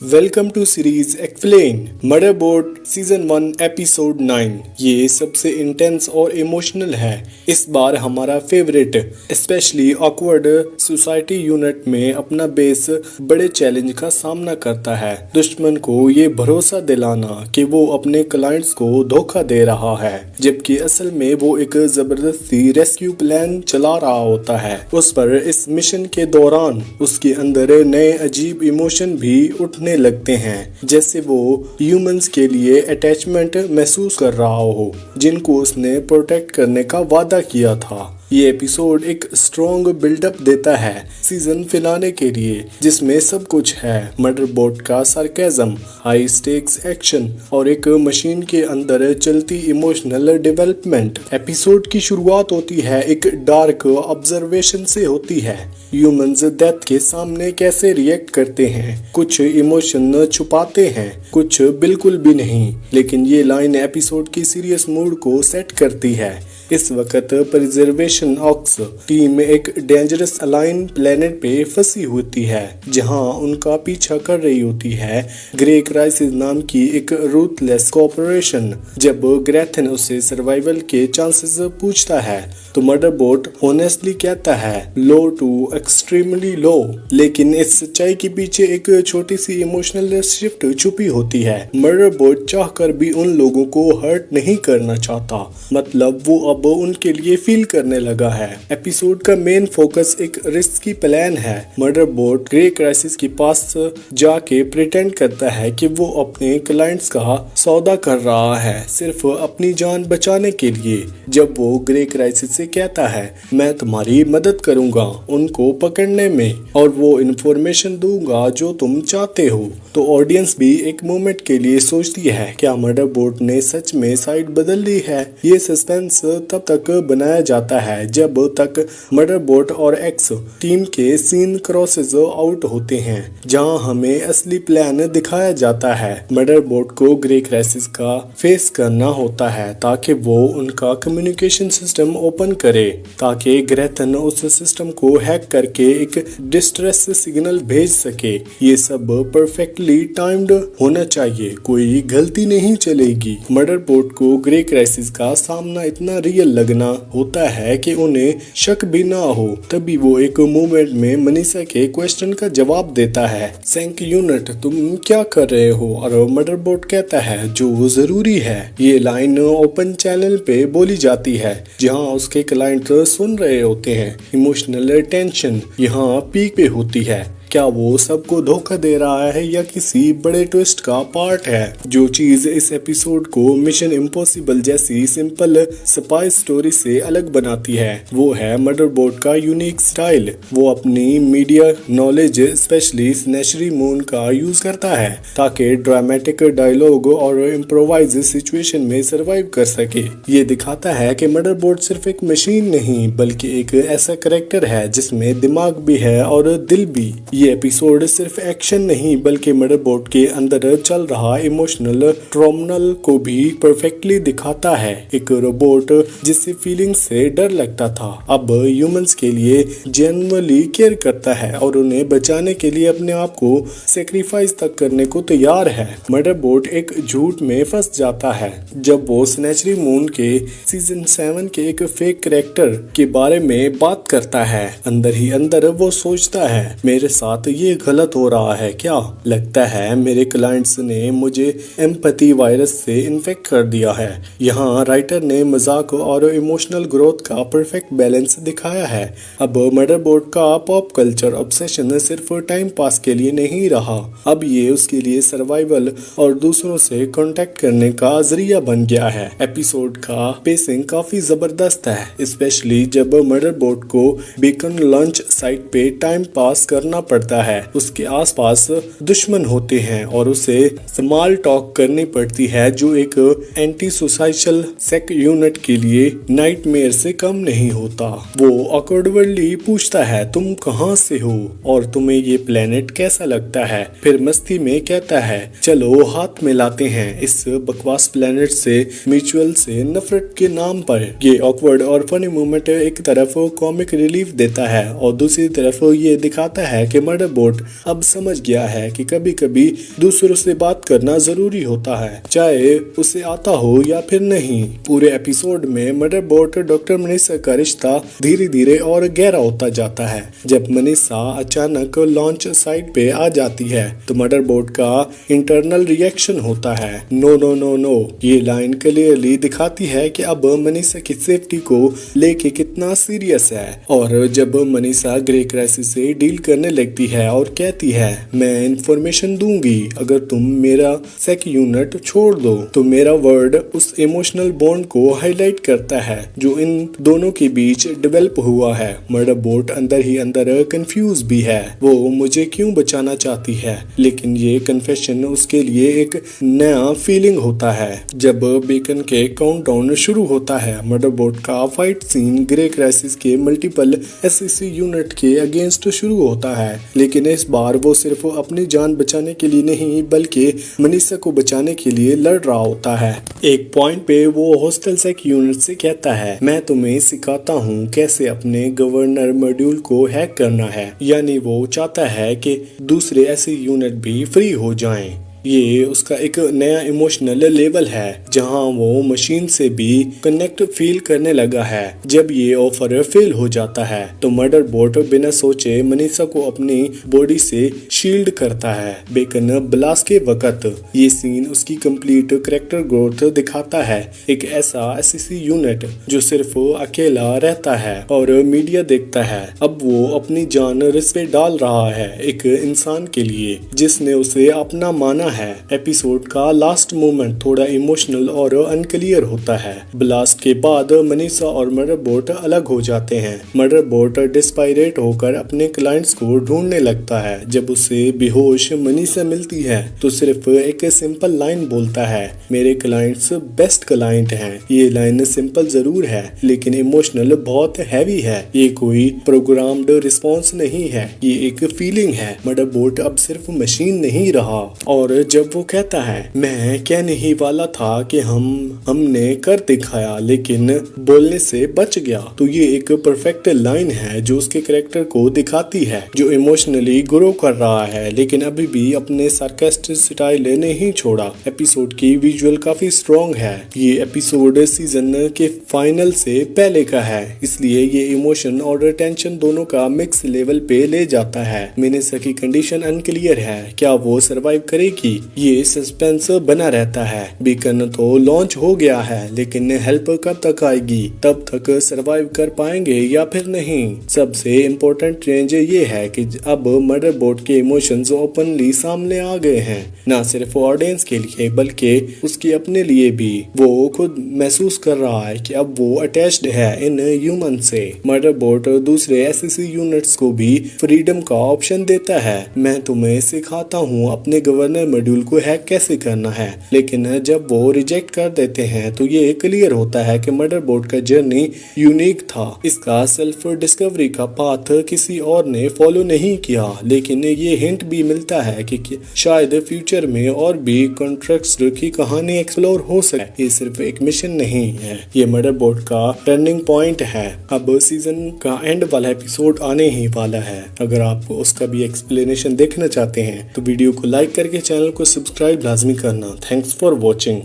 Welcome to series explain Motherboard season 1 episode 9। ये सबसे इंटेंस और इमोशनल है। इस बार हमारा favourite specially awkward society unit में अपना बेस बड़े चैलेंज का सामना करता है। दुश्मन को ये भरोसा दिलाना कि वो अपने क्लाइंट्स को धोखा दे रहा है, जबकि असल में वो एक जबरदस्ती रेस्क्यू प्लान चला रहा होता है। उस पर इस मिशन के दौरान उसके अंदर नए अजीब इमोशन भी उठने लगते हैं, जैसे वो ह्यूमंस के लिए अटैचमेंट महसूस कर रहा हो जिनको उसने प्रोटेक्ट करने का वादा किया था। ये एपिसोड एक स्ट्रॉन्ग बिल्डअप देता है सीजन फिनाले के लिए, जिसमें सब कुछ है। मदरबोर्ड का सरकाज़म, हाई स्टेक्स एक्शन और एक मशीन के अंदर चलती इमोशनल डेवलपमेंट। एपिसोड की शुरुआत होती है एक डार्क ऑब्जर्वेशन से होती है। ह्यूमंस डेथ के सामने कैसे रिएक्ट करते हैं, कुछ इमोशन छुपाते हैं, कुछ बिल्कुल भी नहीं। लेकिन ये लाइन एपिसोड की सीरियस मूड को सेट करती है। इस वक्त प्रिजर्वेशन ऑक्स टीम एक डेंजरस अलाइन प्लेनेट पे फंसी होती है, जहां उनका पीछा कर रही होती है ग्रे क्राइसिस नाम की एक रूथलेस कॉर्पोरेशन। जब ग्रेथन उससे सर्वाइवल के चांसेस पूछता है तो मदरबोर्ड ऑनेस्टली कहता है लो टू एक्सट्रीमली लो। लेकिन इस सच्चाई के पीछे एक छोटी सी इमोशनल शिफ्ट छुपी होती है। मदरबोर्ड चाहकर भी उन लोगों को हर्ट नहीं करना चाहता, मतलब वो अब उनके लिए फील करने लगा है। एपिसोड का मेन फोकस एक रिस्की प्लान है। मदरबोर्ड ग्रे क्राइसिस के पास जाके प्रिटेंड करता है कि वो अपने क्लाइंट्स का सौदा कर रहा है, सिर्फ अपनी जान बचाने के लिए। जब वो ग्रे क्राइसिस से कहता है मैं तुम्हारी मदद करूंगा उनको पकड़ने में और वो इन्फॉर्मेशन दूंगा जो तुम चाहते हो, तो ऑडियंस भी एक मोमेंट के लिए सोचती है क्या मदरबोर्ड ने सच में साइड बदल ली है। ये सस्पेंस तब तक बनाया जाता है जब तक मदरबोर्ड और एक्स टीम के सीन क्रॉसेस आउट होते हैं, जहां हमें असली प्लान दिखाया जाता है। मदरबोर्ड को ग्रे क्राइसिस का फेस करना होता है ताकि वो उनका कम्युनिकेशन सिस्टम ओपन करे, ताकि ग्रेथन उस सिस्टम को हैक करके एक डिस्ट्रेस सिग्नल भेज सके। ये सब परफेक्टली टाइम्ड होना चाहिए, कोई गलती नहीं चलेगी। मदरबोर्ड को ग्रे क्राइसिस का सामना इतना रियल लगना होता है कि उन्हें शक भी ना हो। तभी वो एक मोमेंट में मनीषा के क्वेश्चन का जवाब देता है सैंक यूनिट तुम क्या कर रहे हो, और मदरबोर्ड कहता है जो जरूरी है। ये लाइन ओपन चैनल पे बोली जाती है जहां उसके क्लाइंट सुन रहे होते हैं। इमोशनल टेंशन यहाँ पीक पे होती है। क्या वो सबको धोखा दे रहा है या किसी बड़े ट्विस्ट का पार्ट है। जो चीज इस एपिसोड को मिशन इम्पॉसिबल जैसी सिंपल स्पाई स्टोरी से अलग बनाती है वो है मदरबोर्ड का यूनिक स्टाइल। वो अपनी मीडिया नॉलेज स्पेशली स्नेचरी मून का यूज करता है ताकि ड्रामेटिक डायलॉग और इम्प्रोवाइज सिचुएशन में सरवाइव कर सके। ये दिखाता है कि मदरबोर्ड सिर्फ एक मशीन नहीं बल्कि एक ऐसा करेक्टर है जिसमें दिमाग भी है और दिल भी। ये एपिसोड सिर्फ एक्शन नहीं बल्कि मदरबोर्ड के अंदर चल रहा इमोशनल ट्रॉमनल को भी परफेक्टली दिखाता है। एक रोबोट जिससे फीलिंग से डर लगता था अब ह्यूमंस के लिए जेन्युइनली केयर करता है और उन्हें बचाने के लिए अपने आप को सेक्रीफाइस तक करने को तैयार है। मदरबोर्ड एक झूठ में फंस जाता है जब वो स्नेचरी मून के सीजन 7 के एक फेक कैरेक्टर के बारे में बात करता है। अंदर ही अंदर वो सोचता है मेरे साथ ये गलत हो रहा है क्या। लगता है मेरे क्लाइंट्स ने मुझे एम्पैथी वायरस से इन्फेक्ट कर दिया है। यहाँ राइटर ने मजाक और इमोशनल ग्रोथ का परफेक्ट बैलेंस दिखाया है। अब मदरबोर्ड का पॉप कल्चर ऑब्सेशन सिर्फ टाइम पास के लिए नहीं रहा, अब ये उसके लिए सर्वाइवल और दूसरों से कांटेक्ट करने का जरिया बन गया है। एपिसोड का पेसिंग काफी जबरदस्त है, स्पेशली जब मदरबोर्ड को बीकन लॉन्च साइट पे टाइम पास करना पड़ता है। उसके आसपास दुश्मन होते हैं और उसे स्मॉल टॉक करनी पड़ती है जो एक एंटी सोसाइटल सेक यूनिट के लिए नाइटमेयर से कम नहीं होता। वो ऑकवर्डली पूछता है तुम कहाँ से हो और तुम्हें ये प्लेनेट कैसा लगता है, फिर मस्ती में कहता है चलो हाथ मिलाते हैं इस बकवास प्लेनेट से म्यूचुअल से नफरत के नाम पर। ये ऑकवर्ड और फनी मोमेंट एक तरफ कॉमिक रिलीफ देता है और दूसरी तरफ ये दिखाता है कि मर्डरबोट अब समझ गया है कि कभी कभी दूसरों से बात करना जरूरी होता है, चाहे उसे आता हो या फिर नहीं। पूरे एपिसोड में मर्डरबोट डॉक्टर मनीषा का रिश्ता धीरे धीरे और गहरा होता जाता है। जब मनीषा अचानक लॉन्च साइट पे आ जाती है तो मर्डरबोट का इंटरनल रिएक्शन होता है, नो नो नो नो। ये लाइन क्लियरली दिखाती है कि अब मनीषा की सेफ्टी को लेके कितना सीरियस है। और जब मनीषा ग्रे क्राइसिस से डील करने लगती है और कहती है, मैं इंफॉर्मेशन दूंगी अगर तुम मेरा सेक यूनिट छोड़ दो, तो मेरा वर्ड उस इमोशनल बॉन्ड को हाईलाइट करता है जो इन दोनों के बीच डेवलप हुआ है। मर्डरबोट अंदर ही अंदर कंफ्यूज भी है, वो मुझे क्यों बचाना चाहती है, लेकिन ये कन्फेशन उसके लिए एक नया फीलिंग होता है। जब बेकन के काउंटडाउन शुरू होता है, मर्डरबोट का फाइट सीन ग्रे क्राइसिस के मल्टीपल एससीसी यूनिट के अगेंस्ट शुरू होता है, लेकिन इस बार वो सिर्फ अपनी जान बचाने के लिए नहीं बल्कि मनीषा को बचाने के लिए लड़ रहा होता है। एक पॉइंट पे वो हॉस्टल सेक यूनिट से कहता है, मैं तुम्हें सिखाता हूँ कैसे अपने गवर्नर मॉड्यूल को हैक करना है। यानी वो चाहता है कि दूसरे ऐसे यूनिट भी फ्री हो जाएं। ये उसका एक नया इमोशनल लेवल है जहां वो मशीन से भी कनेक्ट फील करने लगा है। जब ये ऑफर फेल हो जाता है तो मर्डरबोट बिना सोचे मनीषा को अपनी बॉडी से शील्ड करता है। बेकन ब्लास्ट के वक्त ये सीन उसकी कंप्लीट कैरेक्टर ग्रोथ दिखाता है। एक ऐसा एससीसी यूनिट जो सिर्फ अकेला रहता है और मीडिया देखता है, अब वो अपनी जान रिस्क पे डाल रहा है एक इंसान के लिए जिसने उसे अपना माना है। एपिसोड का लास्ट मोमेंट थोड़ा इमोशनल और अनक्लियर होता है। ब्लास्ट के बाद मनीषा और मर्डरबोट अलग हो जाते हैं। मर्डरबोट डिस्पायरेट होकर अपने क्लाइंट्स को ढूंढने लगता है। जब उसे बेहोश मनीषा मिलती है तो सिर्फ एक सिंपल लाइन बोलता है, मेरे क्लाइंट्स बेस्ट क्लाइंट हैं। ये लाइन सिंपल जरूर है लेकिन इमोशनल बहुत हैवी है। ये कोई प्रोग्राम्ड रिस्पॉन्स नहीं है, ये एक फीलिंग है। मर्डरबोट अब सिर्फ मशीन नहीं रहा। और जब वो कहता है, मैं कहने ही वाला था कि हमने कर दिखाया लेकिन बोलने से बच गया, तो ये एक परफेक्ट लाइन है जो उसके कैरेक्टर को दिखाती है, जो इमोशनली ग्रो कर रहा है लेकिन अभी भी अपने सार्कास्टिक स्टाइल नहीं छोड़ा। एपिसोड की विजुअल काफी स्ट्रॉन्ग है। ये एपिसोड सीजन के फाइनल से पहले का है, इसलिए ये इमोशन और टेंशन दोनों का मिक्स लेवल पे ले जाता है। मनीषा की कंडीशन अनक्लियर है, क्या वो सरवाइव करेगी, ये सस्पेंस बना रहता है। बीकन तो लॉन्च हो गया है लेकिन हेल्प कब तक आएगी, तब तक सरवाइव कर पाएंगे या फिर नहीं। सबसे इम्पोर्टेंट चेंज ये है कि अब मर्डरबोट के इमोशंस ओपनली सामने आ गए हैं, ना सिर्फ ऑडियंस के लिए बल्कि उसके अपने लिए भी। वो खुद महसूस कर रहा है कि अब वो अटैच्ड है इन ह्यूमन से। मर्डरबोट दूसरे एससीसी यूनिट्स को भी फ्रीडम का ऑप्शन देता है, मैं तुम्हें सिखाता हूँ अपने गवर्नर मॉड्यूल को हैक कैसे करना है। लेकिन जब वो रिजेक्ट कर देते हैं तो ये क्लियर होता है कि मर्डरबोट का जर्नी यूनिक था। इसका सेल्फ डिस्कवरी का पाथ किसी और ने फॉलो नहीं किया, लेकिन ये हिंट भी मिलता है कि शायद फ्यूचर में और भी कॉन्ट्रैक्ट्स की कहानी एक्सप्लोर हो सके। ये सिर्फ एक मिशन नहीं है, ये मर्डरबोट का टर्निंग पॉइंट है। अब सीजन का एंड वाला एपिसोड आने ही वाला है। अगर आप उसका भी एक्सप्लेनेशन देखना चाहते हैं तो वीडियो को लाइक करके चैनल को सब्सक्राइब लाजमी करना। Thanks for watching.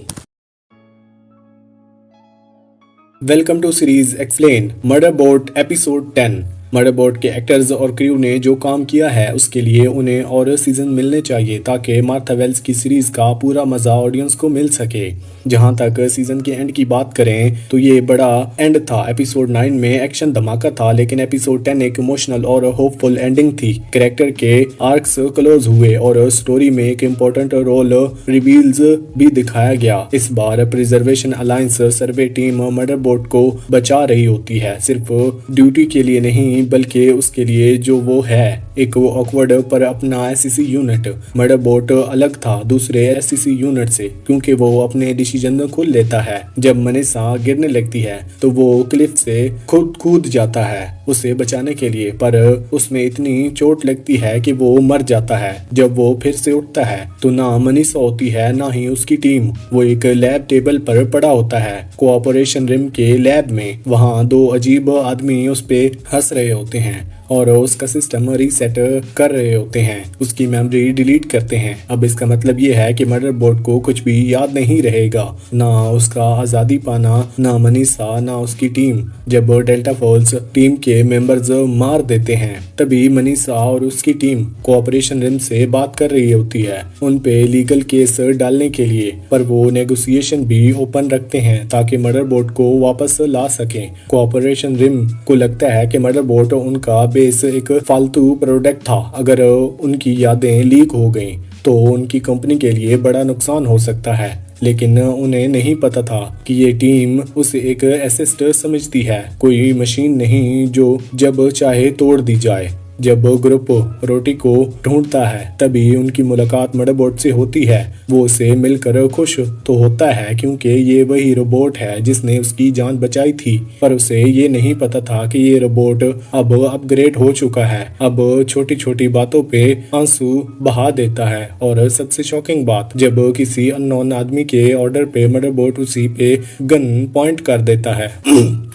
Welcome to series explain Murderbot episode 10। Murderbot के एक्टर्स और क्रू ने जो काम किया है उसके लिए उन्हें और सीजन मिलने चाहिए ताकि मार्था वेल्स की सीरीज का पूरा मजा ऑडियंस को मिल सके। जहां तक सीजन के एंड की बात करें तो ये बड़ा एंड था। एपिसोड 9 में एक्शन धमाका था लेकिन एपिसोड 10 एक इमोशनल और होपफुल एंडिंग थी। कैरेक्टर के आर्क्स क्लोज हुए और स्टोरी में एक इम्पोर्टेंट रोल रिवील्स भी दिखाया गया। इस बार प्रिजर्वेशन अलायंस सर्वे टीम मर्डरबोट को बचा रही होती है, सिर्फ ड्यूटी के लिए नहीं बल्कि उसके लिए जो वो है, एक वो ऑकवर्ड पर अपना एससीसी यूनिट। मर्डरबोट अलग था दूसरे एससीसी यूनिट से क्योंकि वो अपने डिसीजन खुद लेता है। जब मनीषा गिरने लगती है तो वो क्लिफ से खुद कूद जाता है उसे बचाने के लिए, पर उसमें इतनी चोट लगती है कि वो मर जाता है। जब वो फिर से उठता है तो ना मनीषा होती है ना ही उसकी टीम। वो एक लैब टेबल पर पड़ा होता है कोऑपरेशन रिम के लैब में। वहाँ दो अजीब आदमी उस पे हंस रहे होते हैं और उसका सिस्टम रीसेट कर रहे होते हैं, उसकी मेमोरी डिलीट करते हैं। अब इसका मतलब ये है कि मदरबोर्ड को कुछ भी याद नहीं रहेगा, ना उसका आजादी पाना, ना मनीषा, ना उसकी टीम। जब डेल्टा फोर्स टीम के मेंबर्स मार देते हैं तभी मनीषा और उसकी टीम कोऑपरेशन रिम से बात कर रही होती है उन पे लीगल केस डालने के लिए, पर वो नेगोशिएशन भी ओपन रखते हैं ताकि मदरबोर्ड को वापस ला सकें। कोऑपरेशन रिम को लगता है कि मदरबोर्ड उनका बेस एक फालतू प्रोडक्ट था, अगर उनकी यादें लीक हो गई तो उनकी कंपनी के लिए बड़ा नुकसान हो सकता है। लेकिन उन्हें नहीं पता था कि ये टीम उसे एक एसेट समझती है, कोई मशीन नहीं जो जब चाहे तोड़ दी जाए। जब ग्रुप रोटी को ढूंढता है तभी उनकी मुलाकात मदरबोर्ड से होती है। वो उसे मिलकर खुश तो होता है क्योंकि ये वही रोबोट है जिसने उसकी जान बचाई थी, पर उसे ये नहीं पता था कि ये रोबोट अब अपग्रेड हो चुका है, अब छोटी छोटी बातों पे आंसू बहा देता है। और सबसे शॉकिंग बात, जब किसी अननोन आदमी के ऑर्डर पे मदरबोर्ड उसी पे गन पॉइंट कर देता है।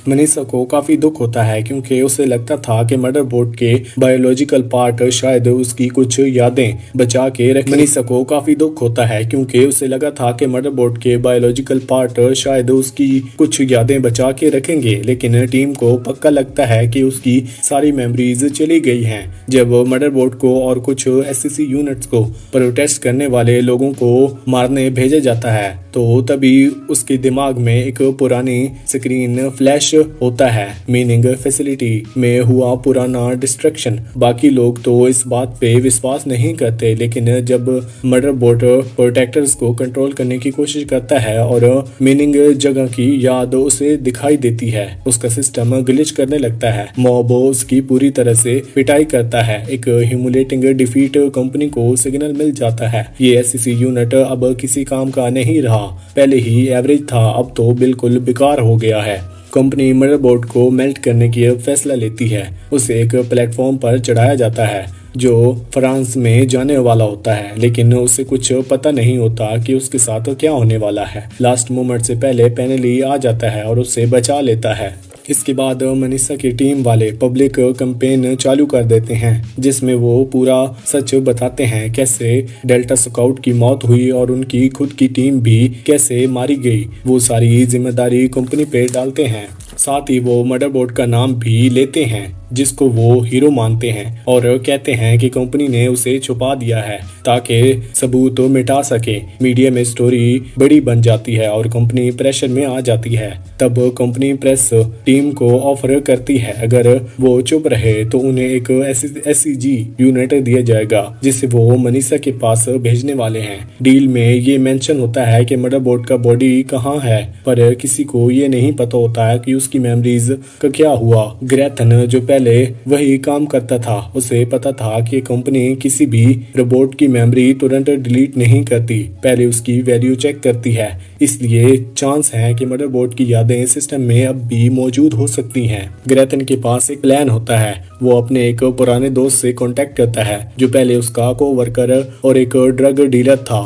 मनीषा को काफी दुख होता है क्योंकि उसे लगता था कि मदरबोर्ड के बायोलॉजिकल पार्ट शायद उसकी कुछ यादें बचा के रखें। मनीषा को काफी दुख होता है क्योंकि उसे लगा था कि मदरबोर्ड के बायोलॉजिकल पार्ट शायद उसकी कुछ यादें बचा के रखेंगे, लेकिन टीम को पक्का लगता है कि उसकी सारी मेमोरीज चली गई हैं। जब मदरबोर्ड को और कुछ एससीसी यूनिट्स को प्रोटेस्ट करने वाले लोगों को मारने भेजा जाता है तो तभी उसके दिमाग में एक पुरानी स्क्रीन फ्लैश होता है, मीनिंग फैसिलिटी में हुआ पुराना डिस्ट्रक्शन। बाकी लोग तो इस बात पे विश्वास नहीं करते, लेकिन जब मदरबोर्ड प्रोटेक्टर्स को कंट्रोल करने की कोशिश करता है और मीनिंग जगह की याद उसे दिखाई देती है, उसका सिस्टम ग्लिच करने लगता है। मॉब उसकी पूरी तरह से पिटाई करता है। एक ह्यूमिलेटिंग डिफीट कंपनी को सिग्नल मिल जाता है। ये एससीसी यूनिट अब किसी काम का नहीं रहा, पहले ही एवरेज था, अब तो बिल्कुल बेकार हो गया है। कंपनी मदरबोर्ड को मेल्ट करने की फैसला लेती है। उसे एक प्लेटफॉर्म पर चढ़ाया जाता है जो फ्रांस में जाने वाला होता है, लेकिन उसे कुछ पता नहीं होता कि उसके साथ क्या होने वाला है। लास्ट मोमेंट से पहले पेनेली आ जाता है और उसे बचा लेता है। इसके बाद मनीषा की टीम वाले पब्लिक कैंपेन चालू कर देते हैं जिसमें वो पूरा सच बताते हैं, कैसे डेल्टा स्काउट की मौत हुई और उनकी खुद की टीम भी कैसे मारी गई। वो सारी जिम्मेदारी कंपनी पे डालते हैं, साथ ही वो मदरबोर्ड का नाम भी लेते हैं जिसको वो हीरो मानते हैं और कहते हैं कि कंपनी ने उसे छुपा दिया है ताकि सबूत मिटा सके। मीडिया में स्टोरी बड़ी बन जाती है और कंपनी प्रेशर में आ जाती है। तब कंपनी प्रेस टीम को ऑफर करती है अगर वो चुप रहे तो उन्हें एक एससीजी यूनिट दिया जाएगा जिसे वो मनीषा के पास भेजने वाले हैं। डील में ये मेंशन होता है कि मदरबोर्ड का बॉडी कहाँ है, पर किसी को ये नहीं पता होता है कि उसकी मेमोरीज का क्या हुआ। ग्रेथन जो पहले वही काम करता था, उसे पता था कि कंपनी किसी भी रोबोट की मेमोरी तुरंत डिलीट नहीं करती, पहले उसकी वैल्यू चेक करती है। इसलिए चांस है कि मदरबोर्ड की यादें सिस्टम में अब भी मौजूद हो सकती हैं। ग्रेथन के पास एक प्लान होता है। वो अपने एक पुराने दोस्त से कांटेक्ट करता है जो पहले उसका कोवर्कर और एक ड्रग डीलर था।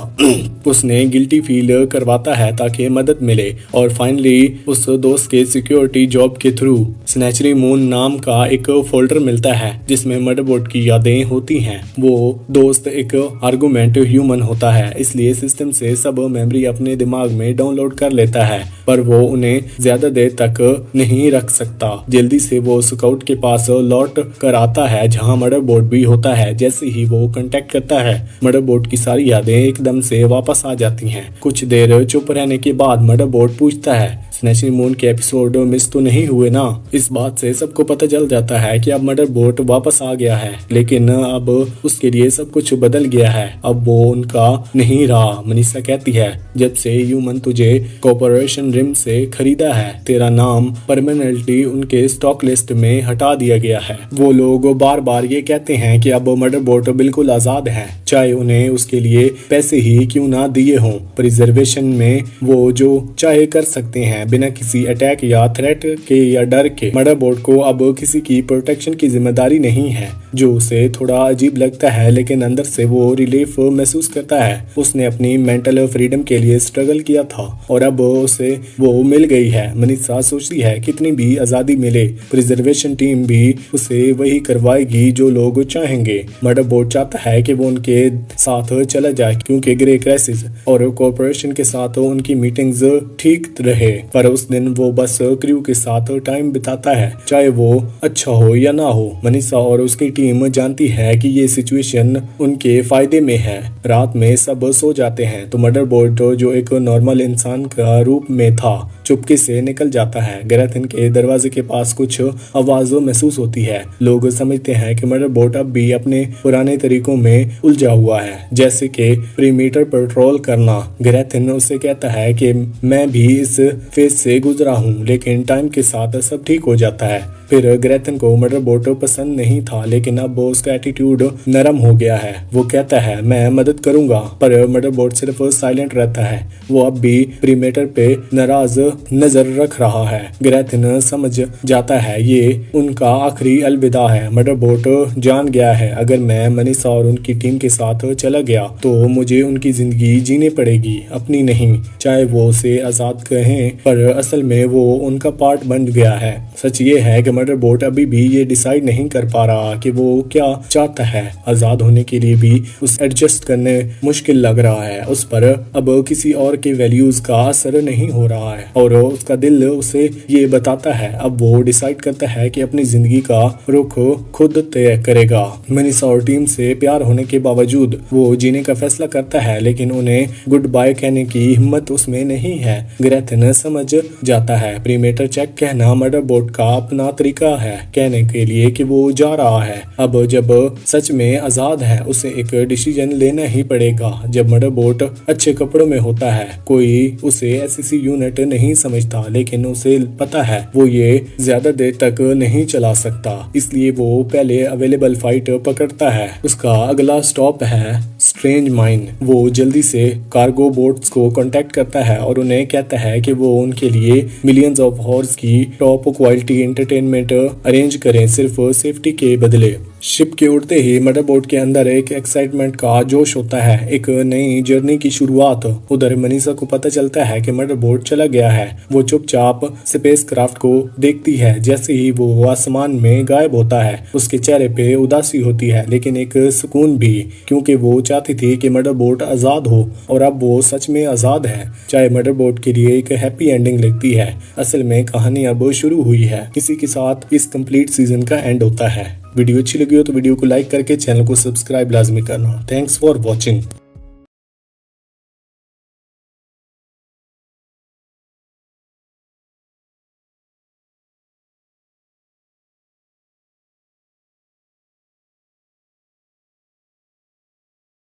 उसने गिल्टी फील करवाता है ताकि मदद मिले और फाइनली उस दोस्त के सिक्योरिटी जॉब के थ्रू स्नैचरी मून नाम का एक फोल्डर मिलता है जिसमें मदरबोर्ड की यादें होती हैं। वो दोस्त एक आर्गुमेंट ह्यूमन होता है, इसलिए सिस्टम से सब मेमोरी अपने दिमाग में डाउनलोड कर लेता है, पर वो उन्हें ज्यादा देर तक नहीं रख सकता। जल्दी से वो स्काउट के पास लौट कर आता है जहां मदरबोर्ड भी होता है। जैसे ही वो कांटेक्ट करता है मदरबोर्ड की सारी यादें एकदम से वापस आ जाती हैं। कुछ देर चुप रहने के बाद मदरबोर्ड पूछता है, स्नैचरी मून के एपिसोड मिस तो नहीं हुए ना? इस बात से सबको पता चल जाता है कि अब मदरबोर्ड वापस आ गया है, लेकिन अब उसके लिए सब कुछ बदल गया है, अब वो उनका नहीं रहा। मनीषा कहती है, जब से ह्यूमन तुझे कॉर्पोरेशन रिम से खरीदा है तेरा नाम परमानेंटली उनके स्टॉक लिस्ट में हटा दिया गया है। वो लोग बार बार ये कहते हैं कि अब मदरबोर्ड बिल्कुल आजाद है, चाहे उन्हें उसके लिए पैसे ही क्यों ना दिए हों। प्रिजर्वेशन में वो जो चाहे कर सकते हैं। हैं बिना किसी अटैक या थ्रेट के या डर के। मदरबोर्ड को अब किसी की प्रोटेक्शन की जिम्मेदारी नहीं है, जो उसे थोड़ा अजीब लगता है, लेकिन अंदर से वो रिलीफ महसूस करता है। उसने अपनी मेंटल फ्रीडम के लिए स्ट्रगल किया था और अब उसे वो मिल गई है। मनीषा सोचती है कितनी भी आजादी मिले, प्रिजर्वेशन टीम भी उसे वही करवाएगी जो लोग चाहेंगे। मदरबोर्ड चाहता है कि वो उनके साथ चला जाए क्योंकि ग्रे क्राइसिस और कॉर्पोरेशन के साथ उनकी मीटिंग्स ठीक रहे, पर उस दिन वो बस क्रू के साथ टाइम बिताता है, चाहे वो अच्छा हो या ना हो। मनीषा और उसकी टीम जानती है कि ये सिचुएशन उनके फायदे में है। रात में सब सो जाते हैं तो मदरबोर्ड जो एक नॉर्मल इंसान का रूप में था चुपके से निकल जाता है। ग्रेथिन के दरवाजे के पास कुछ आवाज महसूस होती है। लोग समझते हैं कि मदरबोर्ड अब भी अपने पुराने तरीकों में उलझा हुआ है, जैसे कि प्रीमीटर पेट्रोल करना। ग्रेथिन उससे कहता है कि मैं भी इस फेज से गुजरा हूँ, लेकिन टाइम के साथ सब ठीक हो जाता है। फिर ग्रेथिन को मदरबोर्ड पसंद नहीं था, लेकिन अब उसका एटीट्यूड नरम हो गया है। वो कहता है मैं मदद करूंगा, पर मदरबोर्ड सिर्फ साइलेंट रहता है। वो अब भी प्रीमेटर पे नाराज नजर रख रहा है। ग्रेथिन समझ जाता है ये उनका आखिरी अलविदा है। मदरबोर्ड जान गया है अगर मैं मनीषा और उनकी टीम के साथ चला गया तो मुझे उनकी जिंदगी जीनी पड़ेगी, अपनी नहीं। चाहे वो उसे आजाद कहें, पर असल में वो उनका पार्ट बन गया है। सच ये है कि मदरबोर्ड अभी भी ये डिसाइड नहीं कर पा रहा कि वो क्या चाहता है। आजाद होने के लिए भी उस एडजस्ट करने मुश्किल लग रहा है। उस पर अब किसी और के वैल्यूज का असर नहीं हो रहा है और उसका दिल उसे ये बताता है। अब वो डिसाइड करता है कि अपनी जिंदगी का रुख खुद तय करेगा। मनीषा और टीम से प्यार होने के बावजूद वो जीने का फैसला करता है, लेकिन उन्हें गुड बाय कहने की हिम्मत उसमें नहीं है। ग्रेथिन समझ जाता है प्रीमेटर चेक कहना मदरबोर्ड का अपना तरीका है कहने के लिए कि वो जा रहा है। अब जब सच में आजाद है उसे एक डिसीजन लेना ही पड़ेगा। जब मदरबोर्ड अच्छे कपड़ों में होता है, कोई उसे एसएससी यूनिट नहीं समझता, लेकिन उसे पता है वो ये ज्यादा देर तक नहीं चला सकता, इसलिए वो पहले अवेलेबल फ्लाइट पकड़ता है। उसका अगला स्टॉप है स्ट्रेंज माइन। वो जल्दी से कार्गो बोट्स को कांटेक्ट करता है और उन्हें कहता है कि वो उनके लिए मिलियंस ऑफ हॉर्स की टॉप क्वालिटी एंटरटेनमेंट अरेंज करें, सिर्फ सेफ्टी के बदले। शिप के उड़ते ही मदरबोर्ड के अंदर एक एक्साइटमेंट का जोश होता है, एक नई जर्नी की शुरुआत। उधर मनीषा को पता चलता है कि मदरबोर्ड चला गया है। वो चुपचाप स्पेस क्राफ्ट को देखती है। जैसे ही वो आसमान में गायब होता है उसके चेहरे पे उदासी होती है, लेकिन एक सुकून भी, क्योंकि वो चाहती थी कि मदरबोर्ड आजाद हो और अब वो सच में आजाद है। चाहे मदरबोर्ड के लिए एक हैप्पी एंडिंग लगती है, असल में कहानी अब शुरू हुई है। इसी के साथ इस कंप्लीट सीजन का एंड होता है। वीडियो अच्छी लगी हो तो वीडियो को लाइक करके चैनल को सब्सक्राइब लाजमी करना। Thanks for watching.